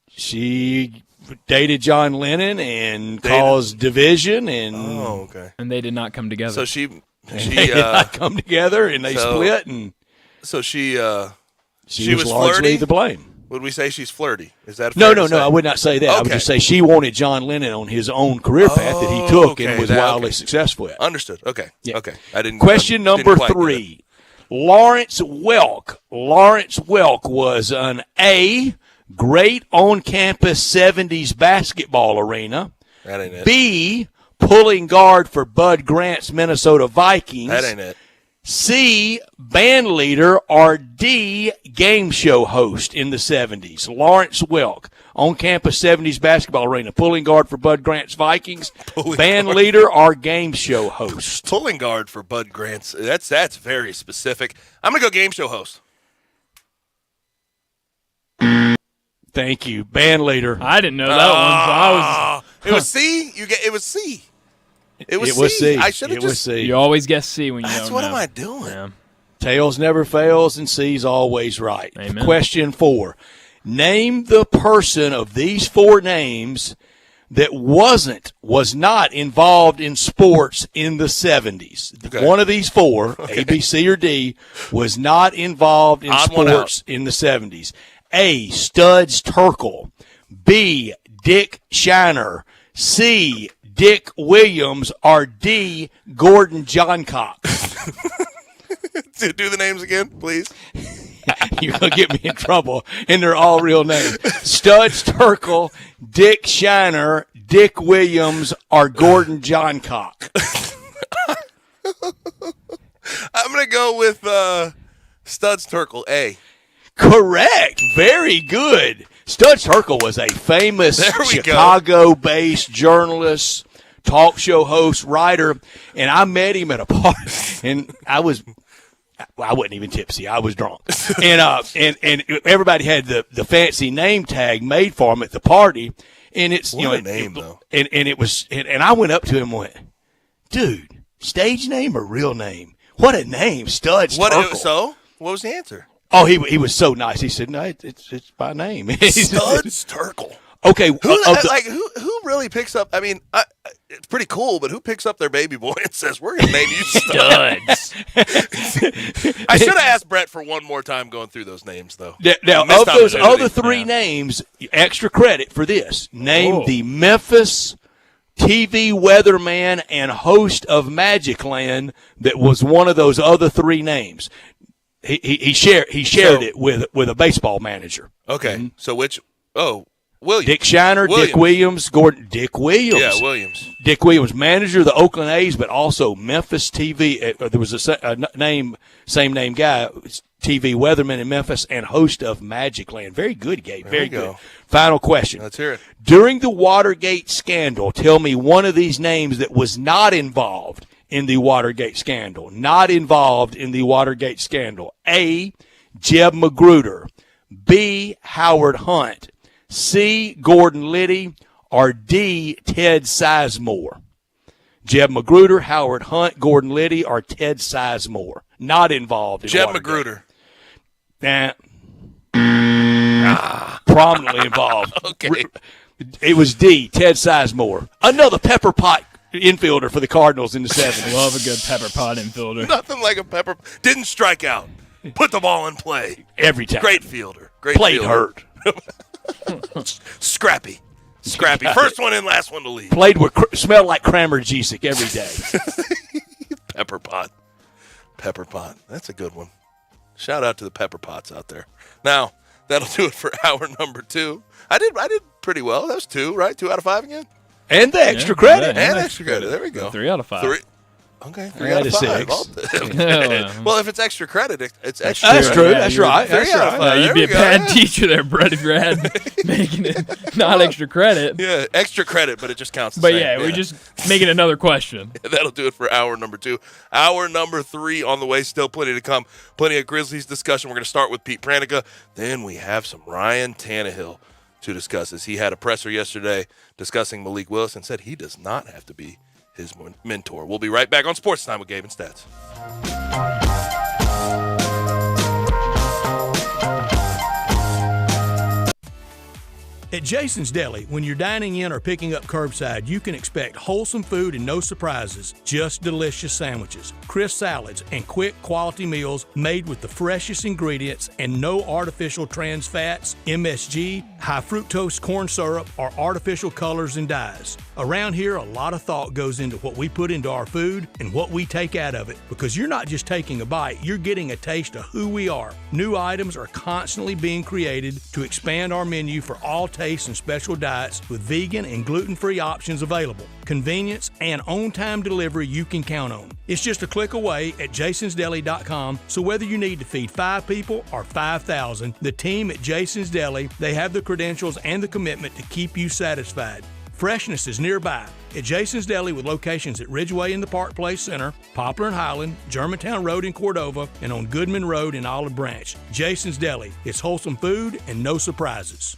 She dated John Lennon and caused division. And they did not come together. So she they did not come together, and they split. And so she was largely flirty? to blame. Would we say she's flirty? Is that no? I would not say that. Okay. I would just say she wanted John Lennon on his own career path that he took and was wildly successful at. Understood. Okay. Yeah. Okay. I didn't. Question number 3. Lawrence Welk. Lawrence Welk was an A, great on-campus 70s basketball arena. That ain't it. B, pulling guard for Bud Grant's Minnesota Vikings. That ain't it. C, band leader, or D, game show host in the 70s. Lawrence Welk, on-campus 70s basketball arena, pulling guard for Bud Grant's Vikings, band leader, or game show host. Pulling guard for Bud Grant's. That's very specific. I'm going to go game show host. Thank you. Band leader. I didn't know that one. It was C? It was C. It was C. I should have It was C. You always guess C when you That's don't what know. am I doing? Yeah. Tails never fails and C's always right. Amen. Question 4. Name the person of these 4 names that was not involved in sports in the 70s. Okay. One of these 4, A, B, C, or D, was not involved in Odd one sports in the 70s. A, Studs Terkel. B, Dick Shiner. C, Dick Williams, or D, Gordon Johncock. Do the names again, please. You're going to get me in trouble, and they're all real names. Studs Terkel, Dick Shiner, Dick Williams, or Gordon Johncock. I'm going to go with Studs Terkel, A. Correct. Very good. Studs Terkel was a famous Chicago-based journalist, talk show host, writer, and I met him at a party, and I wasn't even tipsy. I was drunk. And everybody had the fancy name tag made for him at the party. And it's what a name though. And it was and I went up to him and went, dude, stage name or real name? What a name, Studs Turkle. So what was the answer? Oh, he was so nice. He said, no, it's my name. Studs Turkle. Okay, who really picks up? I mean, it's pretty cool, but who picks up their baby boy and says, "We're gonna name you Studs"? I should have asked Brett for one more time going through those names, though. Now, of those other three names, extra credit for this. Name the Memphis TV weatherman and host of Magic Land that was one of those other three names. He shared it with a baseball manager. Okay, so which? Oh. Williams. Dick Shiner, Dick Williams, Gordon. Dick Williams. Yeah, Williams. Dick Williams, manager of the Oakland A's, but also Memphis TV. There was a same name guy, TV weatherman in Memphis and host of Magic Land. Very good, Gabe. Very good. Final question. Let's hear it. During the Watergate scandal, tell me one of these names that was not involved in the Watergate scandal. Not involved in the Watergate scandal. A, Jeb Magruder. B, Howard Hunt. C, Gordon Liddy, or D, Ted Sizemore. Jeb Magruder, Howard Hunt, Gordon Liddy, or Ted Sizemore. Not involved in Jeb Watergate. Magruder. Prominently involved. Okay. It was D, Ted Sizemore. Another pepper pot infielder for the Cardinals in the 70s. Love a good pepper pot infielder. Nothing like a pepper. Didn't strike out. Put the ball in play. Every time. Great fielder. Played hurt. Scrappy. First one in, last one to leave. Played with, smelled like Kramer Jesic every day. Pepper pot. That's a good one. Shout out to the pepper pots out there. Now, that'll do it for hour number 2. I did pretty well. That was 2, right? 2 out of 5 again? And the extra credit. And extra credit. There we go. 3 out of 5. Okay, 3 out of 5. Well, if it's extra credit, it's extra. That's true. That's right. 3 out of 5. You'd be a bad teacher there, Brett, if you're making it not extra credit. Yeah, extra credit, but it just counts the but same. yeah, we're just making another question. That'll do it for hour number 2. Hour number 3 on the way. Still plenty to come. Plenty of Grizzlies discussion. We're going to start with Pete Pranica. Then we have some Ryan Tannehill to discuss as he had a presser yesterday discussing Malik Willis and said he does not have to be his mentor. We'll be right back on Sports Time with Gabe and Stats. At Jason's Deli, when you're dining in or picking up curbside, you can expect wholesome food and no surprises, just delicious sandwiches, crisp salads, and quick quality meals made with the freshest ingredients and no artificial trans fats, MSG, high fructose corn syrup, or artificial colors and dyes. Around here, a lot of thought goes into what we put into our food and what we take out of it, because you're not just taking a bite, you're getting a taste of who we are. New items are constantly being created to expand our menu for all tastes and special diets with vegan and gluten-free options available. Convenience and on-time delivery you can count on. It's just a click away at jasonsdeli.com, so whether you need to feed 5 people or 5,000, the team at Jason's Deli, they have the credentials and the commitment to keep you satisfied. Freshness is nearby at Jason's Deli with locations at Ridgeway in the Park Place Center, Poplar and Highland, Germantown Road in Cordova, and on Goodman Road in Olive Branch. Jason's Deli. It's wholesome food and no surprises.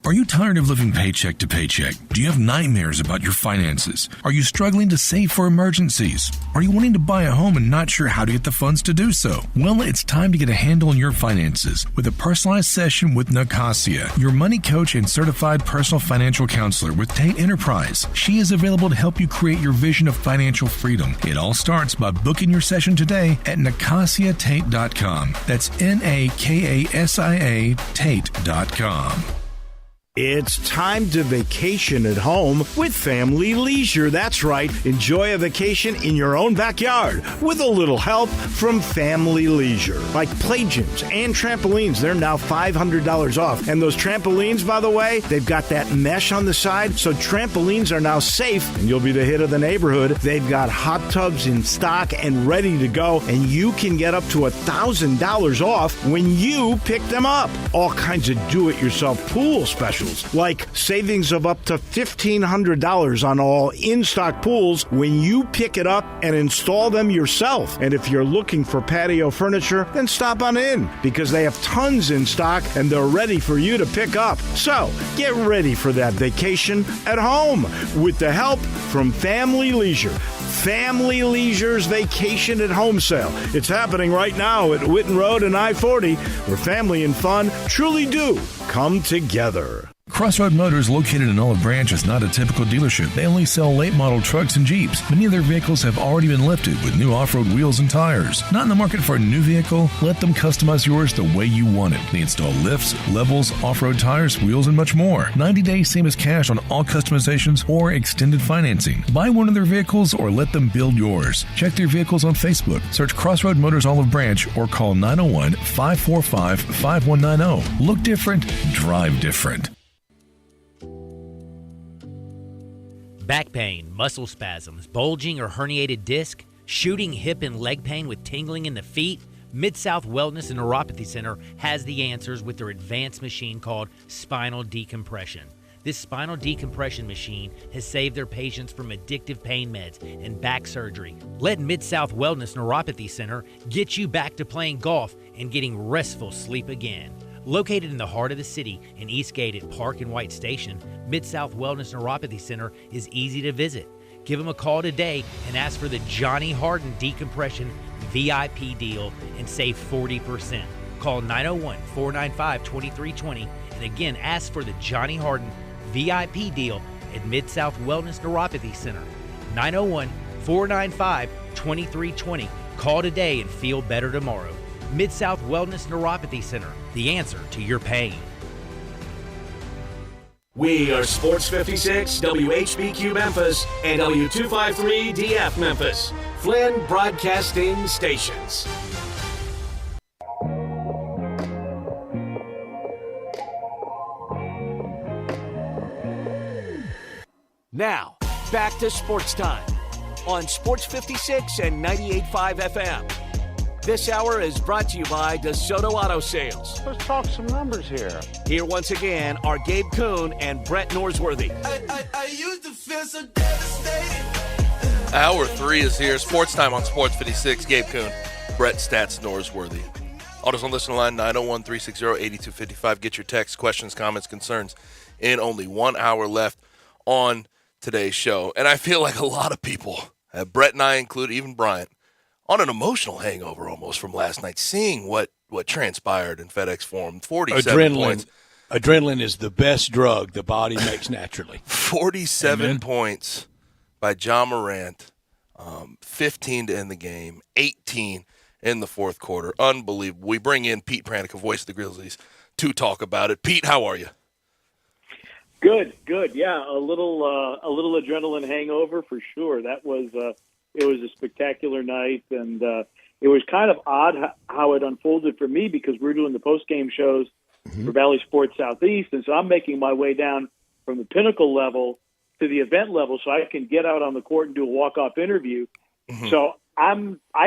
Are you tired of living paycheck to paycheck? Do you have nightmares about your finances? Are you struggling to save for emergencies? Are you wanting to buy a home and not sure how to get the funds to do so? Well, it's time to get a handle on your finances with a personalized session with Nicasia, your money coach and certified personal financial counselor with Tate Enterprise. She is available to help you create your vision of financial freedom. It all starts by booking your session today at NicasiaTate.com. That's NAKASIA Tate.com. It's time to vacation at home with Family Leisure. That's right. Enjoy a vacation in your own backyard with a little help from Family Leisure. Like play gyms and trampolines, they're now $500 off. And those trampolines, by the way, they've got that mesh on the side, so trampolines are now safe and you'll be the hit of the neighborhood. They've got hot tubs in stock and ready to go, and you can get up to $1,000 off when you pick them up. All kinds of do-it-yourself pool specials specials, like savings of up to $1,500 on all in-stock pools when you pick it up and install them yourself. And if you're looking for patio furniture, then stop on in, because they have tons in stock and they're ready for you to pick up. So get ready for that vacation at home with the help from Family Leisure. Family Leisure's Vacation at Home sale. It's happening right now at Whitten Road and I-40, where family and fun truly do come together. Crossroad Motors, located in Olive Branch, is not a typical dealership. They only sell late-model trucks and Jeeps. Many of their vehicles have already been lifted with new off-road wheels and tires. Not in the market for a new vehicle? Let them customize yours the way you want it. They install lifts, levels, off-road tires, wheels, and much more. 90 days same as cash on all customizations or extended financing. Buy one of their vehicles or let them build yours. Check their vehicles on Facebook. Search Crossroad Motors Olive Branch or call 901-545-5190. Look different, drive different. Back pain, muscle spasms, bulging or herniated disc, shooting hip and leg pain with tingling in the feet? Mid-South Wellness and Neuropathy Center has the answers with their advanced machine called spinal decompression. This spinal decompression machine has saved their patients from addictive pain meds and back surgery. Let Mid-South Wellness Neuropathy Center get you back to playing golf and getting restful sleep again. Located in the heart of the city in Eastgate at Park and White Station, Mid-South Wellness Neuropathy Center is easy to visit. Give them a call today and ask for the Johnny Harden Decompression VIP deal and save 40%. Call 901-495-2320 and again ask for the Johnny Harden VIP deal at Mid-South Wellness Neuropathy Center. 901-495-2320. Call today and feel better tomorrow. Mid-South Wellness Neuropathy Center, the answer to your pain. We are Sports 56, WHBQ Memphis, and W253DF Memphis, Flynn Broadcasting Stations. Now, back to Sports Time on Sports 56 and 98.5 FM. This hour is brought to you by DeSoto Auto Sales. Let's talk some numbers here. Here once again are Gabe Kuhn and Brett Norsworthy. I used to feel so devastated. Hour 3 is here. Sports Time on Sports 56. Gabe Kuhn, Brett Stats Norsworthy. Autos on listen line 901-360-8255. Get your text, questions, comments, concerns in only 1 hour left on today's show. And I feel like a lot of people, Brett and I included, even Bryant, on an emotional hangover almost from last night, seeing what transpired in FedEx Forum. 47 points. Adrenaline is the best drug the body makes naturally. 47 Amen. points by Ja Morant, 15 to end the game, 18 in the fourth quarter. Unbelievable. We bring in Pete Pranica, voice of the Grizzlies, to talk about it. Pete, how are you? Good. Yeah, a little adrenaline hangover for sure. That was it was a spectacular night, and it was kind of odd how it unfolded for me because we're doing the post-game shows for Valley Sports Southeast, and so I'm making my way down from the Pinnacle level to the event level so I can get out on the court and do a walk-off interview. Mm-hmm. So I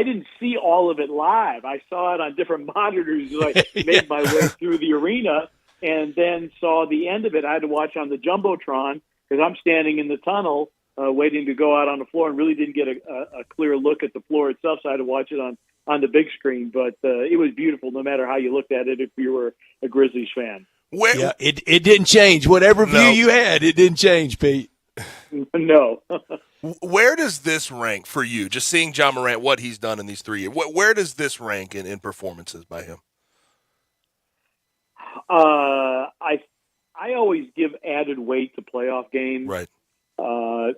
didn't see all of it live. I saw it on different monitors as I made my way through the arena, and then saw the end of it. I had to watch on the Jumbotron because I'm standing in the tunnel waiting to go out on the floor and really didn't get a clear look at the floor itself, so I had to watch it on the big screen. But it was beautiful no matter how you looked at it if you were a Grizzlies fan. Yeah, it didn't change. Whatever view you had, it didn't change, Pete. No. Where does this rank for you, just seeing Ja Morant, what he's done in these 3 years? Where does this rank in performances by him? I always give added weight to playoff games. Right.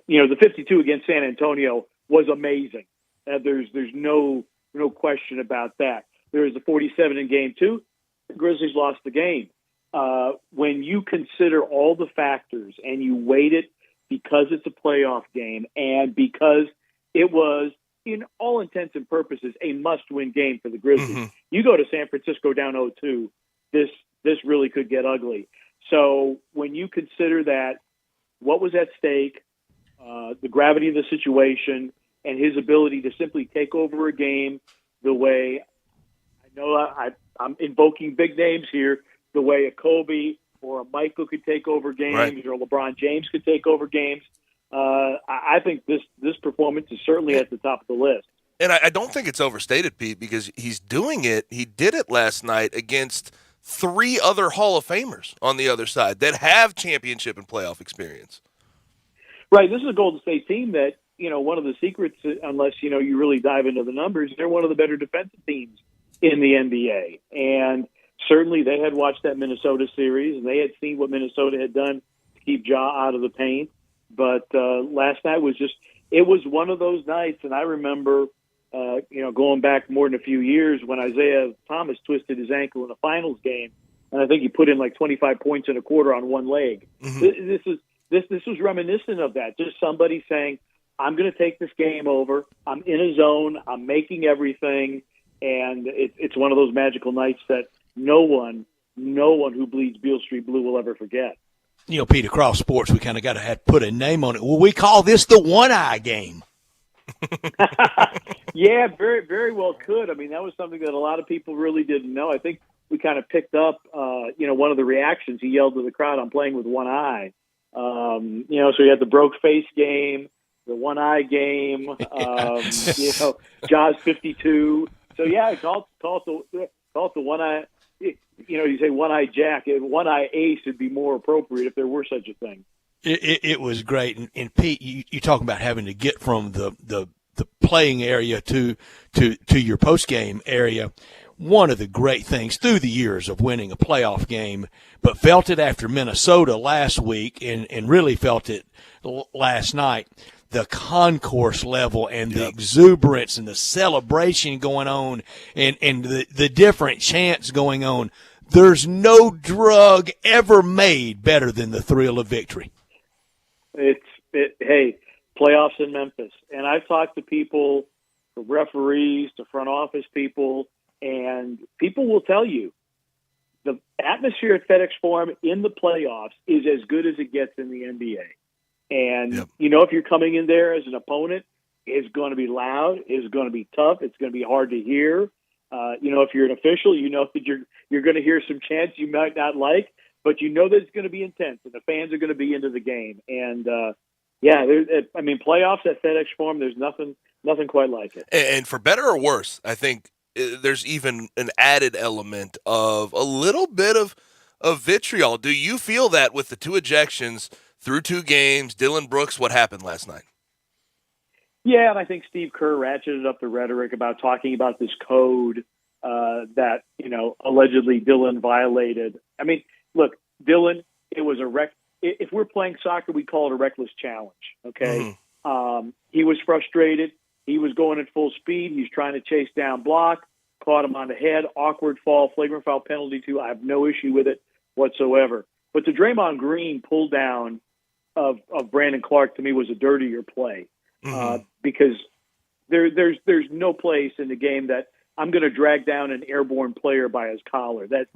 The 52 against San Antonio was amazing. There's no question about that. There was a 47 in Game 2. The Grizzlies lost the game. When you consider all the factors and you weight it because it's a playoff game and because it was, in all intents and purposes, a must-win game for the Grizzlies. Mm-hmm. You go to San Francisco down 0-2, this really could get ugly. So when you consider that, what was at stake, the gravity of the situation, and his ability to simply take over a game the way, I know I'm invoking big names here, the way a Kobe or a Michael could take over games, Right. or LeBron James could take over games. I think this performance is certainly at the top of the list. And I don't think it's overstated, Pete, because he's doing it. He did it last night against 3 other Hall of Famers on the other side that have championship and playoff experience. Right. This is a Golden State team that, one of the secrets, unless, you really dive into the numbers, they're one of the better defensive teams in the NBA. And certainly they had watched that Minnesota series, and they had seen what Minnesota had done to keep Ja out of the paint. But last night it was one of those nights, and I remember, going back more than a few years when Isaiah Thomas twisted his ankle in a finals game, and I think he put in like 25 points in a quarter on one leg. Mm-hmm. This was reminiscent of that. Just somebody saying, I'm going to take this game over. I'm in a zone. I'm making everything. And it's one of those magical nights that no one who bleeds Beale Street blue will ever forget. Pete, across sports, we kind of got to put a name on it. Well, we call this the one-eye game. Yeah, very, very well could. I mean, that was something that a lot of people really didn't know. I think we kind of picked up, one of the reactions. He yelled to the crowd, "I'm playing with one eye." So you had the broke face game, the one eye game, Jaws 52. So yeah, call it the one eye. You say one eye Jack, one eye Ace would be more appropriate if there were such a thing. It was great, and Pete, you talk about having to get from the playing area to your post game area. One of the great things through the years of winning a playoff game, but felt it after Minnesota last week and really felt it last night, the concourse level and the exuberance and the celebration going on and the different chants going on. There's no drug ever made better than the thrill of victory. Hey, playoffs in Memphis. And I've talked to people, from referees to front office people, and people will tell you the atmosphere at FedEx Forum in the playoffs is as good as it gets in the NBA. And, if you're coming in there as an opponent, it's going to be loud, it's going to be tough, it's going to be hard to hear. If you're an official, that you're going to hear some chants you might not like, but that it's going to be intense and the fans are going to be into the game. And, playoffs at FedEx Forum, there's nothing quite like it. And for better or worse, I think there's even an added element of a little bit of vitriol. Do you feel that with the 2 ejections through 2 games, Dillon Brooks, what happened last night? Yeah, and I think Steve Kerr ratcheted up the rhetoric about talking about this code that, allegedly Dillon violated. I mean, look, Dillon, it was if we're playing soccer, we call it a reckless challenge, okay? Mm-hmm. He was frustrated. He was going at full speed. He's trying to chase down block, caught him on the head, awkward fall, flagrant foul penalty too. I have no issue with it whatsoever. But the Draymond Green pull down of Brandon Clark to me was a dirtier play because there's no place in the game that I'm going to drag down an airborne player by his collar. That's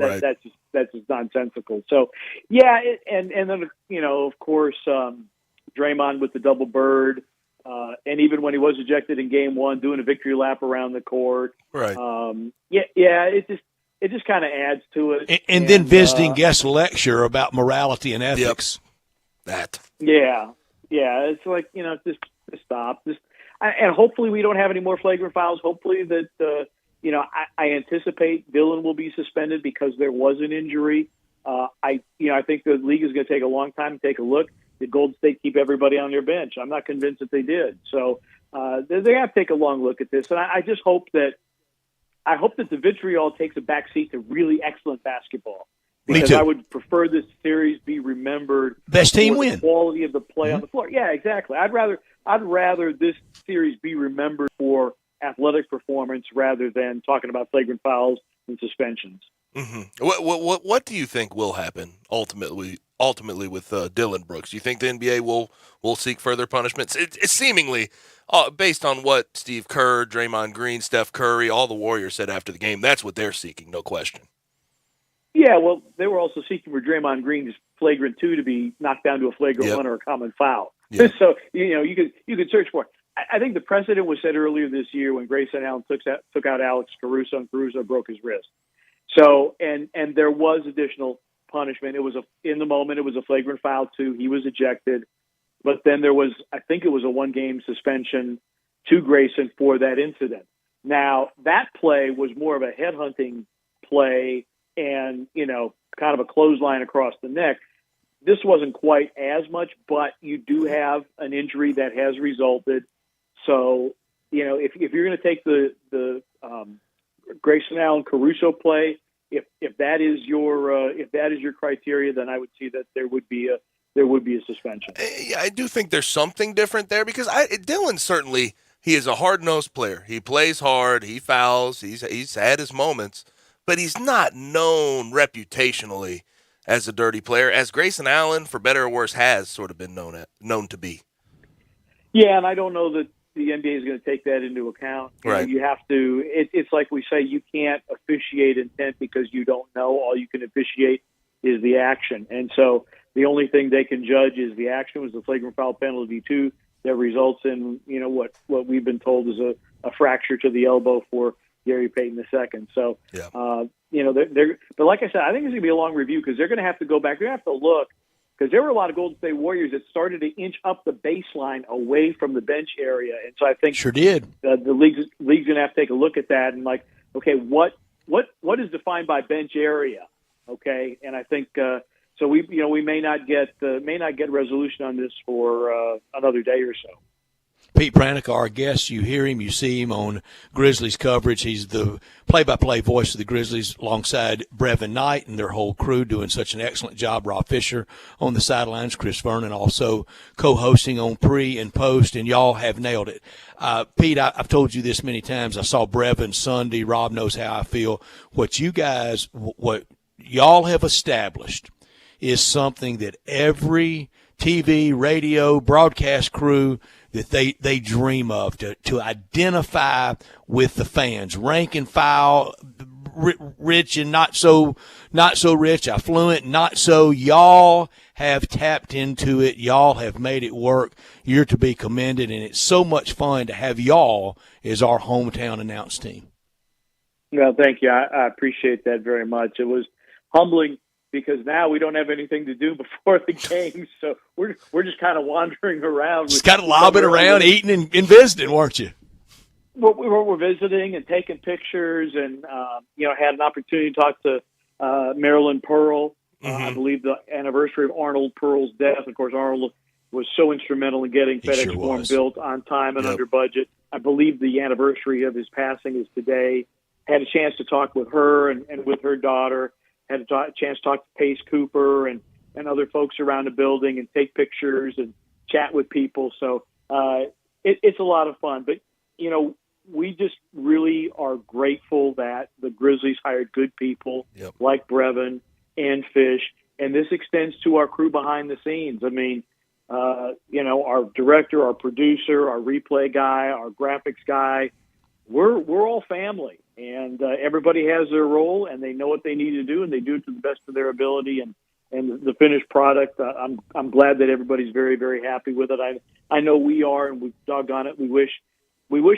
just nonsensical. So yeah, and then of course Draymond with the double bird. And even when he was ejected in game 1, doing a victory lap around the court. Right. It just kind of adds to it. And then visiting guest lecture about morality and ethics. That. Yeah. It's like, just stop. And hopefully we don't have any more flagrant fouls. Hopefully that, I anticipate Dillon will be suspended because there was an injury. I think the league is going to take a long time to take a look. Did Golden State keep everybody on their bench? I'm not convinced that they did. So they have to take a long look at this. And I just hope that the vitriol takes a backseat to really excellent basketball. Because I would prefer this series be remembered best team for win. The quality of the play on the floor. Yeah, exactly. I'd rather this series be remembered for athletic performance rather than talking about flagrant fouls and suspensions. Mm-hmm. What do you think will happen ultimately with Dillon Brooks? Do you think the NBA will seek further punishments? It's seemingly based on what Steve Kerr, Draymond Green, Steph Curry, all the Warriors said after the game. That's what they're seeking, no question. Yeah, well, they were also seeking for Draymond Green's flagrant 2 to be knocked down to a flagrant 1 or a common foul. Yep. So you could search for it. I think the precedent was set earlier this year when Grayson Allen took out Alex Caruso and Caruso broke his wrist. So and there was additional punishment. It was in the moment, it was a flagrant foul too. He was ejected. But then there was, I think it was a 1-game suspension to Grayson for that incident. Now, that play was more of a headhunting play and, kind of a clothesline across the neck. This wasn't quite as much, but you do have an injury that has resulted. So, if you're going to take the Grayson Allen Caruso play, if that is your criteria, then I would see that there would be a suspension. Yeah, I do think there's something different there because Dylan certainly, he is a hard-nosed player. He plays hard. He fouls. He's had his moments, but he's not known reputationally as a dirty player, as Grayson Allen, for better or worse, has sort of been known to be. Yeah, and I don't know that the NBA is going to take that into account. Right. You have to. It's like we say, you can't officiate intent because you don't know. All you can officiate is the action, and so the only thing they can judge is the action. Was the flagrant foul penalty too that results in what we've been told is a fracture to the elbow for Gary Payton II. So they're but like I said, I think it's going to be a long review because they're going to have to go back. They're going to have to look because there were a lot of Golden State Warriors that started to inch up the baseline away from the bench area, and so I think sure did. The league's going to have to take a look at that and okay, what is defined by bench area? Okay, and I think. So we may not get resolution on this for another day or so. Pete Pranica, our guest, you hear him, you see him on Grizzlies coverage. He's the play-by-play voice of the Grizzlies alongside Brevin Knight and their whole crew doing such an excellent job. Rob Fisher on the sidelines, Chris Vernon also co-hosting on pre and post, and y'all have nailed it. Pete, I've told you this many times. I saw Brevin Sunday. Rob knows how I feel. What y'all have established is something that every TV, radio, broadcast crew that they dream of, to identify with the fans, rank and file, rich and not so rich, affluent, not so. Y'all have tapped into it. Y'all have made it work. You're to be commended, and it's so much fun to have y'all as our hometown announce team. Well, thank you. I appreciate that very much. It was humbling, because now we don't have anything to do before the game, so we're just kind of wandering around. Just kind of lobbing around, eating and visiting, weren't you? We're visiting and taking pictures, and had an opportunity to talk to Marilyn Pearl. I believe the anniversary of Arnold Pearl's death. Of course, Arnold was so instrumental in getting FedEx Forum built on time and under budget. I believe the anniversary of his passing is today. Had a chance to talk with her and with her daughter. Had a chance to talk to Pace Cooper and other folks around the building and take pictures and chat with people. So it's a lot of fun. But, we just really are grateful that the Grizzlies hired good people like Brevin and Fish. And this extends to our crew behind the scenes. I mean, our director, our producer, our replay guy, our graphics guy, we're all family. And everybody has their role, and they know what they need to do, and they do it to the best of their ability. And the finished product, I'm glad that everybody's very, very happy with it. I know we are, and we've doggone it. We wish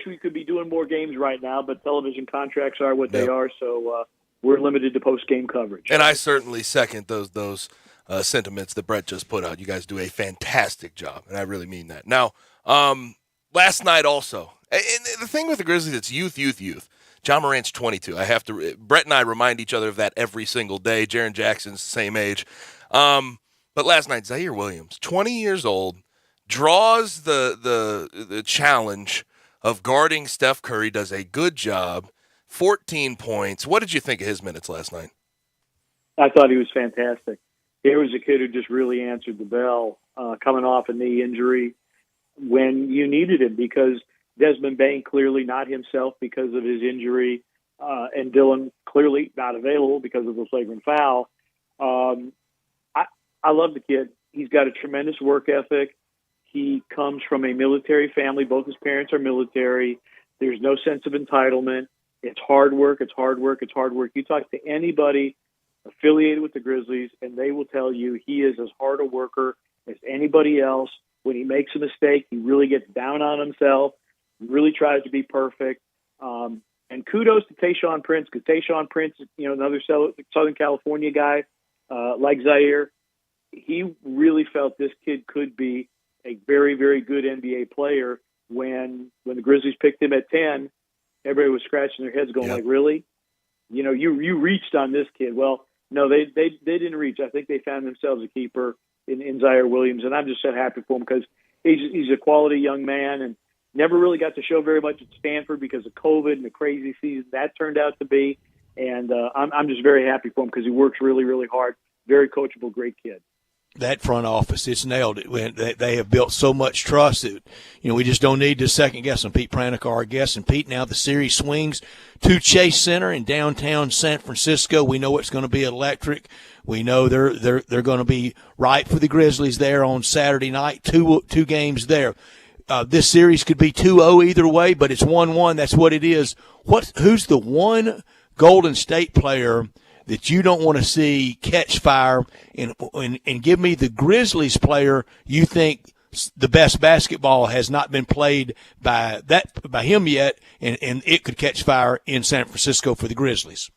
we could be doing more games right now, but television contracts are what they are, so we're limited to post-game coverage. And I certainly second those sentiments that Brett just put out. You guys do a fantastic job, and I really mean that. Now, last night also, and the thing with the Grizzlies, it's youth. John Morant's 22. Brett and I remind each other of that every single day. Jaren Jackson's the same age. But last night, Zaire Williams, 20 years old, draws the challenge of guarding Steph Curry, does a good job, 14 points. What did you think of his minutes last night? I thought he was fantastic. Here was a kid who just really answered the bell, coming off a knee injury when you needed him, because Desmond Bain clearly not himself because of his injury, and Dylan clearly not available because of the flagrant foul. I love the kid. He's got a tremendous work ethic. He comes from a military family. Both his parents are military. There's no sense of entitlement. It's hard work. You talk to anybody affiliated with the Grizzlies, and they will tell you he is as hard a worker as anybody else. When he makes a mistake, he really gets down on himself. Really tries to be perfect. And kudos to Tayshaun Prince, because Tayshaun Prince, another Southern California guy, like Zaire, he really felt this kid could be a very, very good NBA player. When the Grizzlies picked him at 10, everybody was scratching their heads going, like, really? You know, you reached on this kid. Well, no, they didn't reach. I think they found themselves a keeper in Zaire Williams, and I'm just so happy for him because he's a quality young man and never really got to show very much at Stanford because of COVID and the crazy season that turned out to be. And I'm just very happy for him because he works really, really hard. Very coachable, great kid. That front office, it's nailed it. They have built so much trust that, we just don't need to second guess them. Pete Pranica, our guest. And Pete, now the series swings to Chase Center in downtown San Francisco. We know it's going to be electric. We know they're going to be right for the Grizzlies there on Saturday night. Two games there. This series could be 2-0 either way, but it's 1-1. That's what it is. Who's the one Golden State player that you don't want to see catch fire, and give me the Grizzlies player you think the best basketball has not been played by him yet, and it could catch fire in San Francisco for the Grizzlies.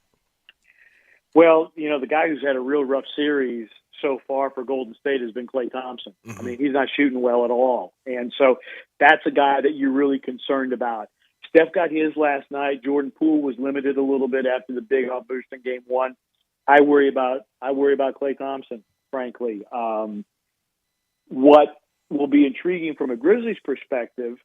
Well, the guy who's had a real rough series so far for Golden State has been Klay Thompson. I mean, he's not shooting well at all, and so that's a guy that you're really concerned about. Steph got his last night. Jordan Poole was limited a little bit after the big outburst in Game 1. I worry about Klay Thompson, frankly. What will be intriguing from a Grizzlies perspective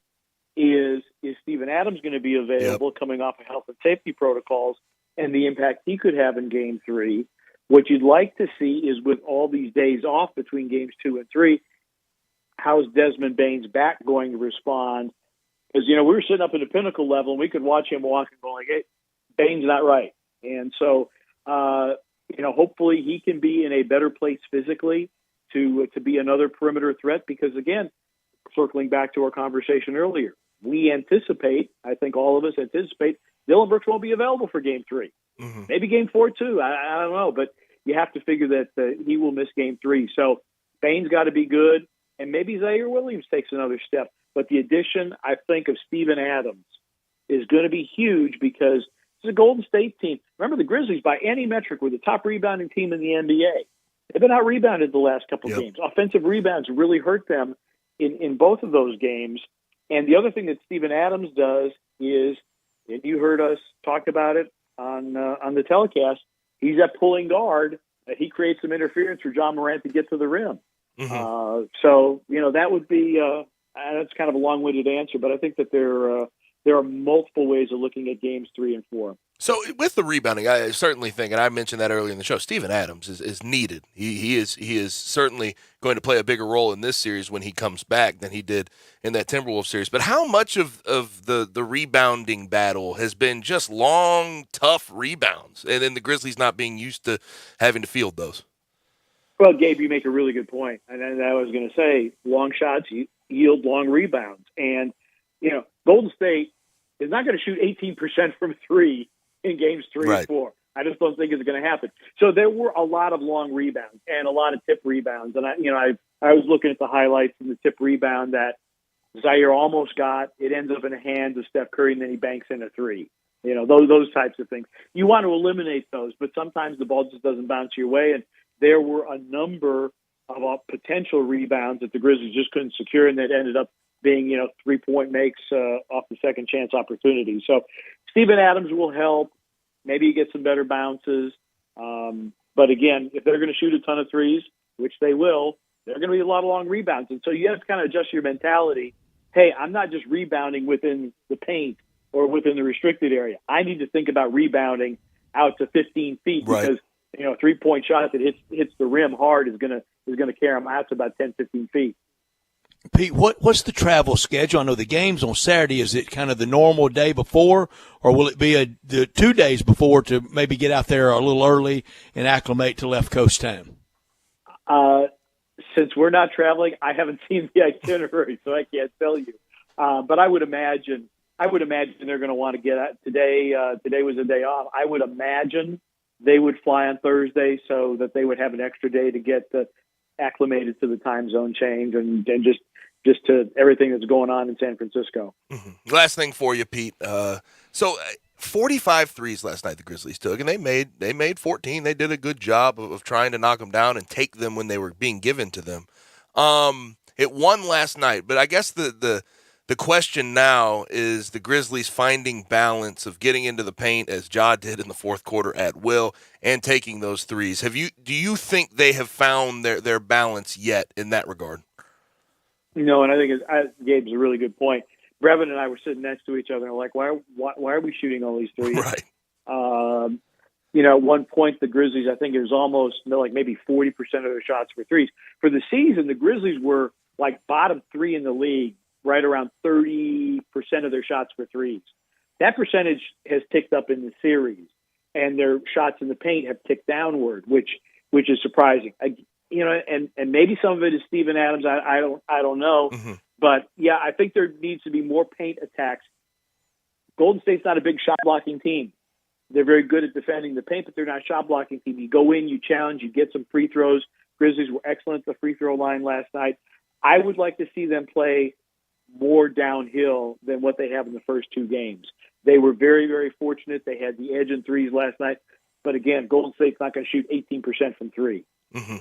is Steven Adams going to be available coming off of health and safety protocols and the impact he could have in Game 3. What you'd like to see is with all these days off between Games 2 and 3, how's Desmond Bane's back going to respond? Because, we were sitting up at the pinnacle level, and we could watch him walk and go like, hey, Bane's not right. And so, hopefully he can be in a better place physically to be another perimeter threat because, again, circling back to our conversation earlier, we anticipate, I think all of us anticipate, Dillon Brooks won't be available for Game 3. Maybe Game 4 too. I don't know, but you have to figure that he will miss Game 3. So Bane's got to be good, and maybe Zaire Williams takes another step. But the addition, I think, of Steven Adams is going to be huge because it's a Golden State team. Remember, the Grizzlies, by any metric, were the top rebounding team in the NBA. They've been out-rebounded the last couple of games. Offensive rebounds really hurt them in both of those games. And the other thing that Steven Adams does is, and you heard us talk about it on the telecast, he's that pulling guard. He creates some interference for John Morant to get to the rim. So, that would be that's kind of a long-winded answer, but I think that there are multiple ways of looking at Games 3 and 4. So with the rebounding, I certainly think, and I mentioned that earlier in the show, Steven Adams is needed. He is certainly going to play a bigger role in this series when he comes back than he did in that Timberwolves series. But how much of the rebounding battle has been just long, tough rebounds, and then the Grizzlies not being used to having to field those? Well, Gabe, you make a really good point. And I was going to say, long shots yield long rebounds. And, Golden State is not going to shoot 18% from three in Games 3 and 4. I just don't think it's going to happen. So there were a lot of long rebounds and a lot of tip rebounds. And I was looking at the highlights from the tip rebound that Zaire almost got. It ends up in the hands of Steph Curry, and then he banks in a three. Those types of things. You want to eliminate those, but sometimes the ball just doesn't bounce your way. And there were a number of potential rebounds that the Grizzlies just couldn't secure, and that ended up being, 3-point makes off the second chance opportunity. So Steven Adams will help. Maybe he gets some better bounces. But again, if they're going to shoot a ton of threes, which they will, there are going to be a lot of long rebounds. And so you have to kind of adjust your mentality. Hey, I'm not just rebounding within the paint or within the restricted area. I need to think about rebounding out to 15 feet because, a 3-point shot that hits the rim hard is going to carry them out to about 10, 15 feet. Pete, what's the travel schedule? I know the game's on Saturday. Is it kind of the normal day before, or will it be the 2 days before to maybe get out there a little early and acclimate to left coast time? Since we're not traveling, I haven't seen the itinerary, so I can't tell you. But I would imagine they're going to want to get out today. Today was a day off. I would imagine they would fly on Thursday so that they would have an extra day to get acclimated to the time zone change and just just to everything that's going on in San Francisco. Mm-hmm. Last thing for you, Pete. 45 threes last night the Grizzlies took, and they made 14. They did a good job of trying to knock them down and take them when they were being given to them. It won last night, but I guess the question now is the Grizzlies finding balance of getting into the paint as Ja did in the fourth quarter at will and taking those threes. Do you think they have found their balance yet in that regard? And I think Gabe's a really good point. Brevin and I were sitting next to each other and like, why are we shooting all these threes? Right. At one point, the Grizzlies, I think it was almost maybe 40% of their shots were threes. For the season, the Grizzlies were like bottom 3 in the league, right around 30% of their shots were threes. That percentage has ticked up in the series, and their shots in the paint have ticked downward, which is surprising. And maybe some of it is Steven Adams. I don't know. Mm-hmm. But, yeah, I think there needs to be more paint attacks. Golden State's not a big shot-blocking team. They're very good at defending the paint, but they're not a shot-blocking team. You go in, you challenge, you get some free throws. Grizzlies were excellent at the free throw line last night. I would like to see them play more downhill than what they have in the first 2 games. They were very, very fortunate. They had the edge in threes last night. But, again, Golden State's not going to shoot 18% from 3. Mm-hmm.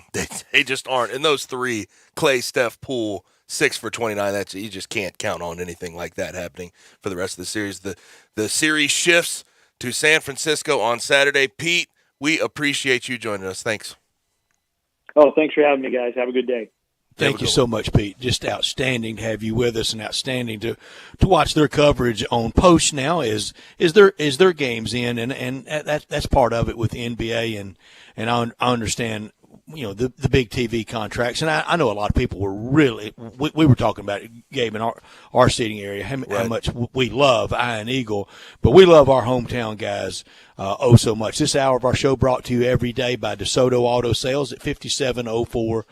They just aren't. And those 3, Clay, Steph, Poole, 6 for 29, you just can't count on anything like that happening for the rest of the series. The series shifts to San Francisco on Saturday. Pete, we appreciate you joining us. Thanks. Oh, thanks for having me, guys. Have a good day. Thank you so much, Pete. Just outstanding to have you with us, and outstanding to watch their coverage on Post now is their games in, and that's part of it with the NBA, and I understand the big TV contracts, and I know a lot of people were really we were talking about it, Gabe, in our seating area how much we love Iron Eagle, but we love our hometown guys so much. This hour of our show brought to you every day by DeSoto Auto Sales at 5704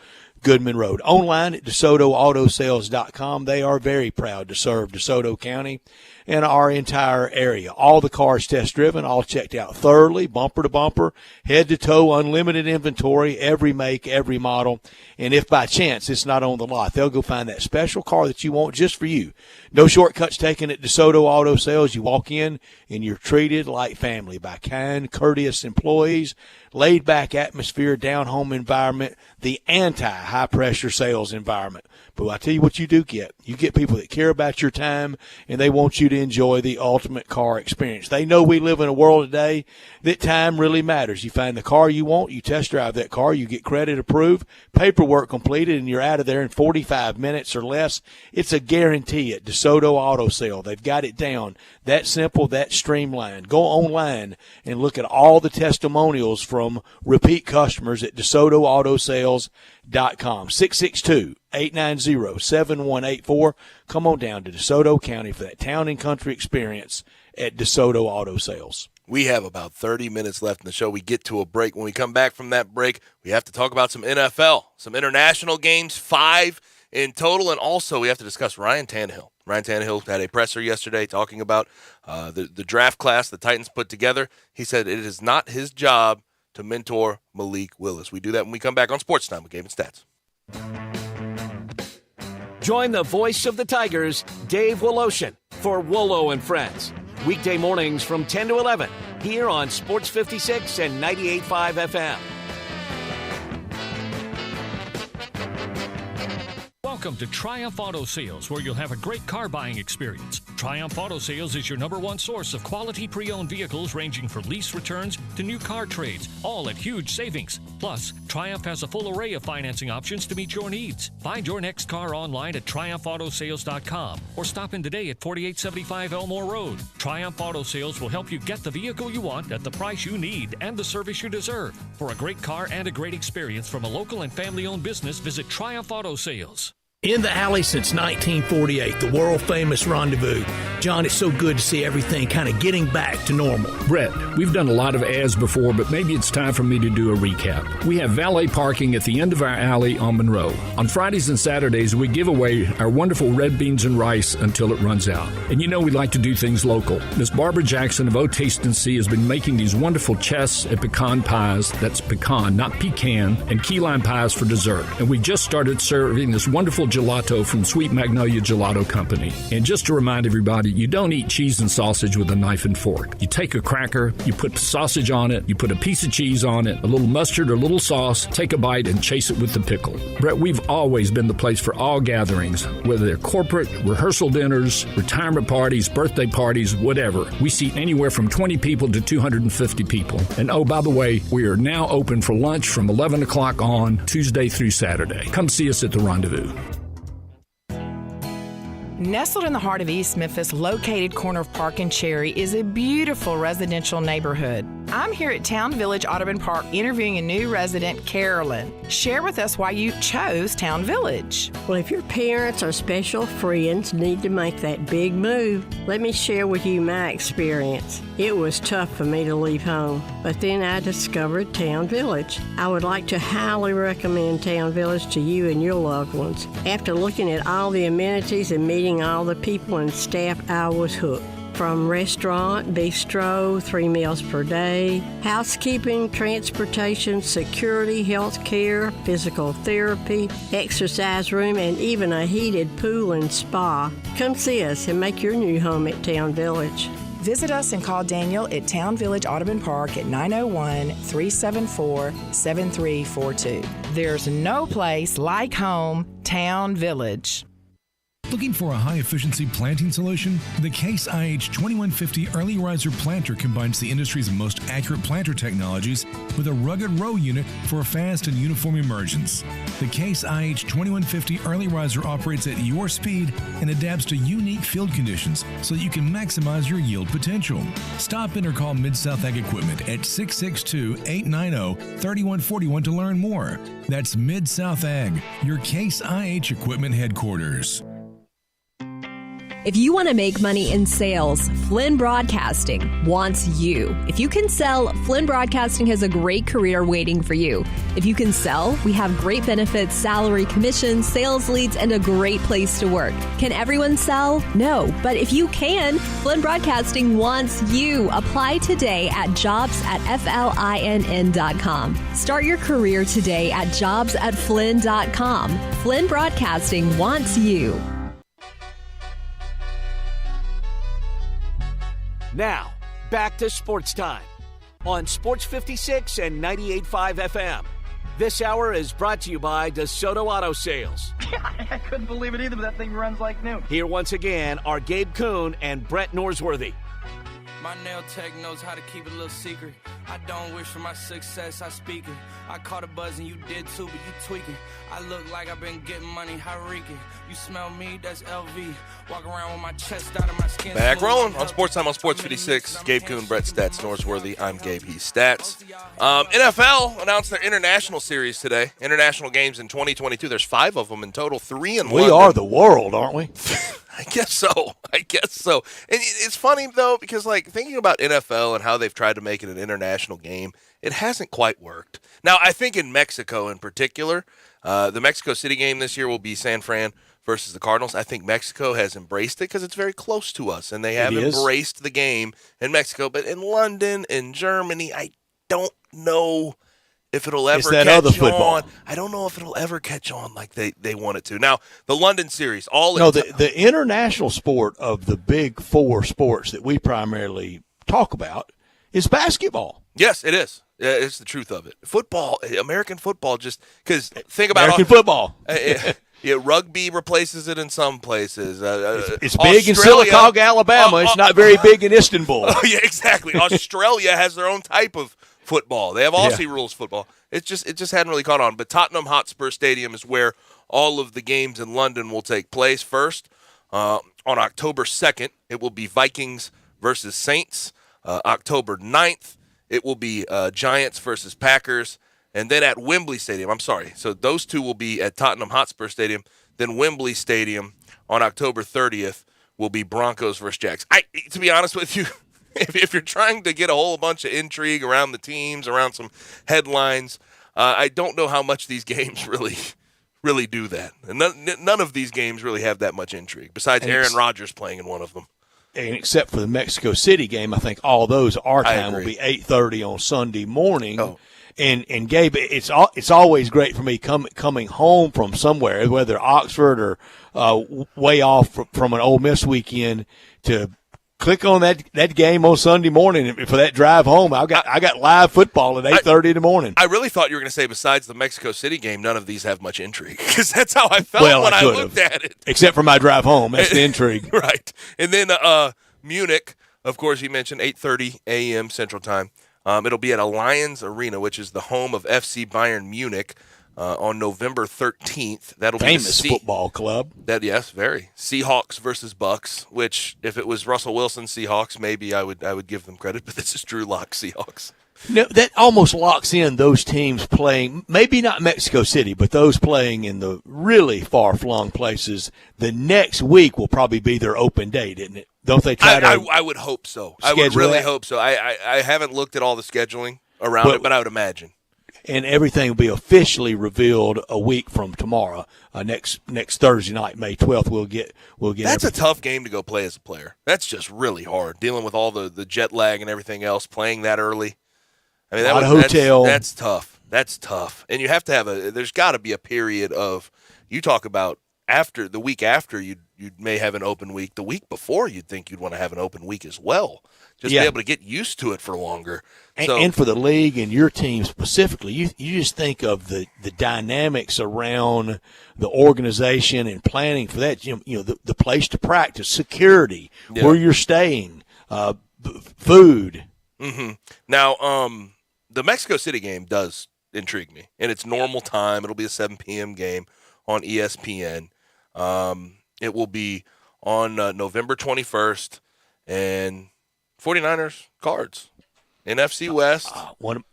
Goodman Road. Online at DeSotoAutoSales.com. They are very proud to serve DeSoto County and our entire area. All the cars test driven, all checked out thoroughly, bumper to bumper, head to toe, unlimited inventory, every make, every model. And if by chance it's not on the lot, they'll go find that special car that you want just for you. No shortcuts taken at DeSoto Auto Sales. You walk in and you're treated like family by kind, courteous employees, laid back atmosphere, down home environment, the anti-high pressure sales environment. But I tell you what you do get. You get people that care about your time, and they want you to enjoy the ultimate car experience. They know we live in a world today that time really matters. You find the car you want, you test drive that car, you get credit approved, paperwork completed, and you're out of there in 45 minutes or less. It's a guarantee at DeSoto Auto Sale. They've got it down. That simple, that streamlined. Go online and look at all the testimonials from repeat customers at DeSotoAutoSales.com. 662-890-7184. Come on down to DeSoto County for that town and country experience at DeSoto Auto Sales. We have about 30 minutes left in the show. We get to a break. When we come back from that break, we have to talk about some NFL, some international games, 5 in total, and also we have to discuss Ryan Tannehill. Ryan Tannehill had a presser yesterday talking about the draft class the Titans put together. He said it is not his job to mentor Malik Willis. We do that when we come back on Sportstime with Game and Stats. Join the voice of the Tigers, Dave Woloshin, for Wolo and Friends. Weekday mornings from 10 to 11 here on Sports 56 and 98.5 FM. Welcome to Triumph Auto Sales, where you'll have a great car buying experience. Triumph Auto Sales is your #1 source of quality pre-owned vehicles ranging from lease returns to new car trades, all at huge savings. Plus, Triumph has a full array of financing options to meet your needs. Find your next car online at TriumphAutoSales.com or stop in today at 4875 Elmore Road. Triumph Auto Sales will help you get the vehicle you want at the price you need and the service you deserve. For a great car and a great experience from a local and family-owned business, visit Triumph Auto Sales. In the alley since 1948, the world-famous Rendezvous. John, it's so good to see everything kind of getting back to normal. Brett, we've done a lot of ads before, but maybe it's time for me to do a recap. We have valet parking at the end of our alley on Monroe. On Fridays and Saturdays, we give away our wonderful red beans and rice until it runs out. And you know we like to do things local. Miss Barbara Jackson of O Taste and See has been making these wonderful chess and pecan pies, that's pecan, not pecan, and key lime pies for dessert. And we just started serving this wonderful gelato from Sweet Magnolia Gelato Company. And just to remind everybody, you don't eat cheese and sausage with a knife and fork. You take a cracker, you put sausage on it, you put a piece of cheese on it, a little mustard or a little sauce, take a bite and chase it with the pickle. Brett, we've always been the place for all gatherings, whether they're corporate, rehearsal dinners, retirement parties, birthday parties, whatever. We seat anywhere from 20 people to 250 people. And oh, by the way, we are now open for lunch from 11 o'clock on Tuesday through Saturday. Come see us at the Rendezvous. Nestled in the heart of East Memphis, located corner of Park and Cherry, is a beautiful residential neighborhood. I'm here at Town Village Audubon Park interviewing a new resident, Carolyn. Share with us why you chose Town Village. Well, if your parents or special friends need to make that big move, let me share with you my experience. It was tough for me to leave home, but then I discovered Town Village. I would like to highly recommend Town Village to you and your loved ones. After looking at all the amenities and meeting all the people and staff, I was hooked. From restaurant, bistro, 3 meals per day, housekeeping, transportation, security, health care, physical therapy, exercise room, and even a heated pool and spa. Come see us and make your new home at Town Village. Visit us and call Daniel at Town Village Audubon Park at 901-374-7342. There's no place like home, Town Village. Looking for a high-efficiency planting solution? The Case IH 2150 Early Riser Planter combines the industry's most accurate planter technologies with a rugged row unit for fast and uniform emergence. The Case IH 2150 Early Riser operates at your speed and adapts to unique field conditions so that you can maximize your yield potential. Stop in or call Mid-South Ag Equipment at 662-890-3141 to learn more. That's Mid-South Ag, your Case IH Equipment headquarters. If you want to make money in sales, Flynn Broadcasting wants you. If you can sell, Flynn Broadcasting has a great career waiting for you. If you can sell, we have great benefits, salary, commissions, sales leads, and a great place to work. Can everyone sell? No. But if you can, Flynn Broadcasting wants you. Apply today at jobs@flinn.com. Start your career today at jobs@flynn.com. Flynn Broadcasting wants you. Now, back to Sports Time on Sports 56 and 98.5 FM. This hour is brought to you by DeSoto Auto Sales. I couldn't believe it either, but that thing runs like new. Here once again are Gabe Kuhn and Brett Norsworthy. My nail tech knows how to keep it a little secret. I don't wish for my success, I speak it. I caught a buzz and you did too, but you tweaking. I look like I've been getting money, how reeking. You smell me, that's LV. Walk around with my chest out of my skin. Back rolling on Sports Time on Sports 56. Gabe Kuhn, Brett Stats, Norsworthy. I'm Gabe, he's Stats. NFL announced their international series today. International games in 2022. There's 5 of them in total, 3 in We London. are the world, aren't we? I guess so. And it's funny, though, because, like, thinking about NFL and how they've tried to make it an international game, it hasn't quite worked. Now, I think in Mexico in particular, the Mexico City game this year will be San Fran versus the Cardinals. I think Mexico has embraced it because it's very close to us, and they have embraced the game in Mexico. But in London, in Germany, I don't know if it'll ever catch on. I don't know if it'll ever catch on like they want it to. Now, the London series, the international sport of the big 4 sports that we primarily talk about is basketball. Yes, it is. It's the truth of it. Football, American football, just because think about American football. Yeah, rugby replaces it in some places. It's big in Sylacauga, Alabama. It's not very big in Istanbul. Oh, yeah, exactly. Australia has their own type of football. They have Aussie rules football. It just hadn't really caught on. But Tottenham Hotspur Stadium is where all of the games in London will take place. First, on October 2nd, it will be Vikings versus Saints. October 9th, it will be Giants versus Packers. And then at Wembley Stadium, so those 2 will be at Tottenham Hotspur Stadium. Then Wembley Stadium on October 30th will be Broncos versus Jags. To be honest with you, if you're trying to get a whole bunch of intrigue around the teams, around some headlines, I don't know how much these games really do that. And none of these games really have that much intrigue, besides Aaron Rodgers playing in one of them. And except for the Mexico City game, I think all those, our time will be 8:30 on Sunday morning. And Gabe, it's always great for me coming home from somewhere, whether Oxford or way off from an Ole Miss weekend, to click on that game on Sunday morning for that drive home. I got live football at 8:30 in the morning. I really thought you were going to say, besides the Mexico City game, none of these have much intrigue, because that's how I felt when I looked at it. Except for my drive home, that's the intrigue. Right. And then Munich, of course, you mentioned 8:30 a.m. Central Time. It'll be at Allianz Arena, which is the home of FC Bayern Munich, on November 13th. That'll Famous be football club. Yes, very. Seahawks versus Bucks, which if it was Russell Wilson Seahawks, maybe I would give them credit, but this is Drew Lock Seahawks. No, that almost locks in those teams playing, maybe not Mexico City, but those playing in the really far-flung places. The next week will probably be their open date, isn't it? Don't they try to? I would hope so. I would really hope so. I haven't looked at all the scheduling around it, but I would imagine. And everything will be officially revealed a week from tomorrow. Next Thursday night, May 12th, we'll get. That's a tough game to go play as a player. That's just really hard, dealing with all the jet lag and everything else, playing that early. I mean, that's tough. That's tough. And you have to have there's got to be a period of, you talk about after the week after you may have an open week. The week before you'd think you'd want to have an open week as well. Just be able to get used to it for longer. And for the league and your team specifically, you just think of the dynamics around the organization and planning for that. You know, the place to practice, security, where you're staying, food. Mm-hmm. Now, the Mexico City game does intrigue me. And it's normal time. It'll be a 7 p.m. game on ESPN. It will be on November 21st. And 49ers Cards. NFC West. One of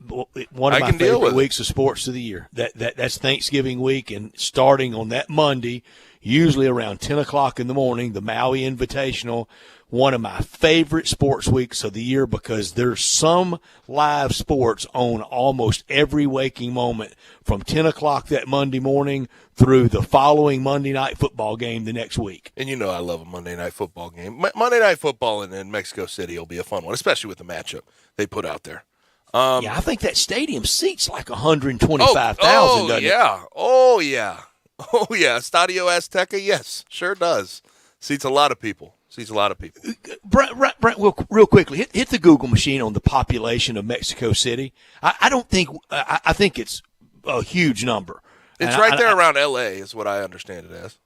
my favorite weeks of sports of the year. That's Thanksgiving week, and starting on that Monday, usually around 10 o'clock in the morning, the Maui Invitational. One of my favorite sports weeks of the year, because there's some live sports on almost every waking moment from 10 o'clock that Monday morning through the following Monday night football game the next week. And you know I love a Monday night football game. Monday night football in Mexico City will be a fun one, especially with the matchup they put out there. I think that stadium seats like 125,000, doesn't it? Oh, yeah. Estadio Azteca, yes, sure does. Seats a lot of people. Brent, real quickly, hit the Google machine on the population of Mexico City. I don't think I think it's a huge number. It's right there around L.A. is what I understand it as.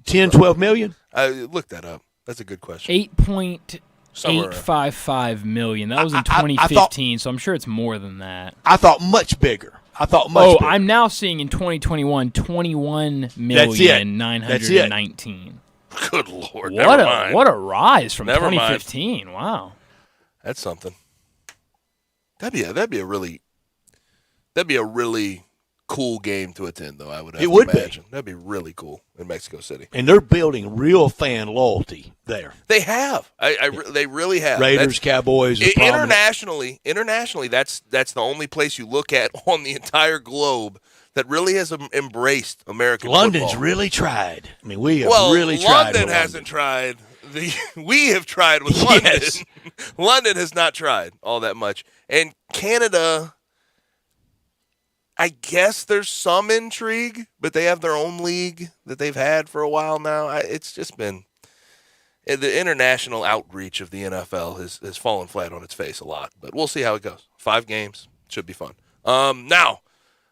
10, 12 million? I looked that up. That's a good question. 8.855 million. That was in 2015, so I'm sure it's more than that. I thought much bigger. Bigger. I'm now seeing in 2021, 21,919,000. Good Lord! What a rise from 2015! Mind. Wow, that's something. That'd be a really cool game to attend, though. I would. Imagine that'd be really cool in Mexico City. And they're building real fan loyalty there. They have. They really have. Raiders, Cowboys. Internationally, that's the only place you look at on the entire globe that really has embraced American London's football. Really tried. I mean, we have really tried. London hasn't tried. We have tried with London. Yes. London has not tried all that much. And Canada, I guess there's some intrigue, but they have their own league that they've had for a while now. It's just been the international outreach of the NFL has fallen flat on its face a lot. But we'll see how it goes. 5 games. Should be fun. Now,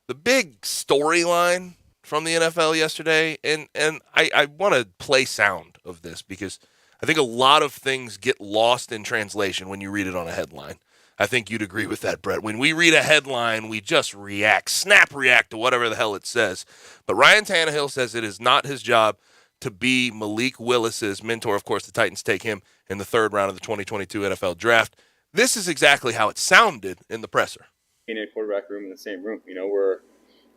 the big storyline from the NFL yesterday, and I want to play sound of this because I think a lot of things get lost in translation when you read it on a headline. I think you'd agree with that, Brett. When we read a headline, we just snap react to whatever the hell it says. But Ryan Tannehill says it is not his job to be Malik Willis's mentor. Of course, the Titans take him in the 3rd round of the 2022 NFL Draft. This is exactly how it sounded in the presser. In a quarterback room, in the same room, we're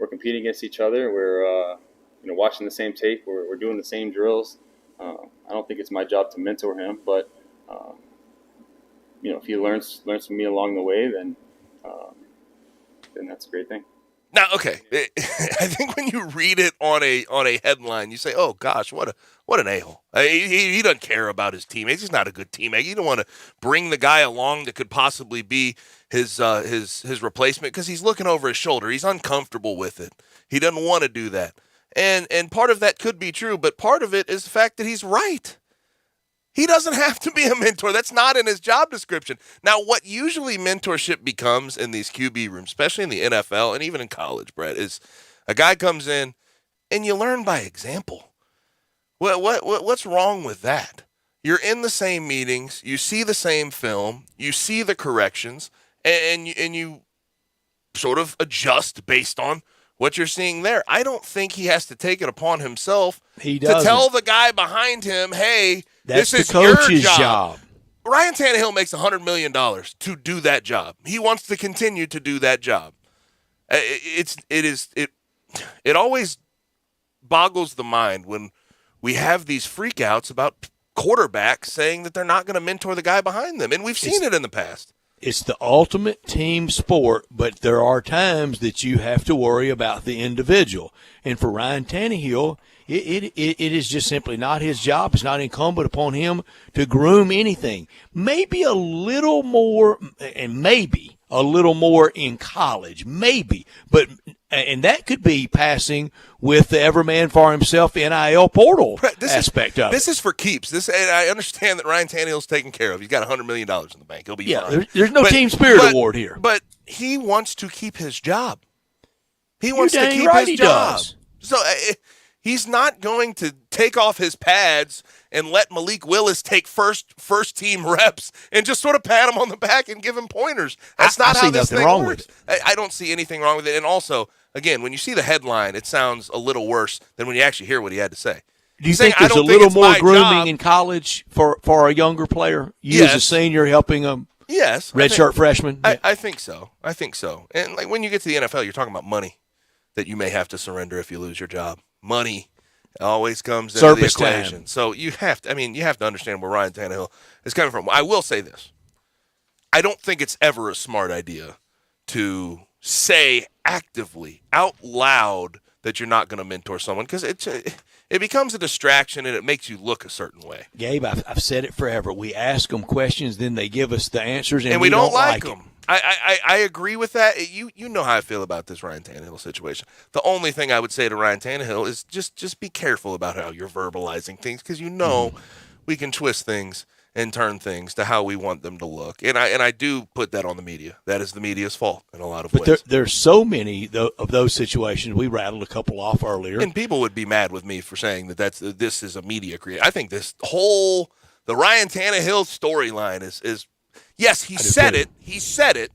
competing against each other. We're watching the same tape. We're doing the same drills. I don't think it's my job to mentor him, but if he learns from me along the way, then that's a great thing. Now, okay, I think when you read it on a headline, you say, "Oh gosh, what an a-hole." He doesn't care about his teammates. He's not a good teammate. You don't want to bring the guy along that could possibly be his replacement because he's looking over his shoulder. He's uncomfortable with it. He doesn't want to do that. And part of that could be true, but part of it is the fact that he's right. He doesn't have to be a mentor. That's not in his job description. Now, what usually mentorship becomes in these QB rooms, especially in the NFL and even in college, Brett, is a guy comes in and you learn by example. What's wrong with that? You're in the same meetings, you see the same film, you see the corrections, and you sort of adjust based on what you're seeing there. I don't think he has to take it upon himself to tell the guy behind him, hey, that's this is the coach's your job. Ryan Tannehill makes $100 million to do that job. He wants to continue to do that job. It always boggles the mind when we have these freakouts about quarterbacks saying that they're not going to mentor the guy behind them, and we've seen it in the past. It's the ultimate team sport, but there are times that you have to worry about the individual. And for Ryan Tannehill, it is just simply not his job. It's not incumbent upon him to groom anything. Maybe a little more, and maybe a little more in college, maybe. And that could be passing with the every man for himself NIL portal aspect of it. This is for keeps. And I understand that Ryan Tannehill's taken care of. He's got $100 million in the bank. He'll be fine. There's no team spirit award here. But he wants to keep his job. He wants to keep his job. Does. So he's not going to take off his pads and let Malik Willis take first team reps and just sort of pat him on the back and give him pointers. That's not how this thing works. I don't see anything wrong with it. And also, again, when you see the headline, it sounds a little worse than when you actually hear what he had to say. Do you think there's a little more grooming in college for a younger player? You as a senior helping a redshirt freshman? I think so. I think so. And like when you get to the NFL, you're talking about money that you may have to surrender if you lose your job. Money always comes into the equation. Time. So you have to understand where Ryan Tannehill is coming from. I will say this. I don't think it's ever a smart idea to say actively, out loud, that you're not going to mentor someone because it becomes a distraction and it makes you look a certain way. Gabe, I've said it forever. We ask them questions, then they give us the answers, and we don't like them. I agree with that. You know how I feel about this Ryan Tannehill situation. The only thing I would say to Ryan Tannehill is just be careful about how you're verbalizing things because we can twist things and turn things to how we want them to look. And I do put that on the media. That is the media's fault in a lot of ways. But there's so many of those situations. We rattled a couple off earlier. And people would be mad with me for saying that this is a media creation. I think the Ryan Tannehill storyline is yes, he said it. He said it.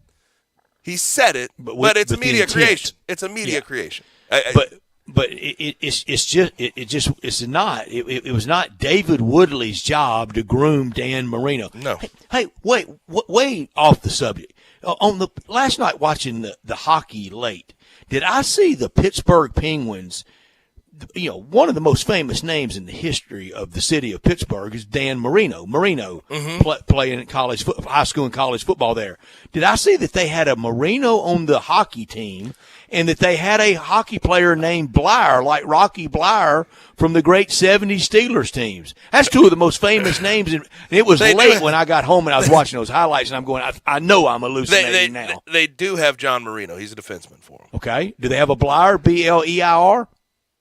But it's a media creation. It's a media creation. But it's not. It was not David Woodley's job to groom Dan Marino. No. Hey, wait, off the subject. On the last night watching the hockey late, did I see the Pittsburgh Penguins? You know, one of the most famous names in the history of the city of Pittsburgh is Dan Marino. Playing at high school and college football there. Did I see that they had a Marino on the hockey team and that they had a hockey player named Blyer, like Rocky Blyer from the great 70s Steelers teams? That's two of the most famous names. And it was late when I got home and I was watching those highlights and I'm going, I know I'm hallucinating now. They do have John Marino. He's a defenseman for them. Okay. Do they have a Blyer, Bleir?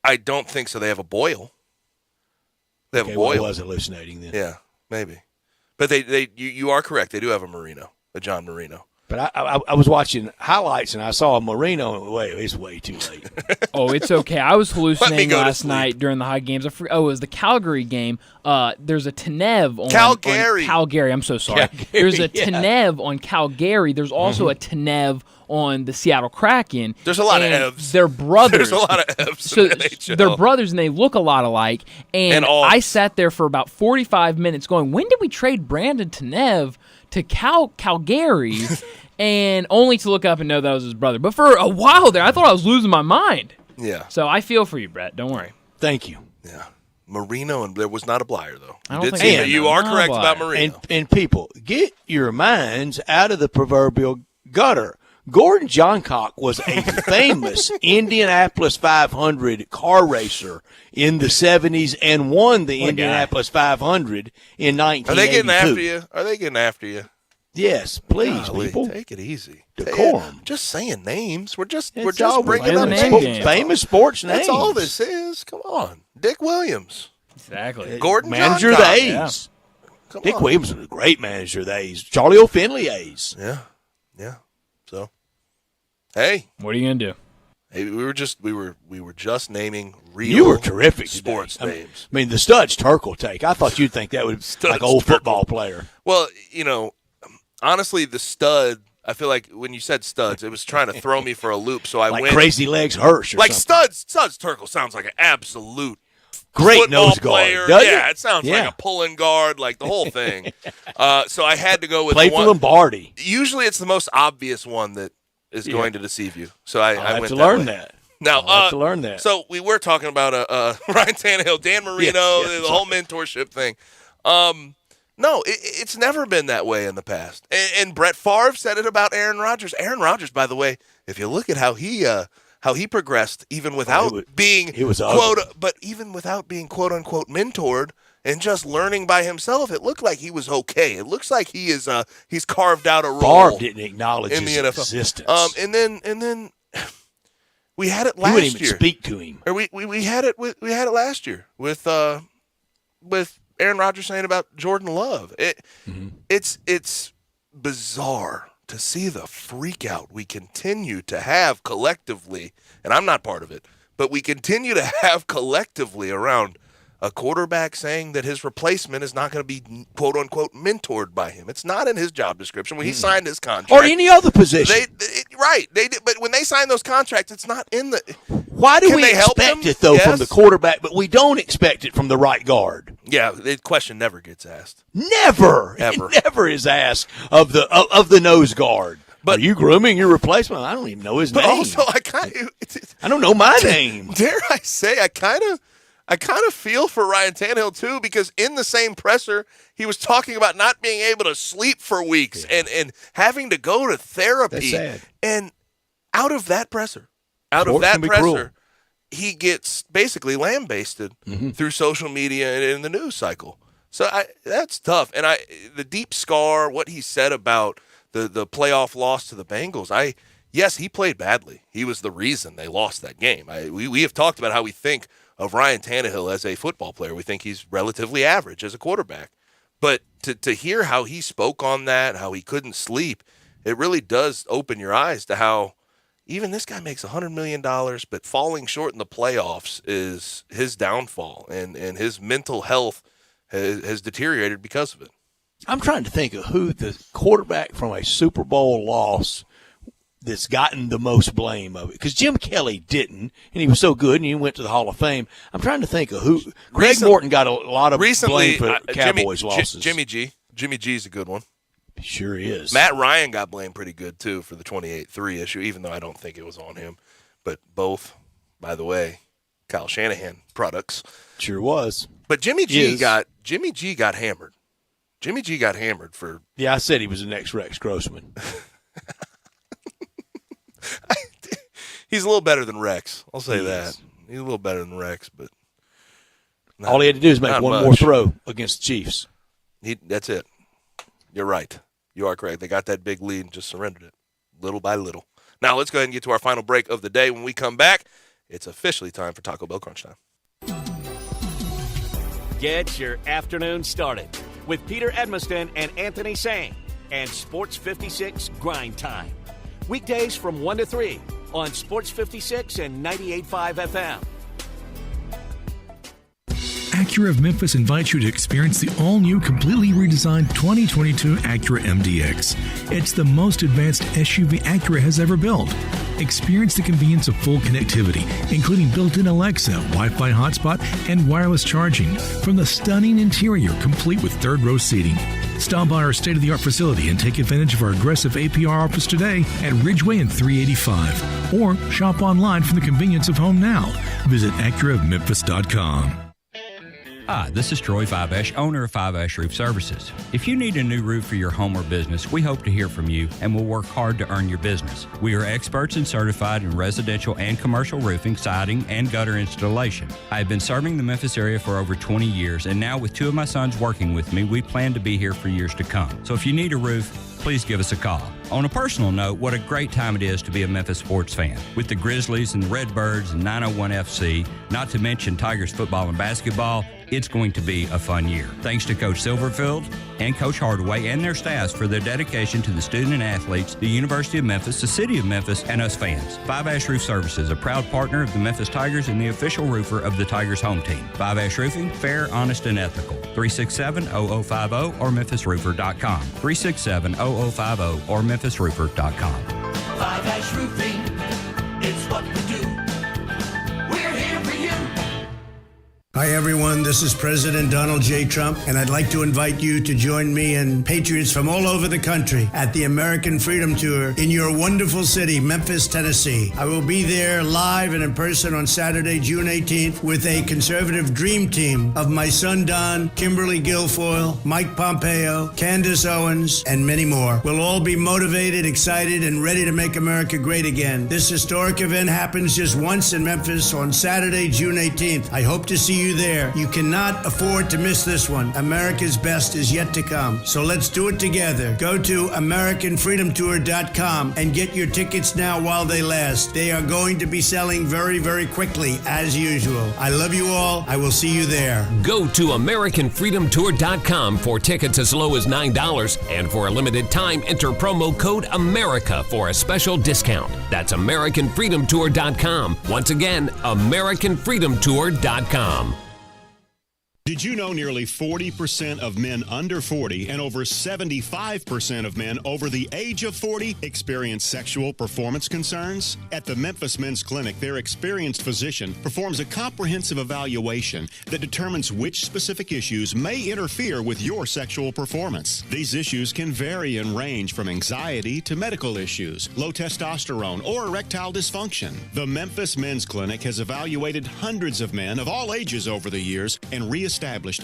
I don't think so. They have a Boyle. They have a Boyle. Well, I was hallucinating then. Yeah, maybe. But you are correct. They do have a John Marino. But I was watching highlights and I saw a Marino. And it's way too late. Oh, it's okay. I was hallucinating last night during the high games. It was the Calgary game. There's a Tanev on Calgary. On Calgary. I'm so sorry. There's a Tanev on Calgary. There's also a Tanev on the Seattle Kraken. There's a lot of Evs. They're brothers. There's a lot of Evs in the NHL. They're brothers, and they look a lot alike. And I sat there for about 45 minutes going, when did we trade Brandon Tanev to Calgary? And only to look up and know that was his brother. But for a while there, I thought I was losing my mind. Yeah. So I feel for you, Brett. Don't worry. Thank you. Yeah. Marino, and there was not a Blyer, though. You are correct about Marino. And people, get your minds out of the proverbial gutter. Gordon Johncock was a famous Indianapolis 500 car racer in the 70s and won the Indianapolis 500 in 1982. Are they getting after you? Are they getting after you? Yes, please, Golly, people. take it easy. Decorum. Just saying names. We're just It's bringing up famous sports names. That's all this is. Come on, Dick Williams. Exactly. Gordon manager of the A's. Yeah. Dick Williams was a great manager of the A's. Charlie O'Finley A's. Yeah. So, hey, what are you gonna do? Hey, we were just naming real. You were terrific sports today. names. I mean, the Studs Turkle take. I thought you'd think that would be like an old football player. Well, honestly, the stud. I feel like when you said studs, it was trying to throw me for a loop. So I like went Crazy Legs Hirsch or like something. Studs Turkle sounds like an absolute great football nose guard. player. Doesn't Yeah, it sounds Yeah. like a pulling guard, like the whole thing. So I had to go with Play the for one. Lombardi. Usually, it's the most obvious one that is going to deceive you. So I I'll have went to that learn way. that. Now, I'll have to learn that. So we were talking about Ryan Tannehill, Dan Marino, Yeah, the whole mentorship thing. No, it's never been that way in the past. And Brett Favre said it about Aaron Rodgers. Aaron Rodgers, by the way, if you look at how he progressed, even without being quote unquote mentored and just learning by himself, it looked like he was okay. It looks like he is he's carved out a role. Favre didn't acknowledge in his the NFL. existence. And then we had it He last wouldn't year. even speak to him. Or we had it last year with Aaron Rodgers saying about Jordan Love. It's bizarre to see the freak out we continue to have collectively, and I'm not part of it, but we continue to have collectively around a quarterback saying that his replacement is not going to be quote unquote mentored by him. It's not in his job description when he signed his contract Or any other position. They did, but when they sign those contracts, it's not in the. Why do Can we they help expect him? it, though, Yes. from the quarterback, but we don't expect it from the right guard? Yeah, the question never gets asked. Never. Ever. It never is asked of the nose guard. But are you grooming your replacement? I don't even know his But name. also, I don't know my name. Dare I say, I kind of feel for Ryan Tannehill too, because in the same presser, he was talking about not being able to sleep for weeks and having to go to therapy. That's sad. And out of that presser, he gets basically lambasted through social media and in the news cycle. So that's tough. And the deep scar, what he said about the playoff loss to the Bengals, yes, he played badly. He was the reason they lost that game. We have talked about how we think of Ryan Tannehill as a football player. We think he's relatively average as a quarterback. But to hear how he spoke on that, how he couldn't sleep, it really does open your eyes to how even this guy makes $100 million, but falling short in the playoffs is his downfall, and his mental health has deteriorated because of it. I'm trying to think of who the quarterback from a Super Bowl loss that's gotten the most blame of it. Because Jim Kelly didn't, and he was so good, and he went to the Hall of Fame. I'm trying to think of who. Greg Morton got a lot of blame for Cowboys losses. Jimmy G. Jimmy G's a good one. He sure is. Matt Ryan got blamed pretty good, too, for the 28-3 issue, even though I don't think it was on him. But both, by the way, Kyle Shanahan products. Sure was. But Jimmy G got hammered. Jimmy G got hammered for. Yeah, I said he was the next Rex Grossman. He's a little better than Rex. I'll say that. He's a little better than Rex, but all he had to do is make one more throw against the Chiefs. That's it. You're right. You are correct. They got that big lead and just surrendered it little by little. Now let's go ahead and get to our final break of the day. When we come back, it's officially time for Taco Bell Crunch Time. Get your afternoon started with Peter Edmiston and Anthony Sang and Sports 56 Grind Time. Weekdays from 1 to 3 on Sports 56 and 98.5 FM. Acura of Memphis invites you to experience the all-new, completely redesigned 2022 Acura MDX. It's the most advanced SUV Acura has ever built. Experience the convenience of full connectivity, including built-in Alexa, Wi-Fi hotspot, and wireless charging, from the stunning interior complete with third-row seating. Stop by our state-of-the-art facility and take advantage of our aggressive APR offers today at Ridgeway and 385. Or shop online from the convenience of home now. Visit AcuraofMemphis.com. Hi, this is Troy Fiveash, owner of Fiveash Roof Services. If you need a new roof for your home or business, we hope to hear from you and will work hard to earn your business. We are experts and certified in residential and commercial roofing, siding, and gutter installation. I have been serving the Memphis area for over 20 years, and now with 2 of my sons working with me, we plan to be here for years to come. So if you need a roof, please give us a call. On a personal note, what a great time it is to be a Memphis sports fan. With the Grizzlies and the Redbirds and 901 FC, not to mention Tigers football and basketball, it's going to be a fun year. Thanks to Coach Silverfield and Coach Hardaway and their staffs for their dedication to the student and athletes, the University of Memphis, the City of Memphis, and us fans. Fiveash Roof Services, a proud partner of the Memphis Tigers and the official roofer of the Tigers home team. Fiveash Roofing, fair, honest, and ethical. 367-0050 or memphisroofer.com. 367-0050 or memphisroofer.com. Fiveash Roofing, it's what we do. We're here for you. Hi, everyone. This is President Donald J. Trump, and I'd like to invite you to join me and patriots from all over the country at the American Freedom Tour in your wonderful city, Memphis, Tennessee. I will be there live and in person on Saturday, June 18th, with a conservative dream team of my son, Don, Kimberly Guilfoyle, Mike Pompeo, Candace Owens, and many more. We'll all be motivated, excited, and ready to make America great again. This historic event happens just once in Memphis on Saturday, June 18th. I hope to see you there. You cannot afford to miss this one. America's best is yet to come. So let's do it together. Go to AmericanFreedomTour.com and get your tickets now while they last. They are going to be selling very, very quickly, as usual. I love you all. I will see you there. Go to AmericanFreedomTour.com for tickets as low as $9. And for a limited time, enter promo code AMERICA for a special discount. That's AmericanFreedomTour.com. Once again, AmericanFreedomTour.com. Did you know nearly 40% of men under 40 and over 75% of men over the age of 40 experience sexual performance concerns? At the Memphis Men's Clinic, their experienced physician performs a comprehensive evaluation that determines which specific issues may interfere with your sexual performance. These issues can vary and range from anxiety to medical issues, low testosterone, or erectile dysfunction. The Memphis Men's Clinic has evaluated hundreds of men of all ages over the years and reestablished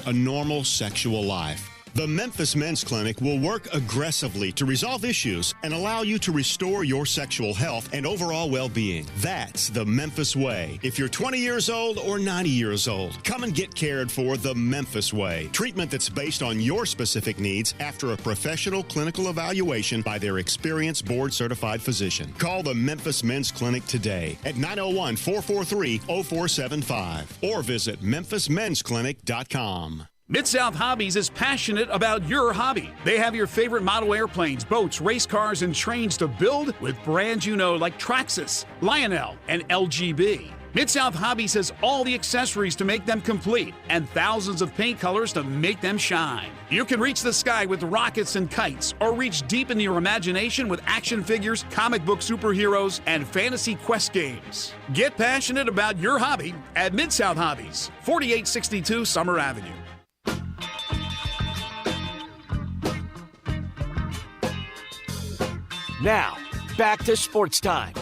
a normal sexual life. The Memphis Men's Clinic will work aggressively to resolve issues and allow you to restore your sexual health and overall well-being. That's the Memphis way. If you're 20 years old or 90 years old, come and get cared for the Memphis way. Treatment that's based on your specific needs after a professional clinical evaluation by their experienced board-certified physician. Call the Memphis Men's Clinic today at 901-443-0475 or visit memphismensclinic.com. Mid-South Hobbies is passionate about your hobby. They have your favorite model airplanes, boats, race cars, and trains to build with brands you know like Traxxas, Lionel, and LGB. Mid-South Hobbies has all the accessories to make them complete and thousands of paint colors to make them shine. You can reach the sky with rockets and kites or reach deep into your imagination with action figures, comic book superheroes, and fantasy quest games. Get passionate about your hobby at Mid-South Hobbies, 4862 Summer Avenue. Now, back to Sports Time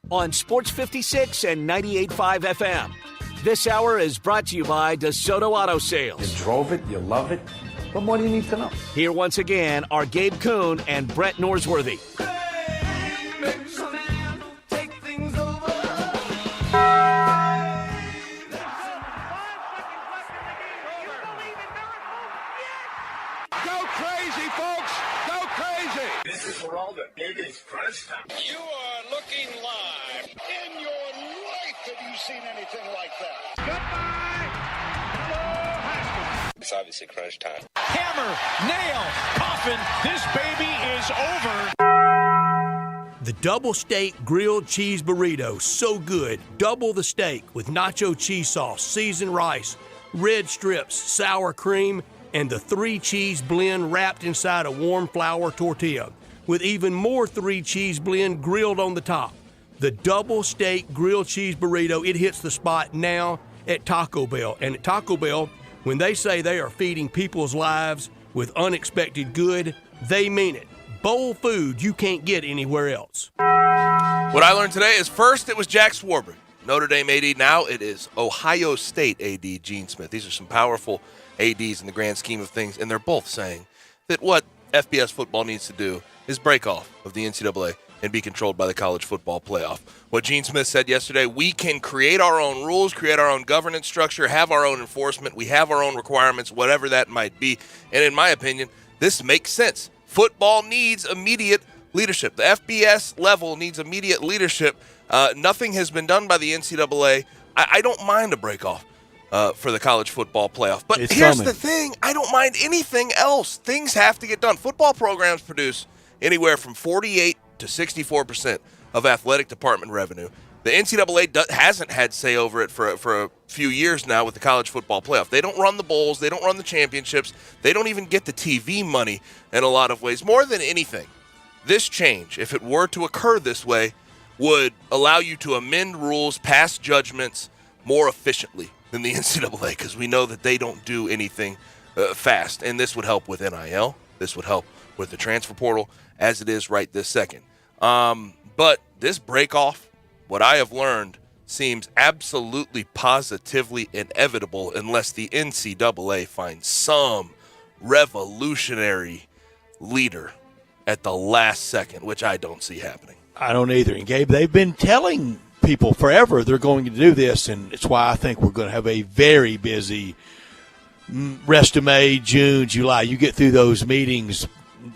on Sports 56 and 98.5 FM. This hour is brought to you by DeSoto Auto Sales. You drove it, you love it. What more do you need to know? Here once again are Gabe Kuhn and Brett Norsworthy. It is crunch time. You are looking live. In your life have you seen anything like that? Goodbye. Hello, Haskins. It's obviously crunch time. Hammer, nail, coffin. This baby is over. The double steak grilled cheese burrito, so good. Double the steak with nacho cheese sauce, seasoned rice, red strips, sour cream, and the 3-cheese blend wrapped inside a warm flour tortilla, with even more 3-cheese blend grilled on the top. The double steak grilled cheese burrito, it hits the spot now at Taco Bell. And at Taco Bell, when they say they are feeding people's lives with unexpected good, they mean it. Bowl food you can't get anywhere else. What I learned today is first it was Jack Swarbrick. Notre Dame AD. Now it is Ohio State AD Gene Smith. These are some powerful ADs in the grand scheme of things, and they're both saying that what FBS football needs to do is break off of the NCAA and be controlled by the college football playoff. What Gene Smith said yesterday, we can create our own rules, create our own governance structure, have our own enforcement, we have our own requirements, whatever that might be. And in my opinion, this makes sense. Football needs immediate leadership. The FBS level needs immediate leadership. Nothing has been done by the NCAA. I don't mind a break off for the college football playoff. But here's the thing. I don't mind anything else. Things have to get done. Football programs produce anywhere from 48 to 64% of athletic department revenue. The NCAA hasn't had say over it for a few years now with the college football playoff. They don't run the bowls. They don't run the championships. They don't even get the TV money in a lot of ways. More than anything, this change, if it were to occur this way, would allow you to amend rules, pass judgments more efficiently than the NCAA, because we know that they don't do anything fast. And this would help with NIL. This would help with the transfer portal as it is right this second. But this break-off, what I have learned, seems absolutely positively inevitable unless the NCAA finds some revolutionary leader at the last second, which I don't see happening. I don't either. And, Gabe, they've been telling people forever they're going to do this, and it's why I think we're going to have a very busy rest of May, June, July. You get through those meetings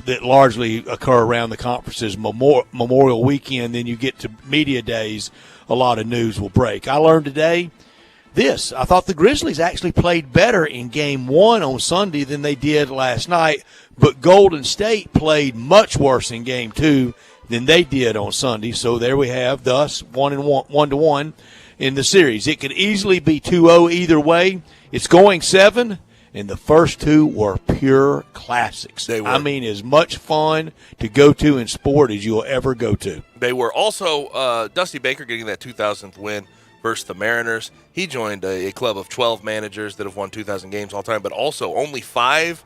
that largely occur around the conference's Memorial Weekend, then you get to media days, a lot of news will break. I learned today this. I thought the Grizzlies actually played better in Game 1 on Sunday than they did last night, but Golden State played much worse in Game 2 than they did on Sunday. So there we have, thus, 1-1 in the series. It could easily be 2-0 either way. It's going 7. And the first two were pure classics. They were. I mean, as much fun to go to in sport as you'll ever go to. They were. Also, Dusty Baker getting that 2,000th win versus the Mariners. He joined a club of 12 managers that have won 2,000 games all time, but also only 5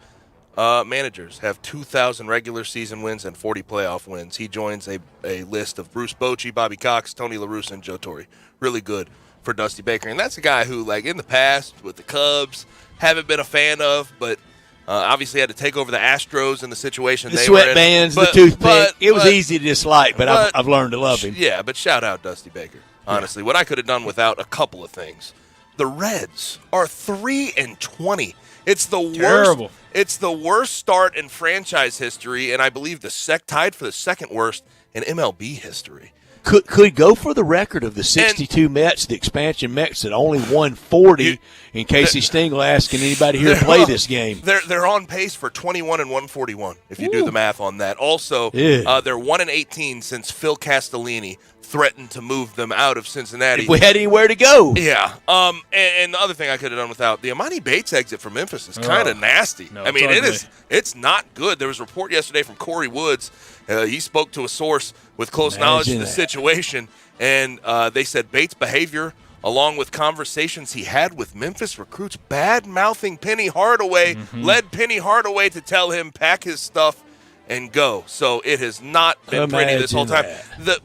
managers have 2,000 regular season wins and 40 playoff wins. He joins a list of Bruce Bochy, Bobby Cox, Tony La Russa, and Joe Torre. Really good for Dusty Baker. And that's a guy who, like, in the past with the Cubs, haven't been a fan of, but obviously had to take over the Astros in the situation the they were in. The sweatbands, the toothpick. It was easy to dislike, but I've learned to love him. Yeah, but shout out Dusty Baker. Honestly, what I could have done without a couple of things. The Reds are 3-20. It's the Terrible. worst. It's the worst start in franchise history, and I believe tied for the second worst in MLB history. Could go for the record of the 62 Mets, the expansion Mets that only won 40. In Casey Stengel asking anybody here to play this game. They're on pace for 21 and 141 if you do the math on that. Also, they're 1-18 since Phil Castellini threatened to move them out of Cincinnati. If we had anywhere to go. Yeah. And the other thing I could have done without, the Imani Bates exit from Memphis is kind of nasty. No, I mean, it's it's not good. There was a report yesterday from Corey Woods. He spoke to a source with close knowledge of the situation, and they said Bates' behavior, along with conversations he had with Memphis recruits, bad-mouthing Penny Hardaway, led Penny Hardaway to tell him pack his stuff and go. So it has not been pretty this whole time.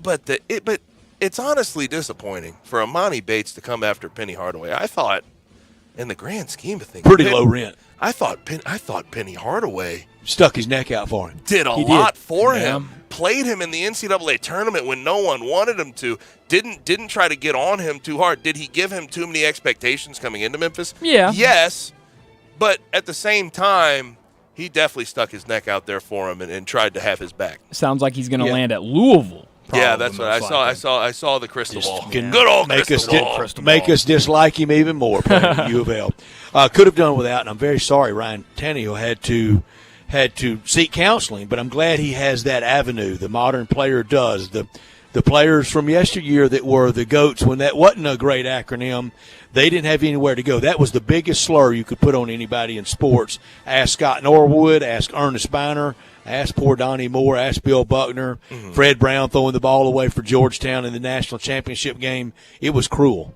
But it's honestly disappointing for Imani Bates to come after Penny Hardaway. I thought, in the grand scheme of things, pretty low rent. I thought Penny Hardaway stuck his neck out for him. Did a lot for him. Played him in the NCAA tournament when no one wanted him to. Didn't try to get on him too hard. Did he give him too many expectations coming into Memphis? Yeah. Yes, but at the same time, he definitely stuck his neck out there for him and tried to have his back. Sounds like he's going to land at Louisville. Yeah, that's what I saw. I saw the crystal ball. Good old crystal ball. Make us dislike him even more. Playing at U of L. Could have done without, and I'm very sorry Ryan Tannehill had to seek counseling, but I'm glad he has that avenue. The modern player does. The players from yesteryear that were the GOATs, when that wasn't a great acronym, they didn't have anywhere to go. That was the biggest slur you could put on anybody in sports. Ask Scott Norwood, ask Ernest Biner, ask poor Donnie Moore, ask Bill Buckner, Fred Brown throwing the ball away for Georgetown in the national championship game. It was cruel.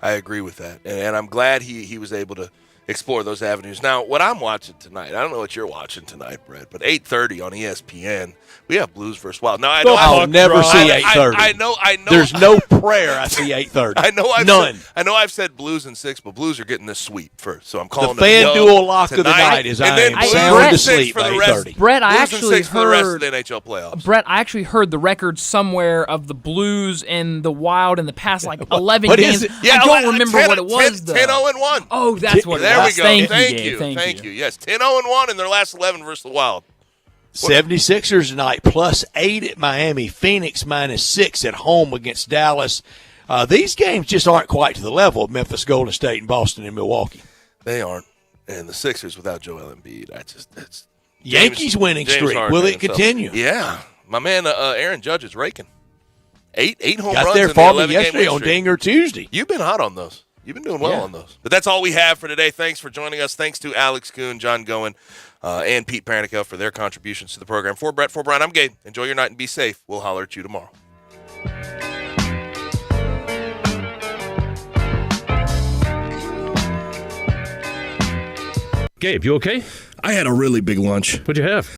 I agree with that, and I'm glad he was able to explore those avenues. Now, what I'm watching tonight, I don't know what you're watching tonight, Brett, but 8:30 on ESPN, we have Blues versus Wild. Now, I'll never see 8:30. I know. There's no prayer I see 8:30. I know I've said Blues in 6, but Blues are getting this sweep first, so I'm calling the FanDuel lock of the night is and then sound asleep for by the 8:30. Brett, I Blues actually 6 for the rest of the NHL playoffs. Brett, I actually heard the record somewhere of the Blues and the Wild in the past 11 what games. is it? Yeah, I don't remember what it was, though. 10-0-1. Oh, that's what it there was. we go. Thank you. Thank you. Yes, 10-0-1 in their last 11 versus the Wild. 76ers tonight, +8 at Miami. Phoenix -6 at home against Dallas. These games just aren't quite to the level of Memphis, Golden State, and Boston and Milwaukee. They aren't. And the Sixers without Joel Embiid, that's Yankees winning streak. Will it continue? Yeah. My man Aaron Judge is raking. Eight home Got runs there in for the me 11-game yesterday win on streak. Dinger Tuesday. You've been hot on those. You've been doing well on those. But that's all we have for today. Thanks for joining us. Thanks to Alex Kuhn, John Goen, and Pete Pranica for their contributions to the program. For Brett, for Brian, I'm Gabe. Enjoy your night and be safe. We'll holler at you tomorrow. Gabe, you okay? I had a really big lunch. What'd you have?